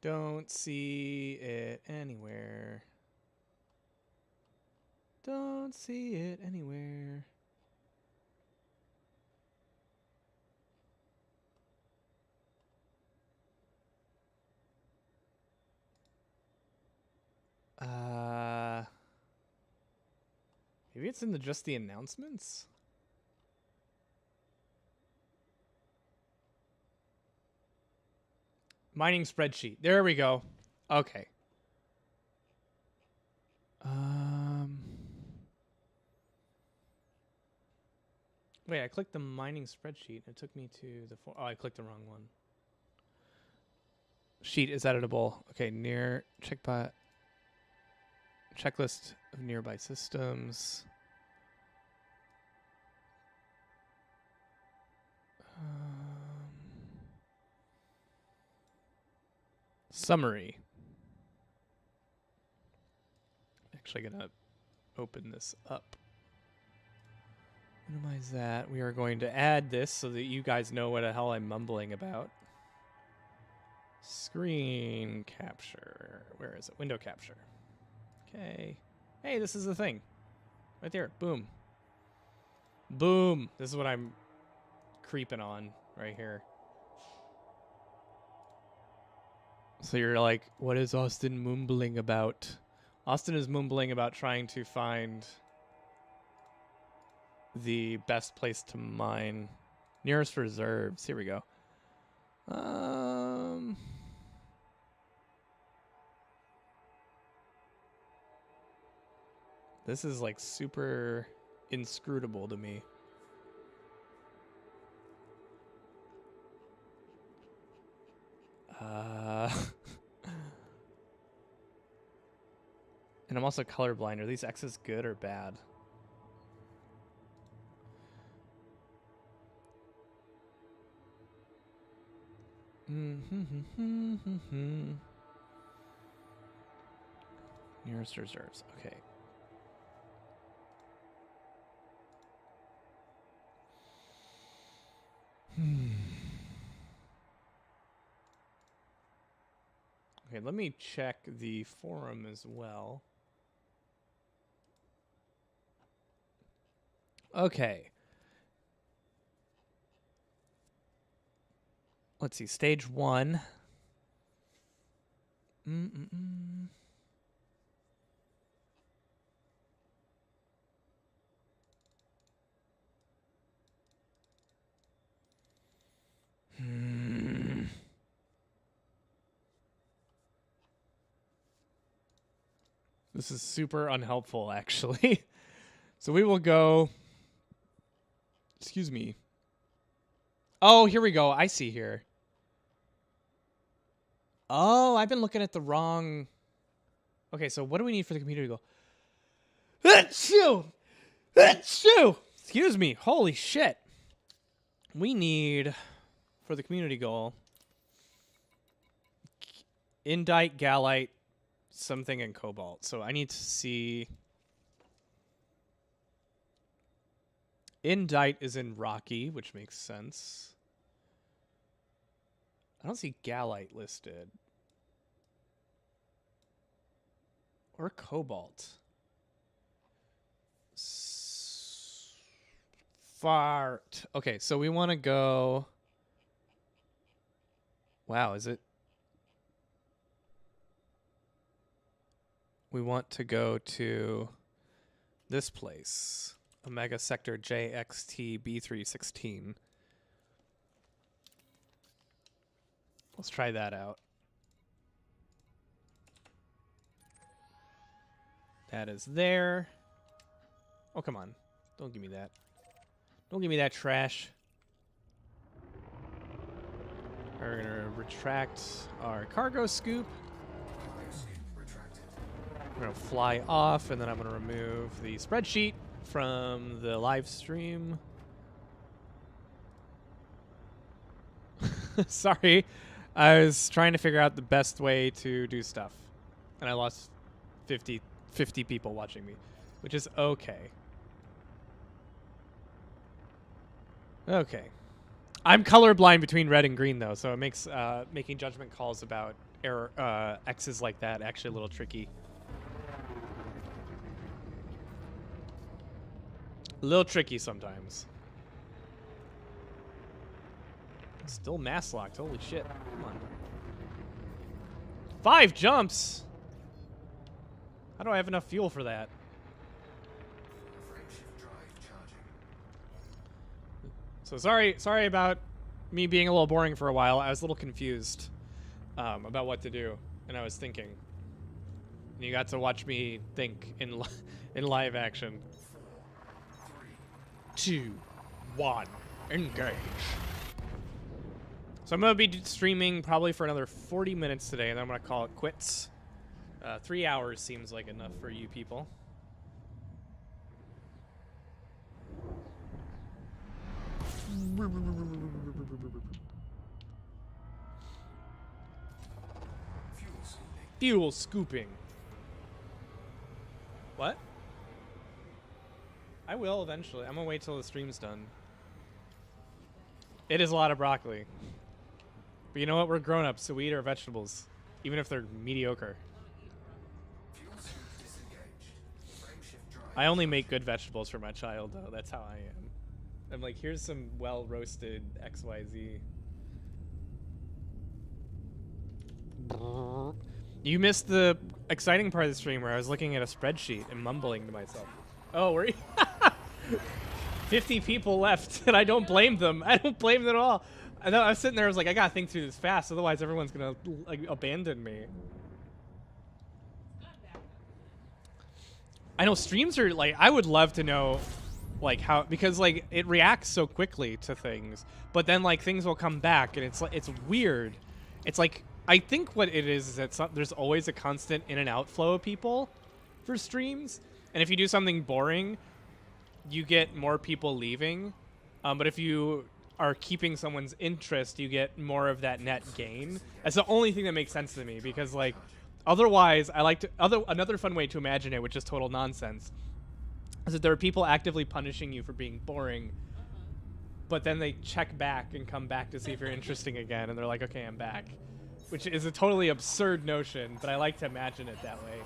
Don't see it anywhere. Don't see it anywhere. Maybe it's in the just the announcements? Mining spreadsheet. There we go. Okay. Wait, I clicked the mining spreadsheet. It took me to the... Oh, I clicked the wrong one. Sheet is editable. Okay, near... Checkbot. Checklist of nearby systems. Summary. Actually gonna open this up. Minimize that. We are going to add this so that you guys know what the hell I'm mumbling about. Screen capture. Where is it? Window capture. Okay. Hey, this is the thing. Right there. Boom. Boom. This is what I'm creeping on right here. So you're like, what is Austin mumbling about? Austin is mumbling about trying to find the best place to mine. Nearest reserves. Here we go. This is like super inscrutable to me. And I'm also colorblind. Are these X's good or bad? Nearest reserves. Okay. Okay, let me check the forum as well. Okay. Let's see, stage 1. This is super unhelpful, actually. So we will go... Excuse me. Oh, here we go. I see here. Oh, I've been looking at the wrong... Okay, so what do we need for the computer to go? Achoo! Achoo! Excuse me. Holy shit. We need, for the community goal, indite, galite, something, and cobalt. So I need to see... Indite is in Rocky, which makes sense. I don't see Galite listed. Or Cobalt. Fart. Okay, so we want to go... Wow, is it... We want to go to this place. Omega Sector JXT B316. Let's try that out. That is there. Oh, come on. Don't give me that. Don't give me that trash. We're going to retract our cargo scoop. We're going to fly off, and then I'm going to remove the spreadsheet from the live stream. Sorry. I was trying to figure out the best way to do stuff. And I lost 50 people watching me, which is okay. Okay. I'm colorblind between red and green, though, so it makes making judgment calls about error X's like that actually a little tricky. A little tricky sometimes. Still mass locked. Holy shit. Come on. 5 jumps? How do I have enough fuel for that? So sorry about me being a little boring for a while. I was a little confused about what to do, and I was thinking. And you got to watch me think in live action. 2, 1, engage. So I'm going to be streaming probably for another 40 minutes today, and then I'm going to call it quits. 3 hours seems like enough for you people. Fuel scooping. What? I will eventually. I'm gonna wait till the stream's done. It is a lot of broccoli. But you know what? We're grown-ups, so we eat our vegetables, even if they're mediocre. Fuel scoop disengaged. Frame shift drive. I only make good vegetables for my child, though. That's how I am. I'm like, here's some well-roasted XYZ. You missed the exciting part of the stream where I was looking at a spreadsheet and mumbling to myself. Oh, were you? 50 people left, and I don't blame them. I don't blame them at all. I know I was sitting there, I was like, I gotta think through this fast, otherwise everyone's gonna like abandon me. I know streams are like, I would love to know like how, because like it reacts so quickly to things, but then like things will come back and it's like, it's weird. It's like, I think what it is that there's always a constant in and out flow of people for streams, and if you do something boring, you get more people leaving, but if you are keeping someone's interest, you get more of that net gain. That's the only thing that makes sense to me, because like otherwise I like to another fun way to imagine it, which is total nonsense, is that there are people actively punishing you for being boring, but then they check back and come back to see if you're interesting again, and they're like, okay, I'm back, which is a totally absurd notion, but I like to imagine it that way.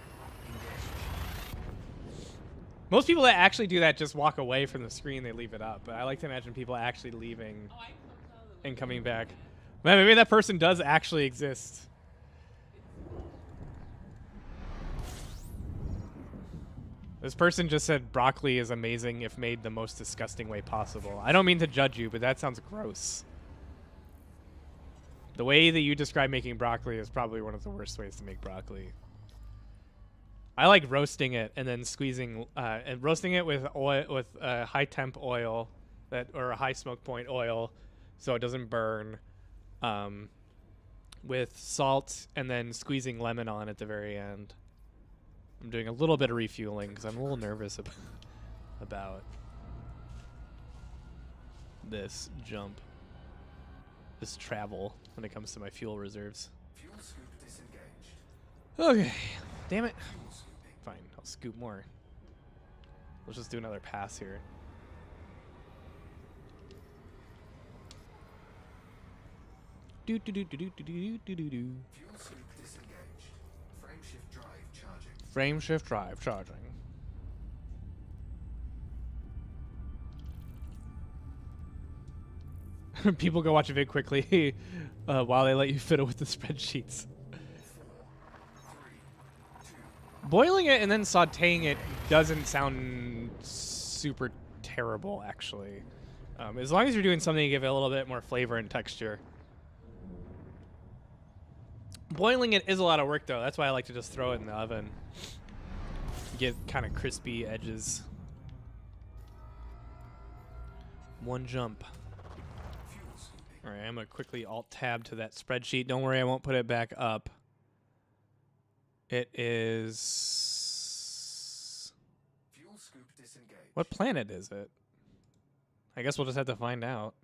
Most people that actually do that just walk away from the screen, they leave it up, but I like to imagine people actually leaving and coming back. Man, maybe that person does actually exist. This person just said broccoli is amazing if made the most disgusting way possible. I don't mean to judge you, but that sounds gross. The way that you describe making broccoli is probably one of the worst ways to make broccoli. I like roasting it and then squeezing, and roasting it with oil, with high temp oil, or a high smoke point oil, so it doesn't burn. With salt, and then squeezing lemon on at the very end. I'm doing a little bit of refueling because I'm a little nervous about this jump, this travel when it comes to my fuel reserves. Fuel scoop disengaged. Okay, damn it. Fuel scooping. Fine, I'll scoop more. Let's just do another pass here. Do do do do do do do do do do. Fuel scoop disengaged. Frame shift drive charging. Frame shift drive charging. People go watch a vid quickly while they let you fiddle with the spreadsheets. 4, 3, 2. Boiling it and then sauteing it doesn't sound super terrible, actually. As long as you're doing something to give it a little bit more flavor and texture. Boiling it is a lot of work, though. That's why I like to just throw it in the oven. Get kind of crispy edges. One jump. Fuel scooping. All right, I'm going to quickly alt-tab to that spreadsheet. Don't worry, I won't put it back up. It is... Fuel scoop disengaged. What planet is it? I guess we'll just have to find out.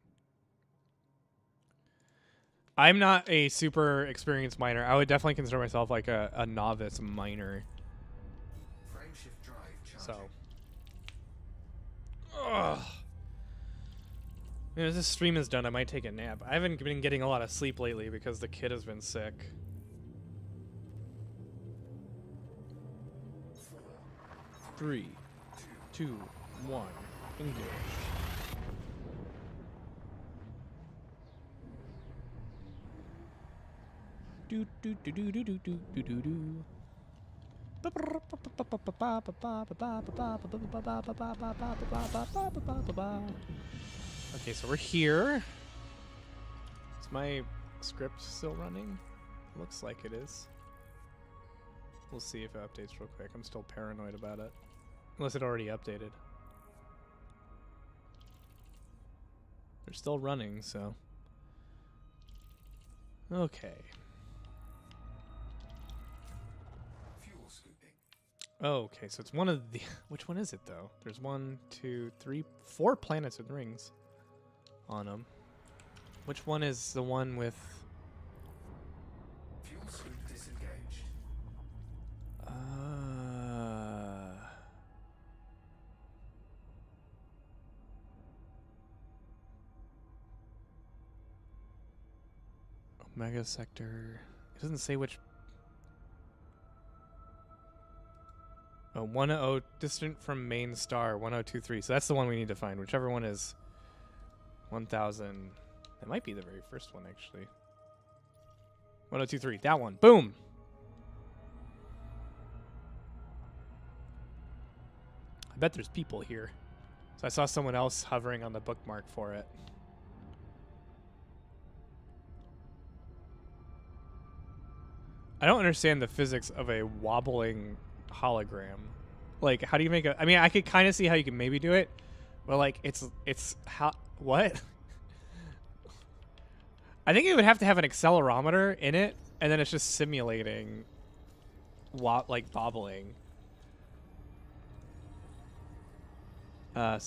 I'm not a super experienced miner. I would definitely consider myself like a novice miner. Frame shift drive charging. So. Ugh. As this stream is done, I might take a nap. I haven't been getting a lot of sleep lately because the kid has been sick. 4, 3, 2, 1, engage. Do do do do do do do do do do. Okay, so we're here. Is my script still running? Looks like it is. We'll see if it updates real quick. I'm still paranoid about it. Unless it already updated. They're still running, so. Okay. Fuel scooping. Oh, okay, so it's one of the... Which one is it, though? There's 1, 2, 3, 4 planets with rings on them. Which one is the one with... Fuel scoop disengaged. Mega sector. It doesn't say which. Oh, 10 distant from main star 1023. So that's the one we need to find. Whichever one is 1000. That might be the very first one actually. 1023. That one. Boom. I bet there's people here. So I saw someone else hovering on the bookmark for it. I don't understand the physics of a wobbling hologram. Like, how do you make a... I mean, I could kind of see how you can maybe do it, but, like, it's how... What? I think it would have to have an accelerometer in it, and then it's just simulating, like, bobbling. How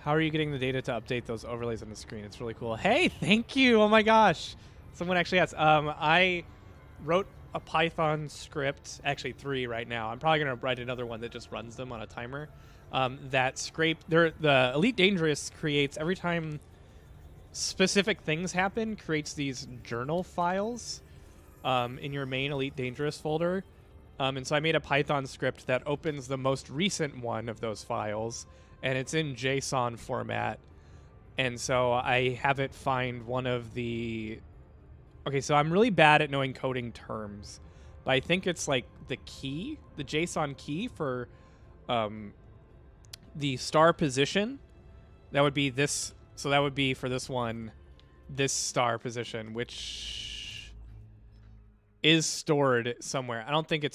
are you getting the data to update those overlays on the screen? It's really cool. Hey, thank you! Oh my gosh! Someone actually asked. I wrote a Python script, actually 3 right now. I'm probably going to write another one that just runs them on a timer. That scrape... The Elite Dangerous creates, every time specific things happen, creates these journal files in your main Elite Dangerous folder. And so I made a Python script that opens the most recent one of those files, and it's in JSON format. And so I have it find one of the... Okay, so I'm really bad at knowing coding terms, but I think it's like the key, the JSON key for the star position. That would be this. So that would be for this one, this star position, which is stored somewhere. I don't think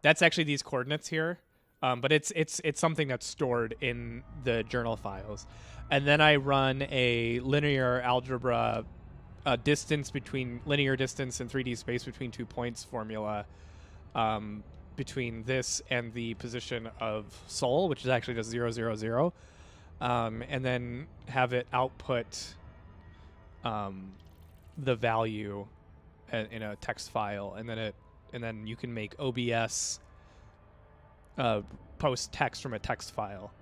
that's actually these coordinates here, but it's something that's stored in the journal files. And then I run a linear algebra linear distance in 3D space between 2 points formula between this and the position of Sol, which is actually just 0, 0, 0, and then have it output the value in a text file, and then you can make OBS post text from a text file,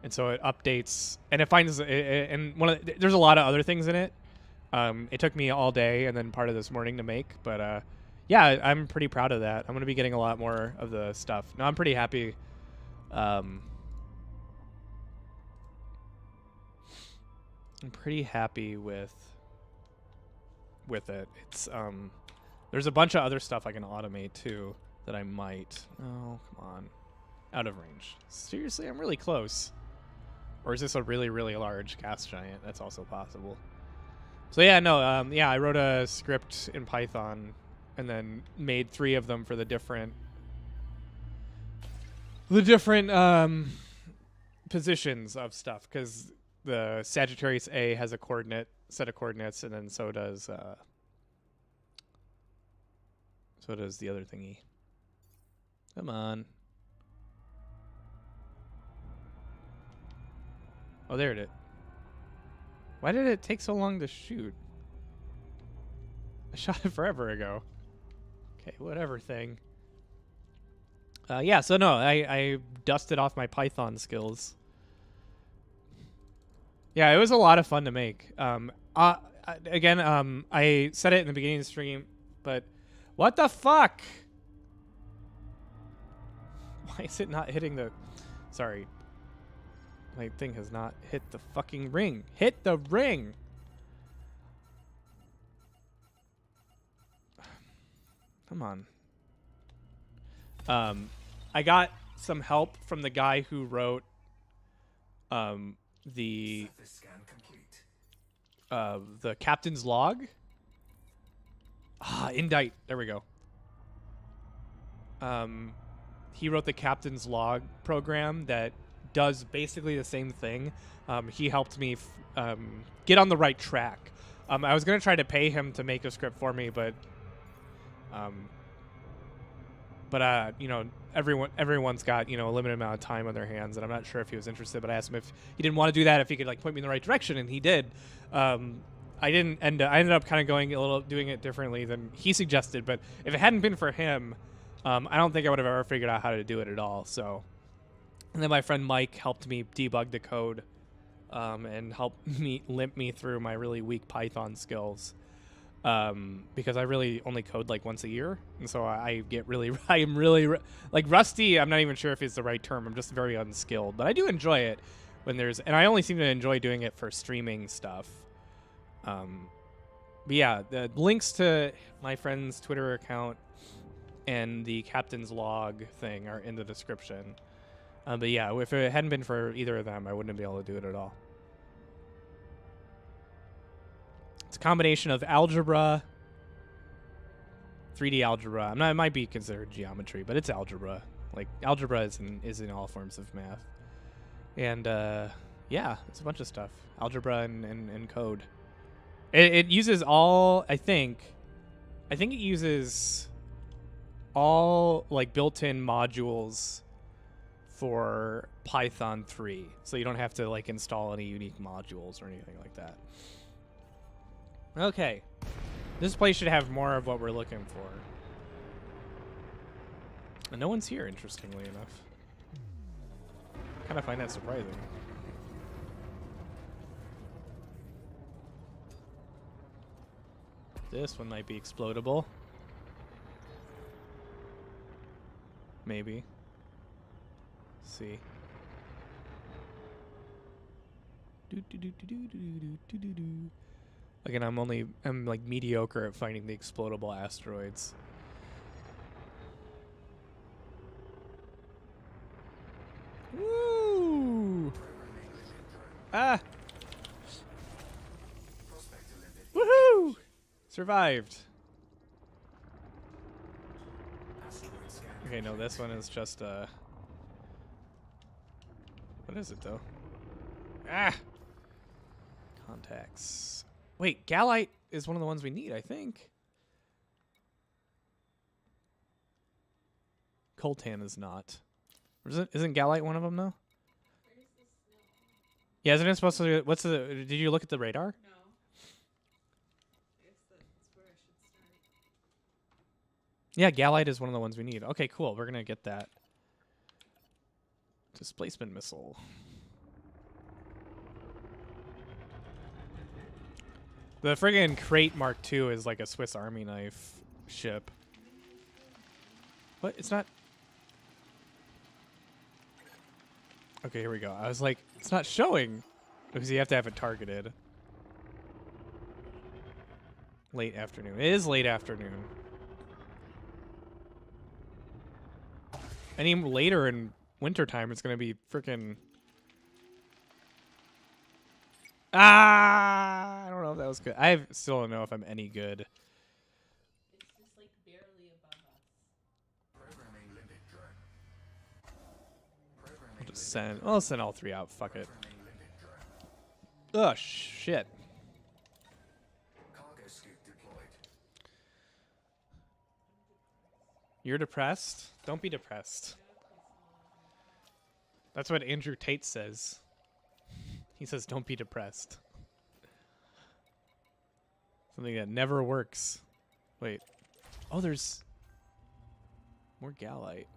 and so it updates and it finds and there's a lot of other things in it. It took me all day and then part of this morning to make, but yeah, I'm pretty proud of that. I'm going to be getting a lot more of the stuff. No, I'm pretty happy. I'm pretty happy with it. It's there's a bunch of other stuff I can automate too that I might. Oh, come on. Out of range. Seriously, I'm really close. Or is this a really, really large gas giant? That's also possible. So yeah, no, yeah, I wrote a script in Python and then made 3 of them for the different positions of stuff, because the Sagittarius A has a set of coordinates, and then so does the other thingy. Come on. Oh, there it is. Why did it take so long to shoot? I shot it forever ago. Okay, whatever thing. Yeah, so no, I dusted off my Python skills. Yeah, it was a lot of fun to make. Again, I said it in the beginning of the stream, but what the fuck? Why is it not hitting the... Sorry. My thing has not hit the fucking ring. Hit the ring! Come on. I got some help from the guy who wrote the Surface scan complete. the captain's log. Indite. There we go. He wrote the captain's log program that does basically the same thing. He helped me get on the right track. I was gonna try to pay him to make a script for me, but you know, everyone's got, you know, a limited amount of time on their hands, and I'm not sure if he was interested. But I asked him if he didn't want to do that, if he could like point me in the right direction, and he did. I ended up kind of doing it differently than he suggested. But if it hadn't been for him, I don't think I would have ever figured out how to do it at all. So, and then my friend Mike helped me debug the code and help me limp me through my really weak Python skills. Because I really only code like once a year, and so I get really, I am really like rusty. I'm not even sure if it's the right term. I'm just very unskilled, but I do enjoy it when there's, and I only seem to enjoy doing it for streaming stuff. But yeah, the links to my friend's Twitter account and the captain's log thing are in the description. But yeah, if it hadn't been for either of them, I wouldn't be able to do it at all. It's a combination of algebra, 3D algebra. It might be considered geometry, but it's algebra. Like, algebra is in all forms of math. And, yeah, it's a bunch of stuff. Algebra and code. It uses all, I think it uses all, like, built-in modules for Python 3. So you don't have to, like, install any unique modules or anything like that. Okay. This place should have more of what we're looking for. And no one's here, interestingly enough. Kind of find that surprising. This one might be explodable. Maybe. Let's see. Again, I'm like mediocre at finding the explodable asteroids. Woo! Ah! Woohoo! Survived. Okay, no, this one is just what is it though? Ah! Contacts. Wait, Gallite is one of the ones we need, I think. Coltan is not. Or isn't Gallite one of them, though? Yeah, isn't it supposed to... What's the... Did you look at the radar? No. I guess that's where I should start. Yeah, Gallite is one of the ones we need. Okay, cool. We're going to get that. Displacement missile. The friggin' Crate Mark II is like a Swiss Army knife ship. What? It's not... Okay, here we go. I was like, it's not showing. Because you have to have it targeted. Late afternoon. It is late afternoon. Any later in wintertime, it's going to be freaking... Ah! I don't know if that was good. I still don't know if I'm any good. It's just like barely above us. Programming limit drone. I'll just send... I'll send all three out. Fuck it. Programming limit drone. Ugh, shit. Cargo scoop deployed. You're depressed? Don't be depressed. That's what Andrew Tate says. He says, don't be depressed. Something that never works. Wait. Oh, there's more Gallite.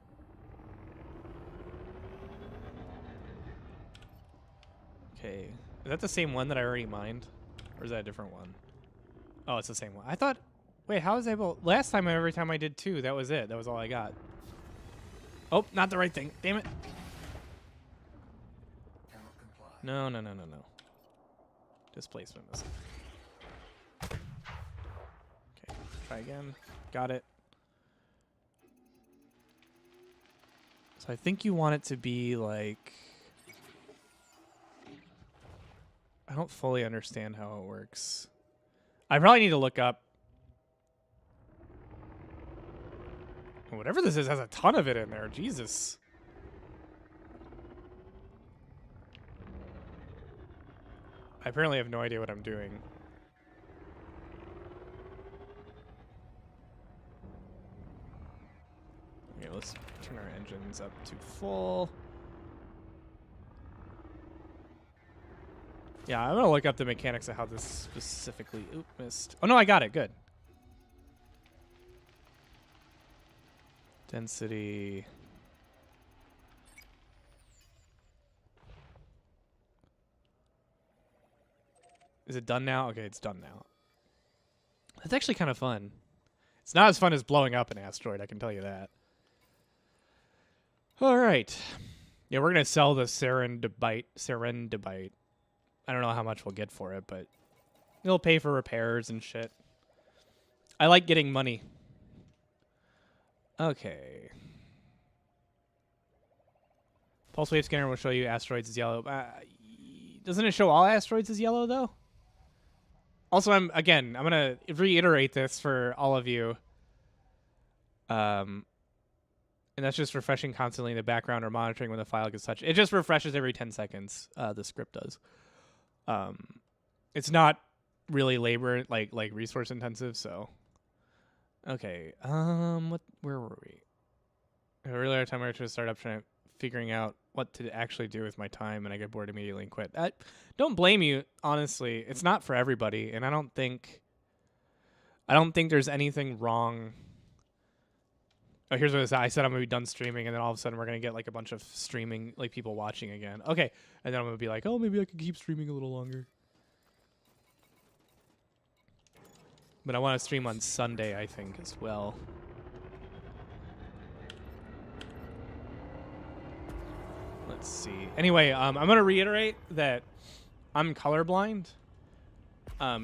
Okay. Is that the same one that I already mined? Or is that a different one? Oh, it's the same one. I thought... Wait, how was I able... Last time, every time I did two, that was it. That was all I got. Oh, not the right thing. Damn it. Cannot comply. No. Displacement missile. Okay, try again. Got it. So I think you want it to be like... I don't fully understand how it works. I probably need to look up... Whatever this is has a ton of it in there. Jesus. I apparently have no idea what I'm doing. Okay, let's turn our engines up to full. Yeah, I'm gonna look up the mechanics of how this specifically... Oop, missed. Oh no, I got it. Good. Density... Is it done now? Okay, it's done now. That's actually kind of fun. It's not as fun as blowing up an asteroid, I can tell you that. All right. Yeah, we're going to sell the Serendibite. I don't know how much we'll get for it, but it'll pay for repairs and shit. I like getting money. Okay. Pulse wave scanner will show you asteroids as yellow. Doesn't it show all asteroids as yellow, though? Also, I'm going to reiterate this for all of you. And that's just refreshing constantly in the background or monitoring when the file gets touched. It just refreshes every 10 seconds, the script does. It's not really labor, like resource intensive, so. Okay, where were we? Earlier time I started up figuring out what to actually do with my time, and I get bored immediately and quit. I don't blame you, honestly. It's not for everybody, and I don't think there's anything wrong. Oh, here's what it said. I said I'm gonna be done streaming, and then all of a sudden we're gonna get like a bunch of streaming, like people watching again. Okay, and then I'm gonna be like, oh, maybe I could keep streaming a little longer. But I want to stream on Sunday, I think, as well. Let's see. Anyway, I'm going to reiterate that I'm colorblind.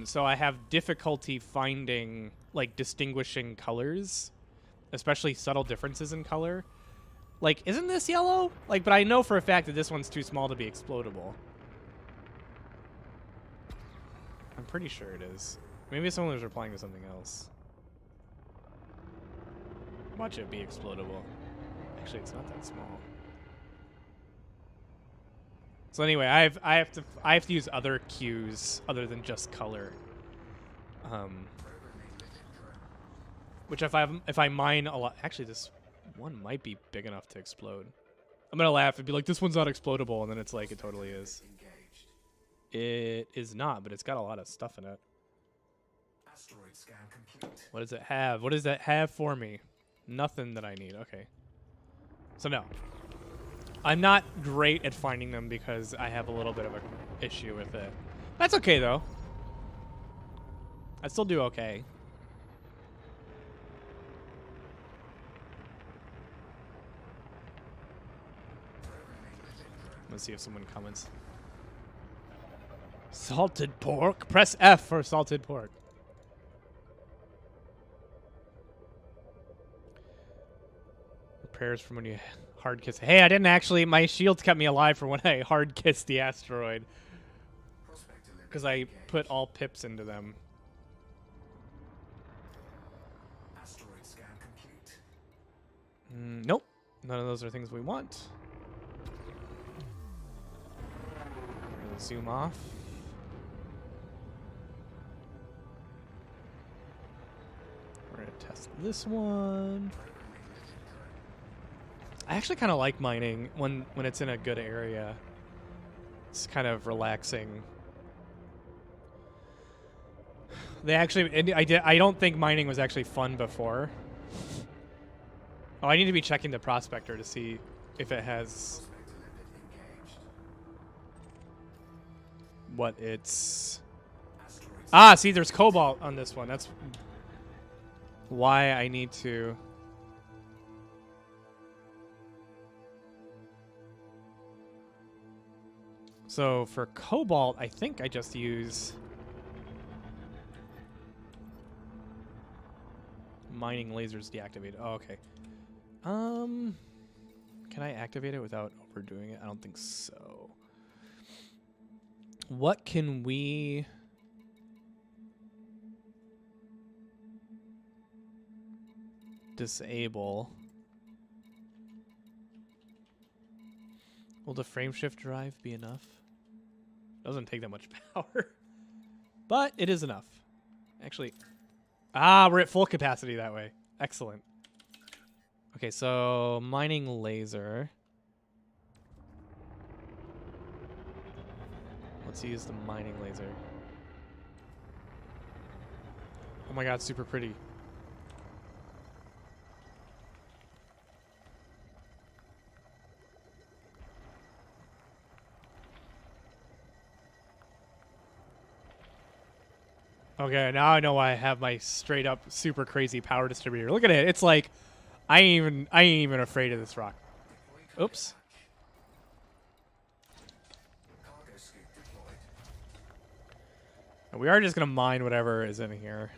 So I have difficulty finding, like, distinguishing colors, especially subtle differences in color. Like, isn't this yellow? Like, but I know for a fact that this one's too small to be explodable. I'm pretty sure it is. Maybe someone was replying to something else. Watch it be explodable. Actually, it's not that small. So anyway, I have to use other cues other than just color. Which if I mine a lot, actually this one might be big enough to explode. I'm gonna laugh and be like, this one's not explodable, and then it's like it totally is. It is not, but it's got a lot of stuff in it. Asteroid scan complete. What does it have? What does that have for me? Nothing that I need. Okay. So no. I'm not great at finding them because I have a little bit of an issue with it. That's okay, though. I still do okay. Let's see if someone comments. Salted pork? Press F for salted pork. Prayers from when you hard kiss. Hey, I didn't actually. My shields kept me alive for when I hard kissed the asteroid. Because I put all pips into them. Asteroid scan complete. Nope. None of those are things we want. We're gonna zoom off. We're gonna test this one. I actually kind of like mining when it's in a good area. It's kind of relaxing. I don't think mining was actually fun before. Oh, I need to be checking the prospector to see if it has what it's. Ah, see, there's cobalt on this one. That's why I need to. So for cobalt, I think I just use mining lasers deactivated. Oh, okay. Can I activate it without overdoing it? I don't think so. What can we disable? Will the frame shift drive be enough? Doesn't take that much power, but it is enough. Actually, we're at full capacity that way. Excellent. Okay, so mining laser. Let's use the mining laser. Oh my god, super pretty. Okay, now I know why I have my straight up super crazy power distributor. Look at it. It's like I ain't even afraid of this rock. Oops. Cargo scoop deployed. We are just gonna mine whatever is in here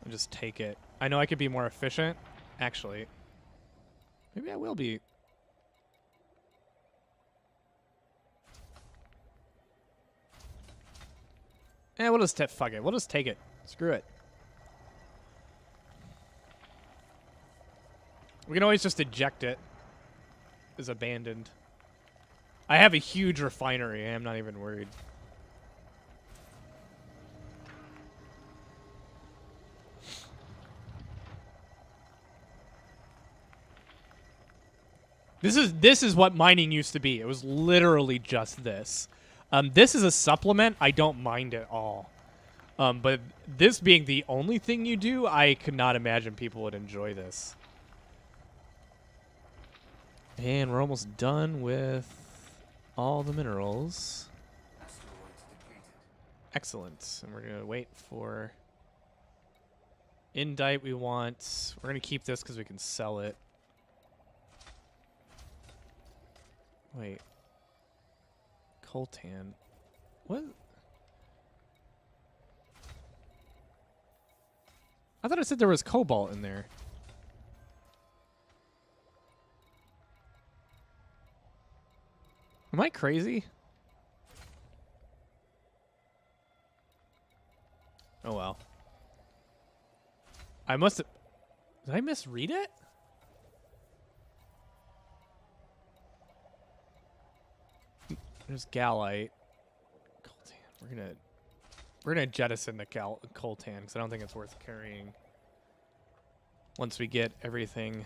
and just take it. I know I could be more efficient. Actually, maybe I will be. We'll just fuck it. We'll just take it. Screw it. We can always just eject it as abandoned. I have a huge refinery. I'm not even worried. This is what mining used to be. It was literally just this. This is a supplement. I don't mind at all. But this being the only thing you do, I could not imagine people would enjoy this. And we're almost done with all the minerals. Asteroids depleted. Excellent. And we're going to wait for indite we want. We're going to keep this because we can sell it. Wait. Coltan. What? I thought it said there was cobalt in there. Am I crazy? Oh well. I must have... Did I misread it? There's Gallite. Coltan. We're gonna jettison the coltan because I don't think it's worth carrying. Once we get everything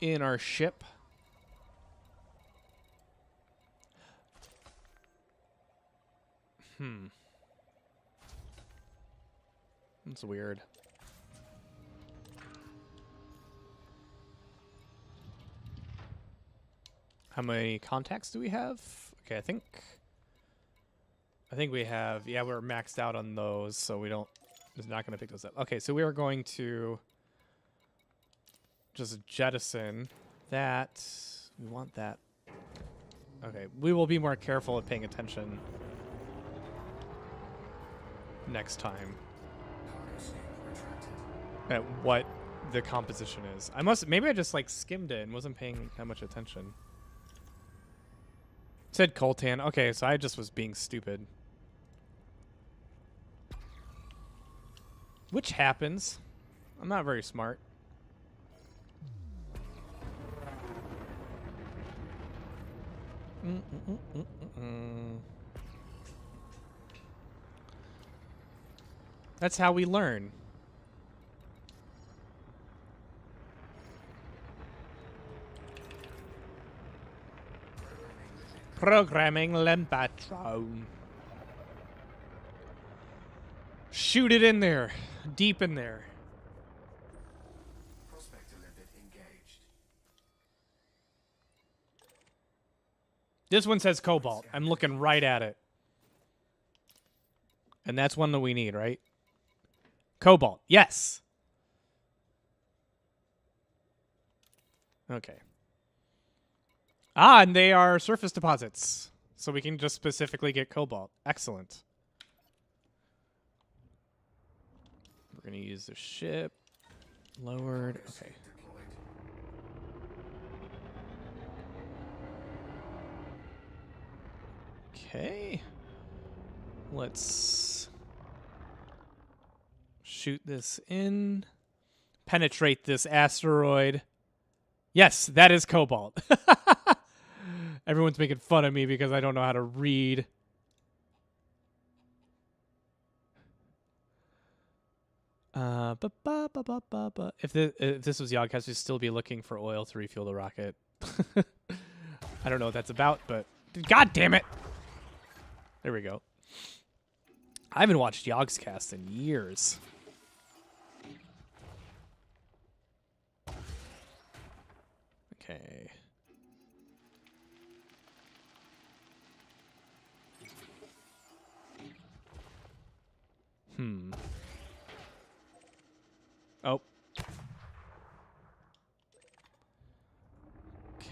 in our ship. That's weird. How many contacts do we have? Okay, I think we have, yeah, we're maxed out on those, so it's not going to pick those up. Okay, so we are going to just jettison that. We want that. Okay, we will be more careful at paying attention next time Cargo scoop retracted. at what the composition is. Maybe I just like skimmed it and wasn't paying that much attention. It said coltan. Okay, so I just was being stupid. Which happens. I'm not very smart. That's how we learn. Programming Lempatron. Shoot it in there. Deep in there. Prospector limit engaged. This one says cobalt. I'm looking right at it. And that's one that we need, right? Cobalt. Yes. Okay. Ah, and they are surface deposits. So we can just specifically get cobalt. Excellent. We're going to use the ship. Lowered. Okay. Deployed. Okay. Let's shoot this in. Penetrate this asteroid. Yes, that is cobalt. Everyone's making fun of me because I don't know how to read. If this was Yogcast, we'd still be looking for oil to refuel the rocket. I don't know what that's about, but God damn it! There we go. I haven't watched Yogscast in years. Okay.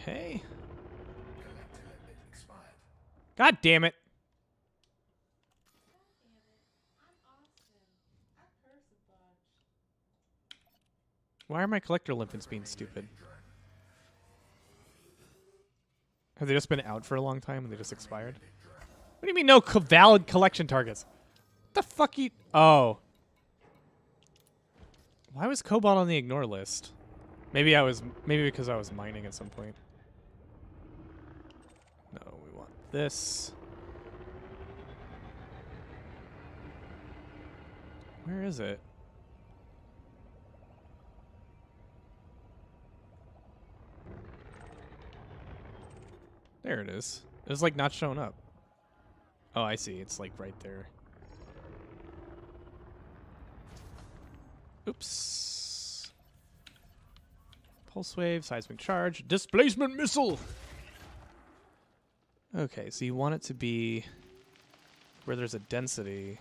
Okay. Collector limit expired. God damn it. Why are my collector limpets being stupid? Have they just been out for a long time and they just expired? What do you mean no valid collection targets? What the fuck you... Oh. Why was Cobalt on the ignore list? Maybe because I was mining at some point. No, we want this. Where is it? There it is. It's like not showing up. Oh, I see. It's like right there. Oops. Pulse wave, seismic charge, displacement missile. Okay, so you want it to be where there's a density.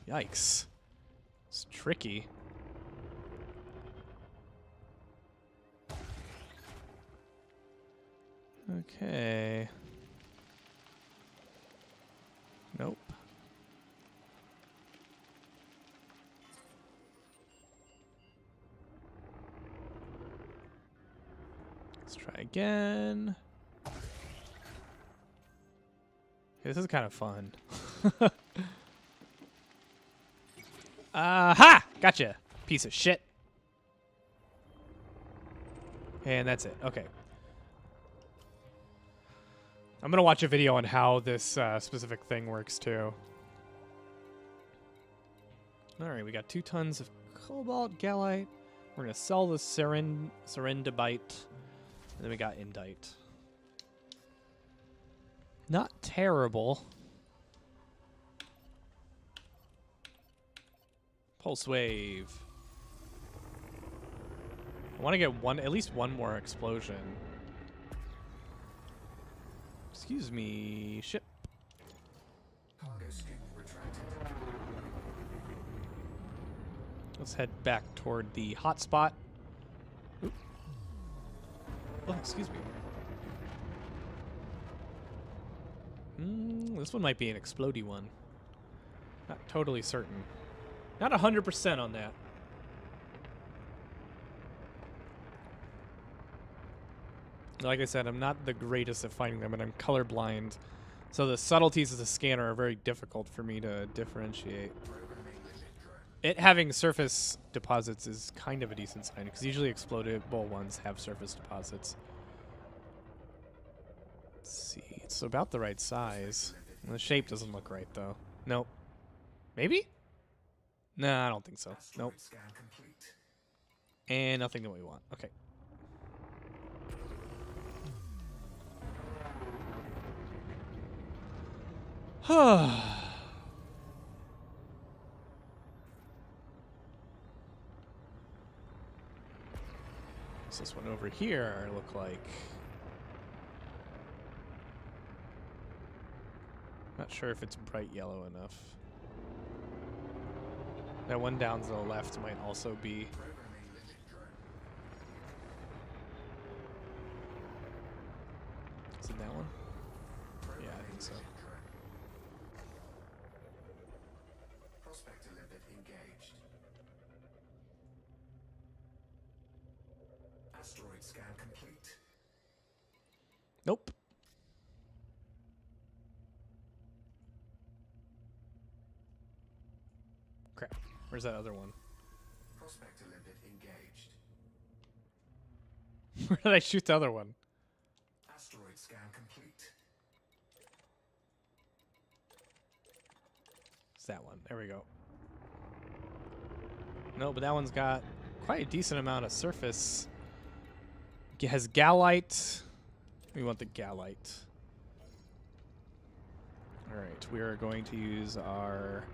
Yikes. It's tricky. Okay. Nope. Let's try again. Okay, this is kind of fun. Aha! Gotcha, piece of shit. And that's it. Okay. I'm going to watch a video on how this specific thing works, too. All right, we got 2 tons of cobalt, gallite. We're going to sell the serendibite. And then we got indite. Not terrible. Pulse wave. I want to get at least one more explosion. Excuse me, ship. Cargo scoop retracted. Let's head back toward the hotspot. Oop. Oh, excuse me. This one might be an explodey one. Not totally certain. Not 100% on that. Like I said, I'm not the greatest at finding them, and I'm colorblind. So the subtleties of the scanner are very difficult for me to differentiate. It having surface deposits is kind of a decent sign, because usually explodable ones have surface deposits. Let's see. It's about the right size. The shape doesn't look right, though. Nope. Maybe? No, I don't think so. Nope. Scan complete. And nothing that we want. Okay. So this one over here look like... Not sure if it's bright yellow enough. That one down to the left might also be... Is it that one? Yeah, I think so. Prospector limit engaged. Asteroid scan complete. Nope. Crap. Where's that other one? Prospector limit engaged. Where did I shoot the other one? Asteroid scan complete. It's that one. There we go. No, but that one's got quite a decent amount of surface. It has gallite. We want the gallite. Alright, we are going to use our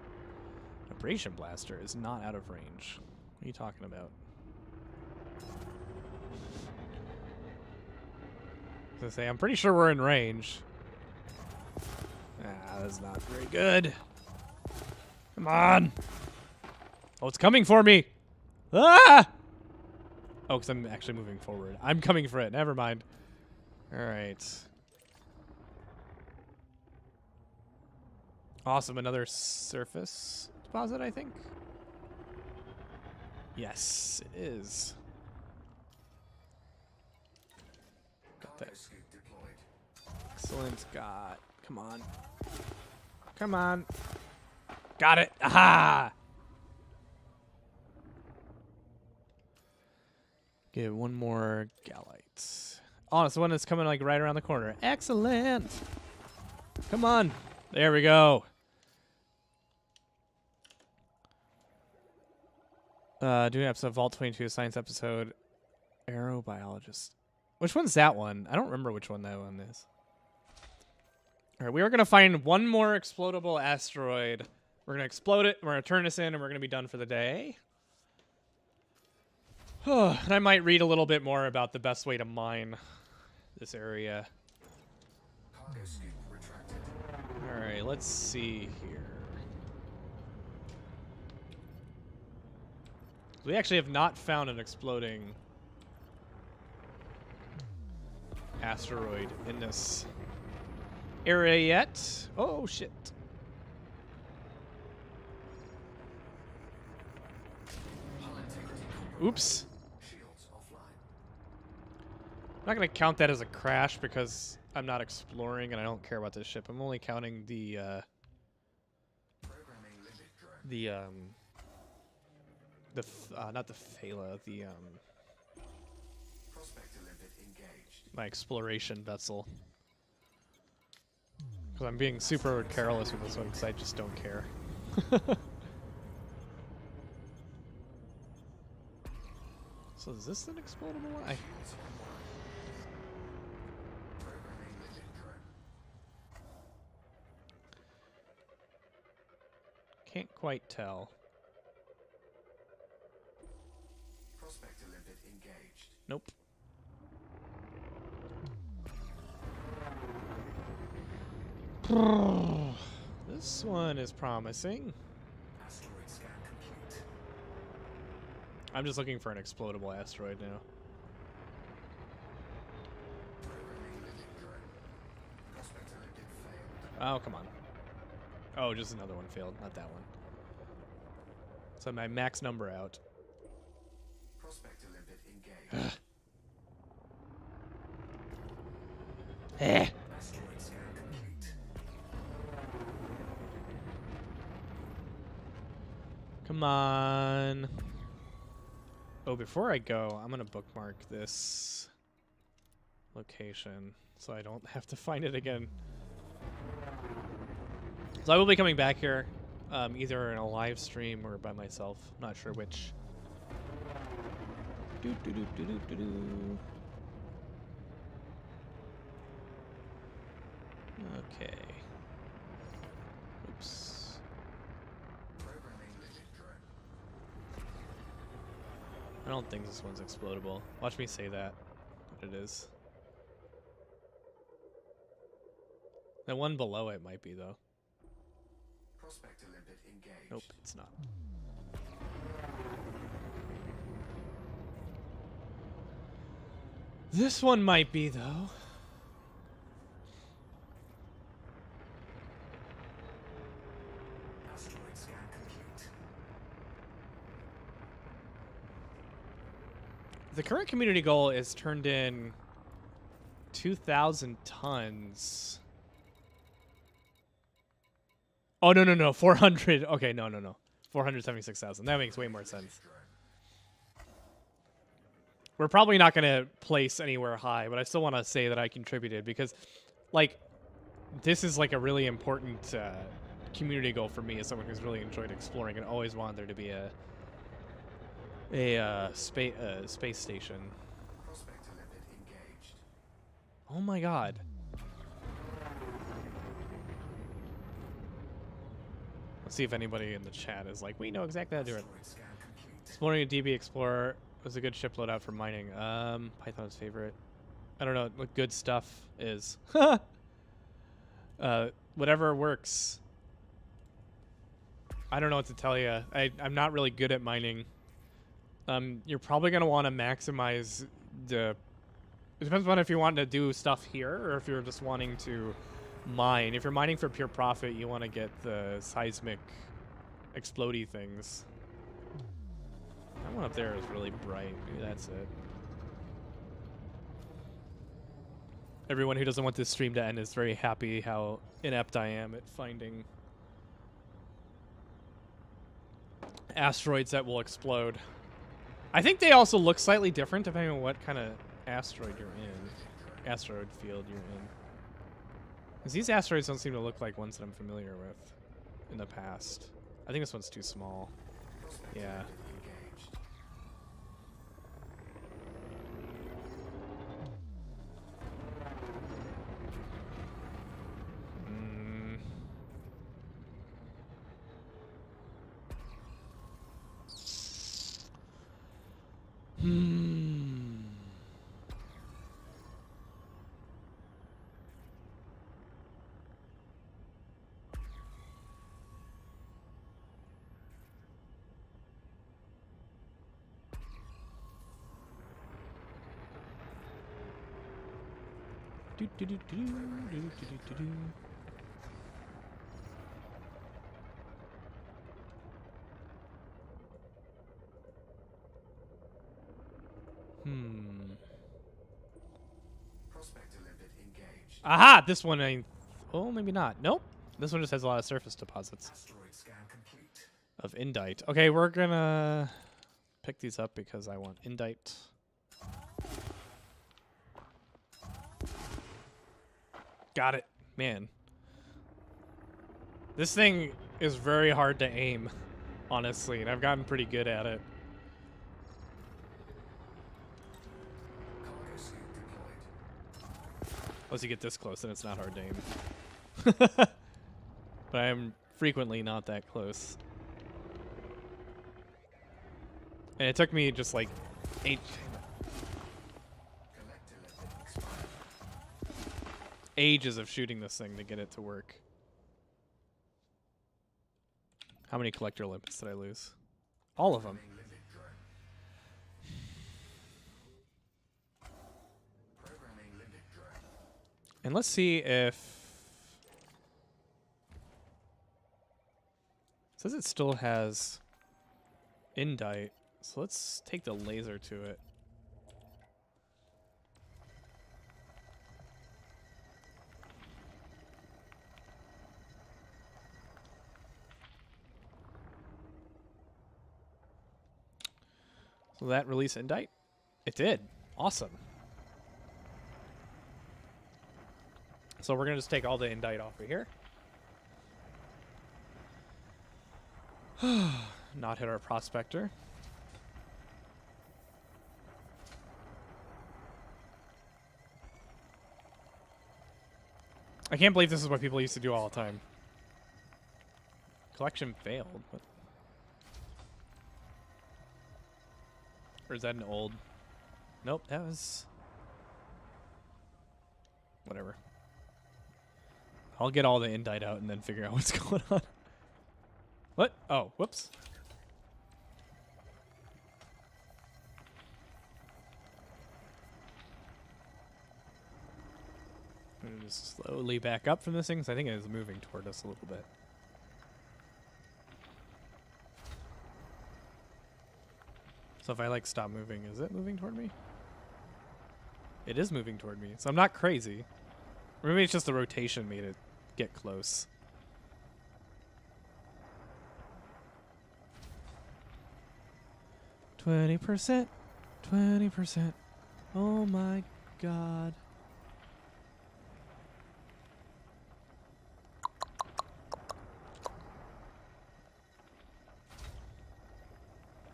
abrasion blaster. It's not out of range. What are you talking about? I was gonna say, I'm pretty sure we're in range. Ah, that's not very good. Come on! Oh, it's coming for me! Ah! Oh, because I'm actually moving forward. I'm coming for it. Never mind. All right. Awesome. Another surface deposit, I think. Yes, it is. Got that. Cargo scoop deployed. Excellent. Got. Come on. Come on. Got it. Aha! Get one more Galite. Oh, it's the one that's coming like right around the corner. Excellent. Come on. There we go. Doing an episode Vault 22, science episode. Aerobiologist. Which one's that one? I don't remember which one that one is. All right, we are going to find one more explodable asteroid. We're going to explode it. We're going to turn this in, and we're going to be done for the day. And I might read a little bit more about the best way to mine this area. Cargo scoop retracted. All right, let's see here. We actually have not found an exploding asteroid in this area yet. Oh, shit. Hull integrity compromised. Oops. Shields offline. I'm not going to count that as a crash because I'm not exploring and I don't care about this ship. I'm only counting the Programming limit drone. not the Phala, Prospector limit engaged. my exploration vessel. Because I'm being super careless with this one because I just don't care. So is this an explodable one? Shields online. Programming limit drone. Can't quite tell. Prospector limit engaged. Nope. This one is promising. Asteroid scan complete. I'm just looking for an explodable asteroid now. Programming limit drone. Prospector limit failed. Oh, come on. Oh, just another one failed, not that one. So my max number out. Prospector limit engaged. Eh. Asteroid scan complete. Come on. Oh, before I go, I'm going to bookmark this location so I don't have to find it again. So I will be coming back here, either in a live stream or by myself. Not sure which. Okay. Oops. Programming limit drone. I don't think this one's explodable. Watch me say that. But it is. The one below it might be, though. Prospector limit engaged. Nope, it's not. This one might be, though. Asteroid scan complete. The current community goal is turned in 2,000 tons. Oh, no. 400. Okay, no. 476,000. That makes way more sense. Drone. We're probably not going to place anywhere high, but I still want to say that I contributed because, like, this is, like, a really important community goal for me as someone who's really enjoyed exploring and always wanted there to be a space station. Prospector limit engaged. Oh, my God. Let's see if anybody in the chat is like, we know exactly how to do it. Asteroid scan complete. Exploring a DB Explorer was a good ship loadout for mining. Python's favorite. I don't know what good stuff is. Whatever works. I don't know what to tell you. I'm not really good at mining. You're probably gonna want to maximize the. It depends on if you want to do stuff here or if you're just wanting to mine. If you're mining for pure profit, you want to get the seismic explodey things. That one up there is really bright. Maybe that's it. Everyone who doesn't want this stream to end is very happy how inept I am at finding asteroids that will explode. I think they also look slightly different depending on what kind of asteroid you're in. Asteroid field you're in. Because these asteroids don't seem to look like ones that I'm familiar with in the past. I think this one's too small. Yeah. Prospector limit engaged. Aha! This one ain't. Oh, maybe not. Nope. This one just has a lot of surface deposits Asteroid scan complete. of indite. Okay, we're gonna pick these up because I want indite. Got it. Man. This thing is very hard to aim, honestly, and I've gotten pretty good at it. Cargo suit deployed. Once you get this close, then it's not hard to aim. But I am frequently not that close. And it took me just like 8... Collector limit expired. ages of shooting this thing to get it to work. How many collector limpets did I lose? All of them. Programming limit drone. Programming limit drone. And let's see if... It says it still has indite. So let's take the laser to it. Will that release indite? It did. Awesome. So we're going to just take all the indite off of here. Not hit our prospector. I can't believe this is what people used to do all the time. Collection failed. What? Or is that an old... Nope, that was... Whatever. I'll get all the indite out and then figure out what's going on. What? Oh, whoops. I'm gonna just slowly back up from this thing, 'cause I think it is moving toward us a little bit. So if I like stop moving, is it moving toward me? It is moving toward me, so I'm not crazy. Or maybe it's just the rotation made it get close. %, 20%. Oh my god.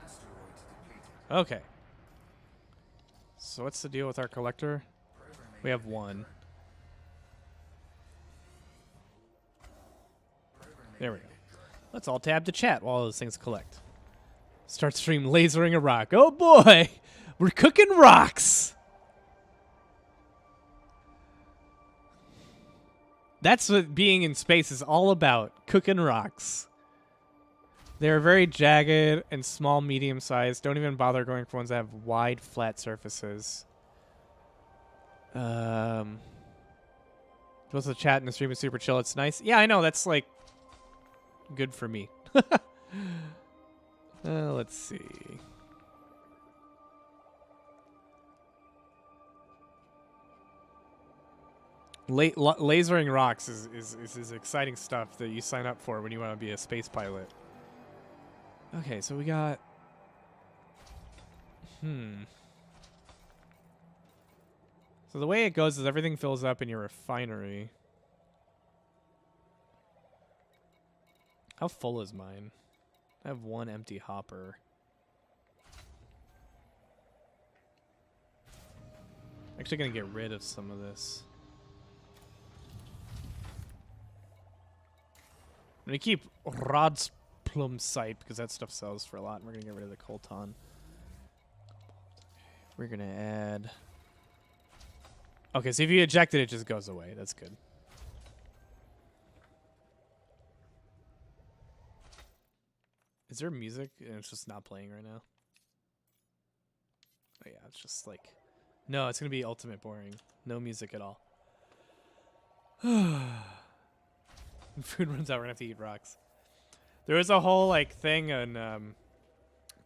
Asteroid depleted. Okay. So what's the deal with our collector? Programming We have limit one. drone. Programming There we go. limit drone. Let's all tab to chat while those things collect. Start stream lasering a rock. Oh boy! We're cooking rocks! That's what being in space is all about. Cooking rocks. They're very jagged and small, medium sized. Don't even bother going for ones that have wide, flat surfaces. Supposed to chat in the stream is super chill. It's nice. Yeah, I know. That's like good for me. Let's see. Lasering rocks is exciting stuff that you sign up for when you want to be a space pilot. Okay, so we got... So the way it goes is everything fills up in your refinery. How full is mine? I have one empty hopper. Actually gonna get rid of some of this. I'm gonna keep Rod's plum site because that stuff sells for a lot, and we're gonna get rid of the coltan. We're gonna add... Okay, so if you eject it, it just goes away. That's good. Is there music? And it's just not playing right now. Oh yeah, it's just like... No, it's gonna be ultimate boring. No music at all. When food runs out, we're gonna have to eat rocks. There was a whole like thing on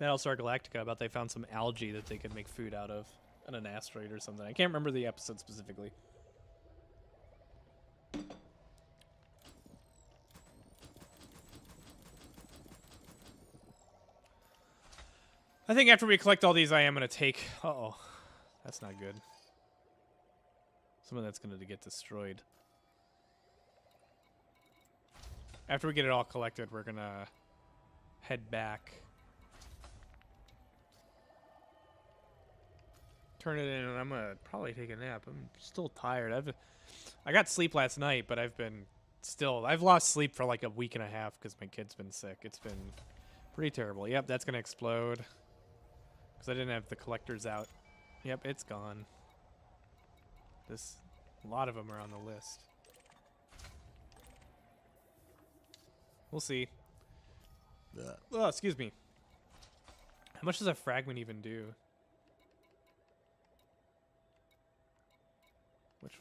Battlestar Galactica about they found some algae that they could make food out of on an asteroid or something. I can't remember the episode specifically. I think after we collect all these, I am gonna take... Uh-oh. That's not good. Some of that's gonna get destroyed. After we get it all collected, we're gonna head back. Turn it in, and I'm gonna probably take a nap. I'm still tired. I got sleep last night, but I've lost sleep for like a week and a half because my kid's been sick. It's been pretty terrible. Yep, that's gonna explode because I didn't have the collectors out. Yep, it's gone. A lot of them are on the list. We'll see. Oh, excuse me. How much does a fragment even do?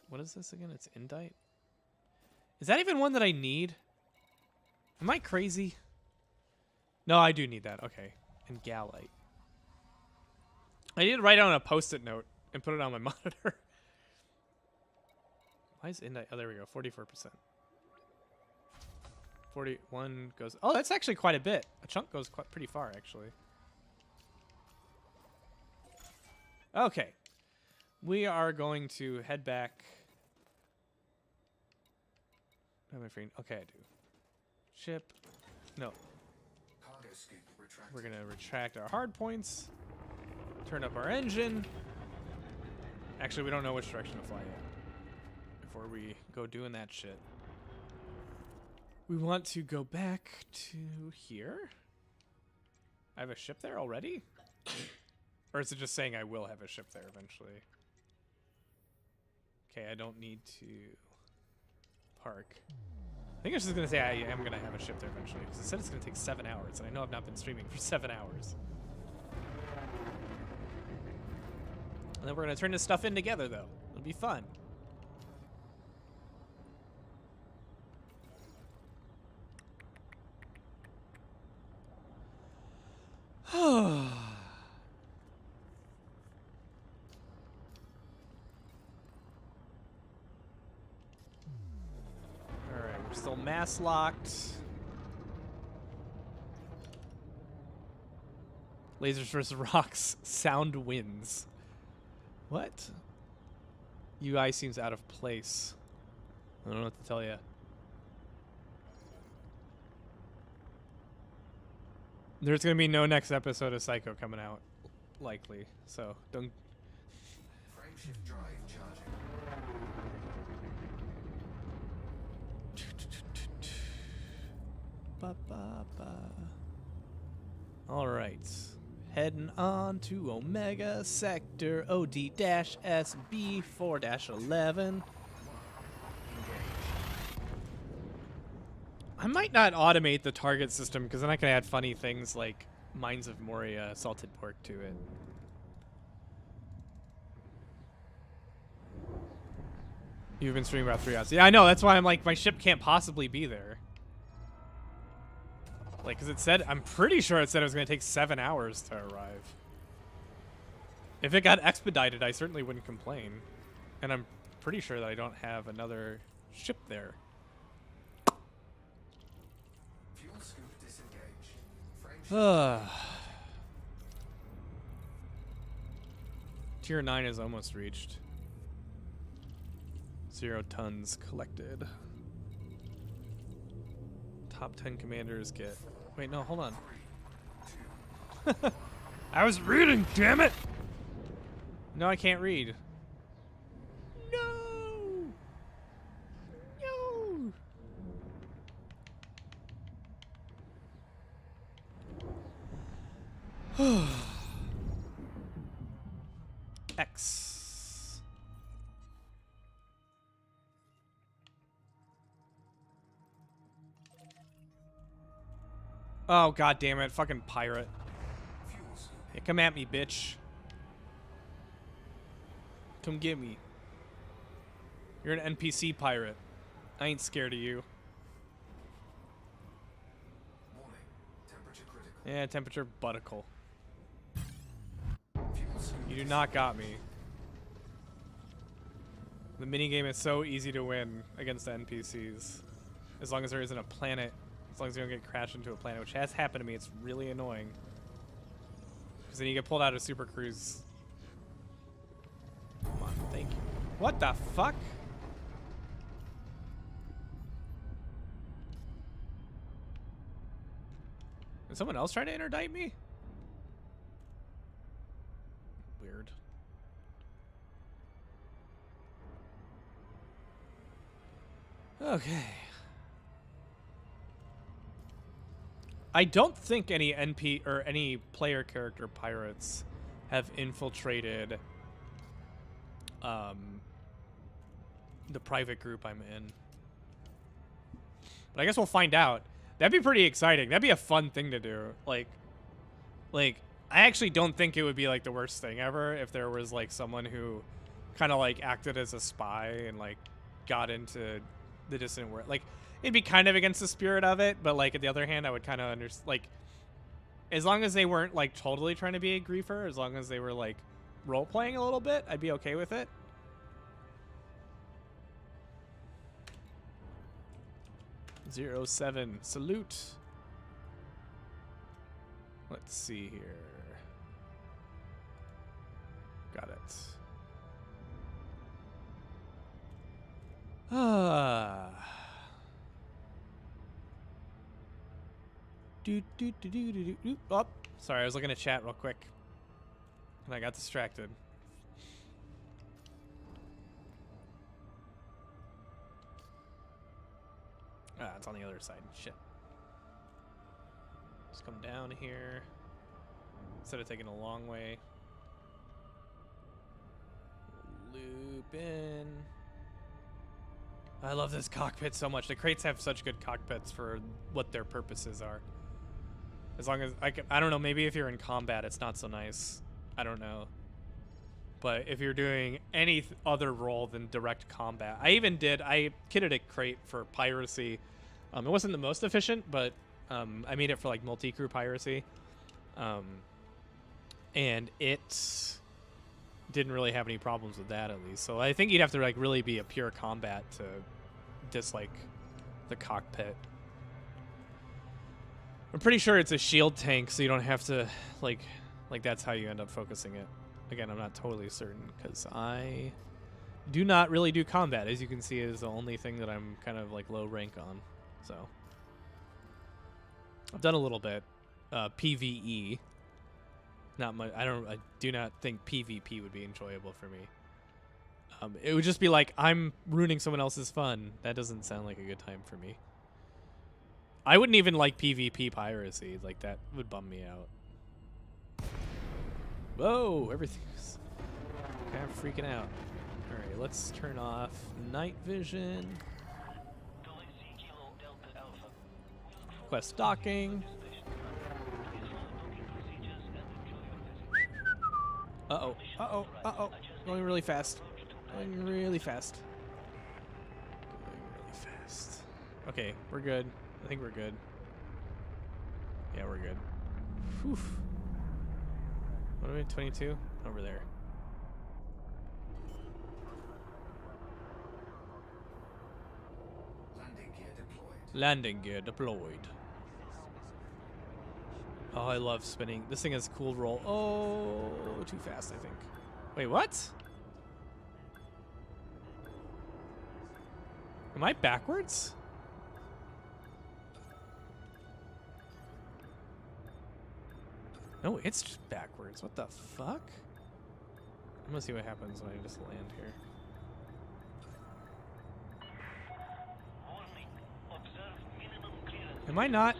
What is this again? It's indite? Is that even one that I need? Am I crazy? No, I do need that. Okay. And gallite. I need to write on a post-it note and put it on my monitor. Why is indite? Oh, there we go. 44%. 41 goes... Oh, that's actually quite a bit. A chunk goes pretty far, actually. Okay. We are going to head back. Am I free? Okay, I do. Ship. No. Cargo scoop retracted. We're going to retract our hard points. Turn up our engine. Actually, we don't know which direction to fly yet. Before we go doing that shit. We want to go back to here. I have a ship there already? Or is it just saying I will have a ship there eventually? Okay, I don't need to park. I think it's just going to say I am going to have a ship there eventually. Because it said it's going to take 7 hours. And I know I've not been streaming for 7 hours. And then we're going to turn this stuff in together, though. It'll be fun. Alright, we're still mass locked. Lasers versus rocks. Sound wins. What? UI seems out of place. I don't know what to tell you. There's going to be no next episode of Psycho coming out. Likely. So, don't... Frameshift drive charging. Alright. Heading on to Omega Sector OD-SB 4-11. I might not automate the target system because then I can add funny things like Mines of Moria, salted pork to it. You've been streaming about 3 hours. Yeah, I know. That's why I'm like, my ship can't possibly be there. Like, because it said, I'm pretty sure it said it was going to take 7 hours to arrive. If it got expedited, I certainly wouldn't complain. And I'm pretty sure that I don't have another ship there. Fuel scoop disengaged. Frame shift. Tier 9 is almost reached. 0 tons collected. Top 10 commanders get... Wait, no, hold on. I was reading, damn it! No, I can't read. No! No! X. Oh, god damn it. Fucking pirate. Fuel scoop. Yeah, come at me, bitch. Come get me. You're an NPC pirate. I ain't scared of you. Warning. Temperature critical. Yeah, temperature butticle. Fuel scoop. You do not got me. The minigame is so easy to win against the NPCs. As long as there isn't a planet. As long as you don't get crashed into a planet, which has happened to me. It's really annoying. Because then you get pulled out of Super Cruise. Come on, thank you. What the fuck? Is someone else trying to interdict me? Weird. Okay. I don't think any NP or any player character pirates have infiltrated the private group I'm in. But I guess we'll find out. That'd be pretty exciting. That'd be a fun thing to do. Like I actually don't think it would be like the worst thing ever if there was like someone who kind of like acted as a spy and like got into the distant world. Like it'd be kind of against the spirit of it, but like on the other hand, I would kind of understand. Like as long as they weren't like totally trying to be a griefer, as long as they were like role playing a little bit, I'd be okay with it. 07 salute. Let's see here. Got it. Oh, sorry, I was looking at chat real quick. And I got distracted. Ah, it's on the other side. Shit. Just come down here. Instead of taking a long way. Loop in. I love this cockpit so much. The crates have such good cockpits for what their purposes are. As long as I don't know, maybe if you're in combat, it's not so nice. I don't know. But if you're doing any other role than direct combat, I kitted a crate for piracy. It wasn't the most efficient, but I made it for like multi-crew piracy. And it didn't really have any problems with that, at least. So I think you'd have to like really be a pure combat to dislike the cockpit. I'm pretty sure it's a shield tank, so you don't have to like that's how you end up focusing it. Again, I'm not totally certain because I do not really do combat. As you can see, is the only thing that I'm kind of like low rank on. So I've done a little bit PvE. Not much. I do not think PvP would be enjoyable for me. It would just be like I'm ruining someone else's fun. That doesn't sound like a good time for me. I wouldn't even like PvP piracy. Like that would bum me out. Whoa, everything's kind of freaking out. All right, let's turn off night vision. Request docking. Uh-oh. Uh-oh. Uh-oh. Going really fast. Going really fast. Going really fast. Okay, we're good. I think we're good. Yeah, we're good. Whew. What are we at? 22? Over there. Landing gear deployed. Landing gear deployed. Oh, I love spinning. This thing has a cool roll. Oh, too fast, I think. Wait, what? Am I backwards? No, it's just backwards. What the fuck? I'm gonna see what happens when I just land here. Warning. Observe minimum clearance. Am I not?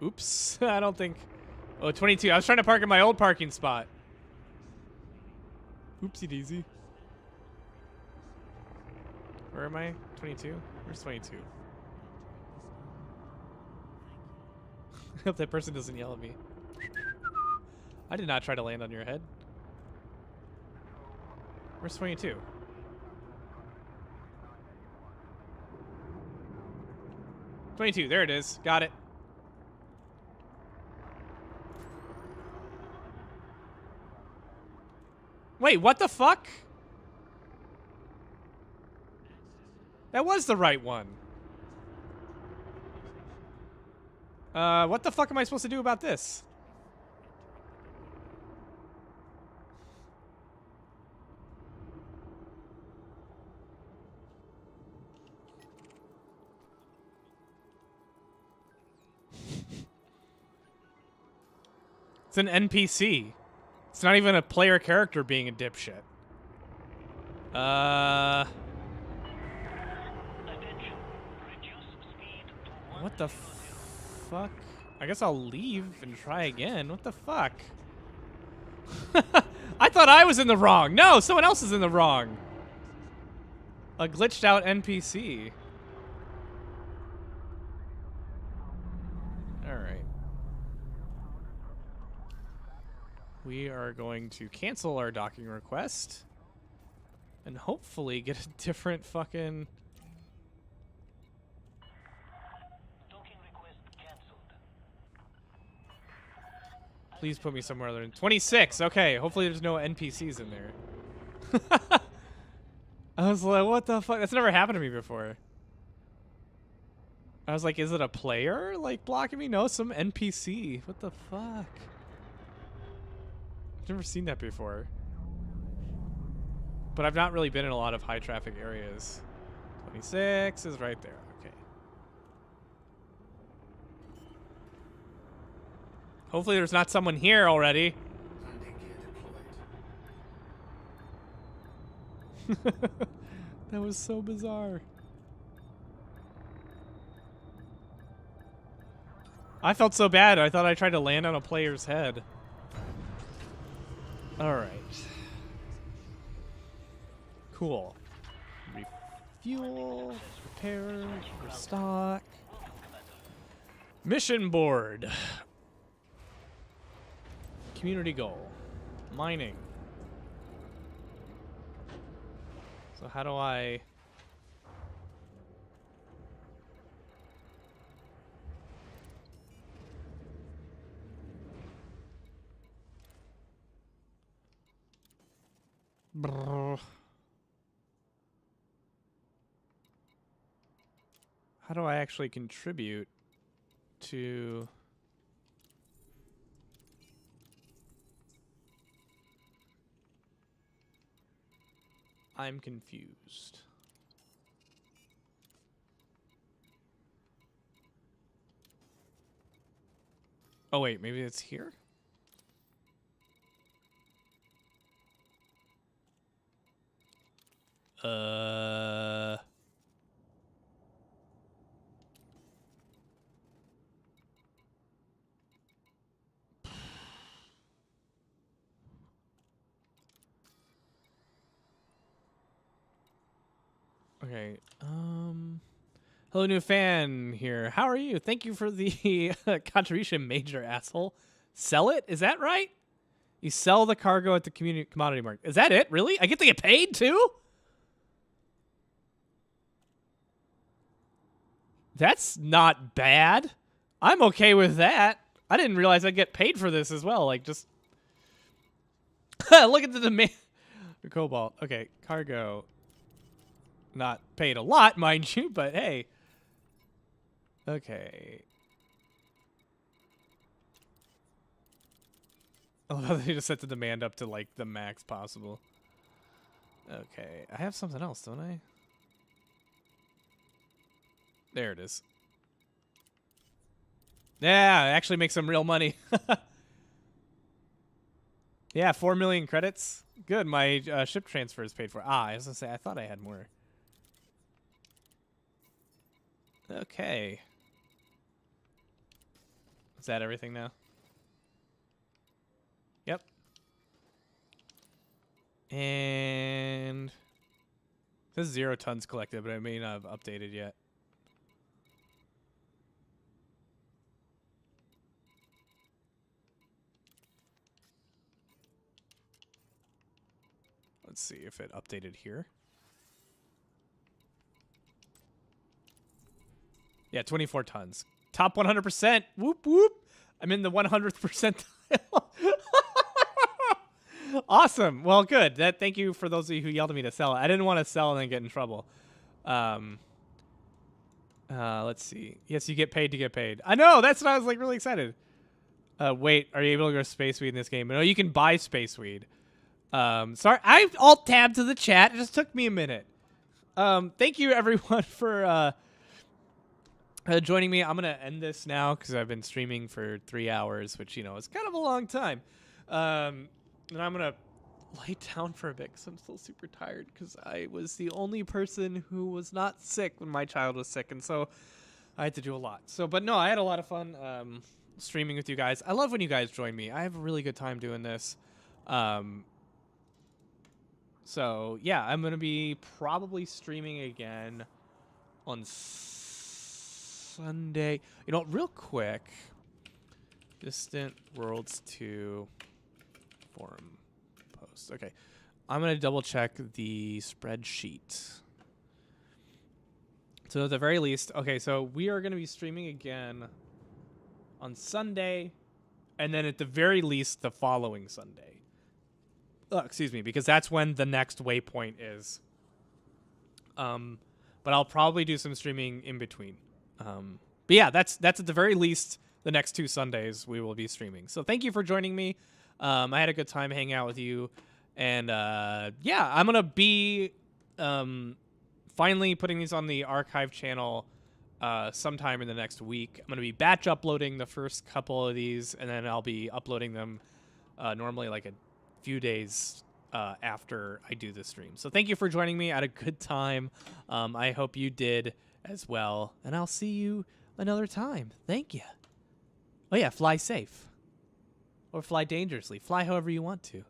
Oops. I don't think. Oh, 22. I was trying to park in my old parking spot. Oopsie daisy. Where am I? 22? Where's 22? I hope that person doesn't yell at me. I did not try to land on your head. Where's 22? There it is. Got it. Wait, what the fuck? That was the right one. What the fuck am I supposed to do about this? It's an NPC. It's not even a player character being a dipshit. Attention. Reduce speed to 1. What the fuck? I guess I'll leave and try again. What the fuck? I thought I was in the wrong. No, someone else is in the wrong. A glitched out NPC. Alright. We are going to cancel our docking request. And hopefully get a different fucking... Docking request cancelled. Please put me somewhere other than 26. Okay, hopefully there's no NPCs in there. I was like, what the fuck? That's never happened to me before. I was like, is it a player like blocking me? No, some NPC. What the fuck? I've never seen that before. But I've not really been in a lot of high traffic areas. 26 is right there. Okay. Hopefully there's not someone here already. Landing gear deployed. That was so bizarre. I felt so bad. I thought I tried to land on a player's head. All right. Cool. Refuel, repair, restock. Mission board. Community goal. Mining. So how do I... Brrr. How do I actually contribute to... I'm confused. Oh wait, maybe it's here? Okay. Hello, new fan here. How are you? Thank you for the contribution, major asshole. Sell it? Is that right? You sell the cargo at the commodity market. Is that it? Really? I get to get paid too? That's not bad. I'm okay with that. I didn't realize I'd get paid for this as well. Like, just... Look at the demand. The cobalt. Okay, cargo. Not paid a lot, mind you, but hey. Okay. Oh, they just set the demand up to, like, the max possible. Okay. I have something else, don't I? There it is. Yeah, actually make some real money. Yeah, 4 million credits. Good, my ship transfer is paid for. Ah, I was going to say, I thought I had more. Okay. Is that everything now? Yep. And... This is 0 tons collected, but I may not have updated yet. Let's see if it updated here. Yeah, 24 tons. Top 100%. Whoop, whoop. I'm in the 100th percentile. Awesome. Well, good. Thank you for those of you who yelled at me to sell it. I didn't want to sell and then get in trouble. Let's see. Yes, you get paid to get paid. I know. That's what I was like really excited. Wait, are you able to go space weed in this game? No, you can buy space weed. Sorry, I alt tabbed to the chat. It just took me a minute. Thank you everyone for joining me. I'm gonna end this now because I've been streaming for 3 hours, which, you know, is kind of a long time. And I'm gonna lay down for a bit because I'm still super tired because I was the only person who was not sick when my child was sick, and so I had to do a lot. So, but no, I had a lot of fun streaming with you guys. I love when you guys join me. I have a really good time doing this. So yeah, I'm gonna be probably streaming again on Sunday. You know, real quick, Distant Worlds 2 forum post. Okay, I'm gonna double check the spreadsheet. So at the very least, okay, so we are gonna be streaming again on Sunday, and then at the very least the following Sunday. Excuse me, because that's when the next waypoint is. But I'll probably do some streaming in between. But yeah, that's at the very least the next 2 Sundays we will be streaming. So thank you for joining me. I had a good time hanging out with you, and yeah, I'm gonna be finally putting these on the archive channel sometime in the next week. I'm gonna be batch uploading the first couple of these, and then I'll be uploading them normally like a few days after I do the stream. So thank you for joining me. I had a good time. I hope you did as well, and I'll see you another time. Thank you. Oh yeah, fly safe or fly dangerously. Fly however you want to.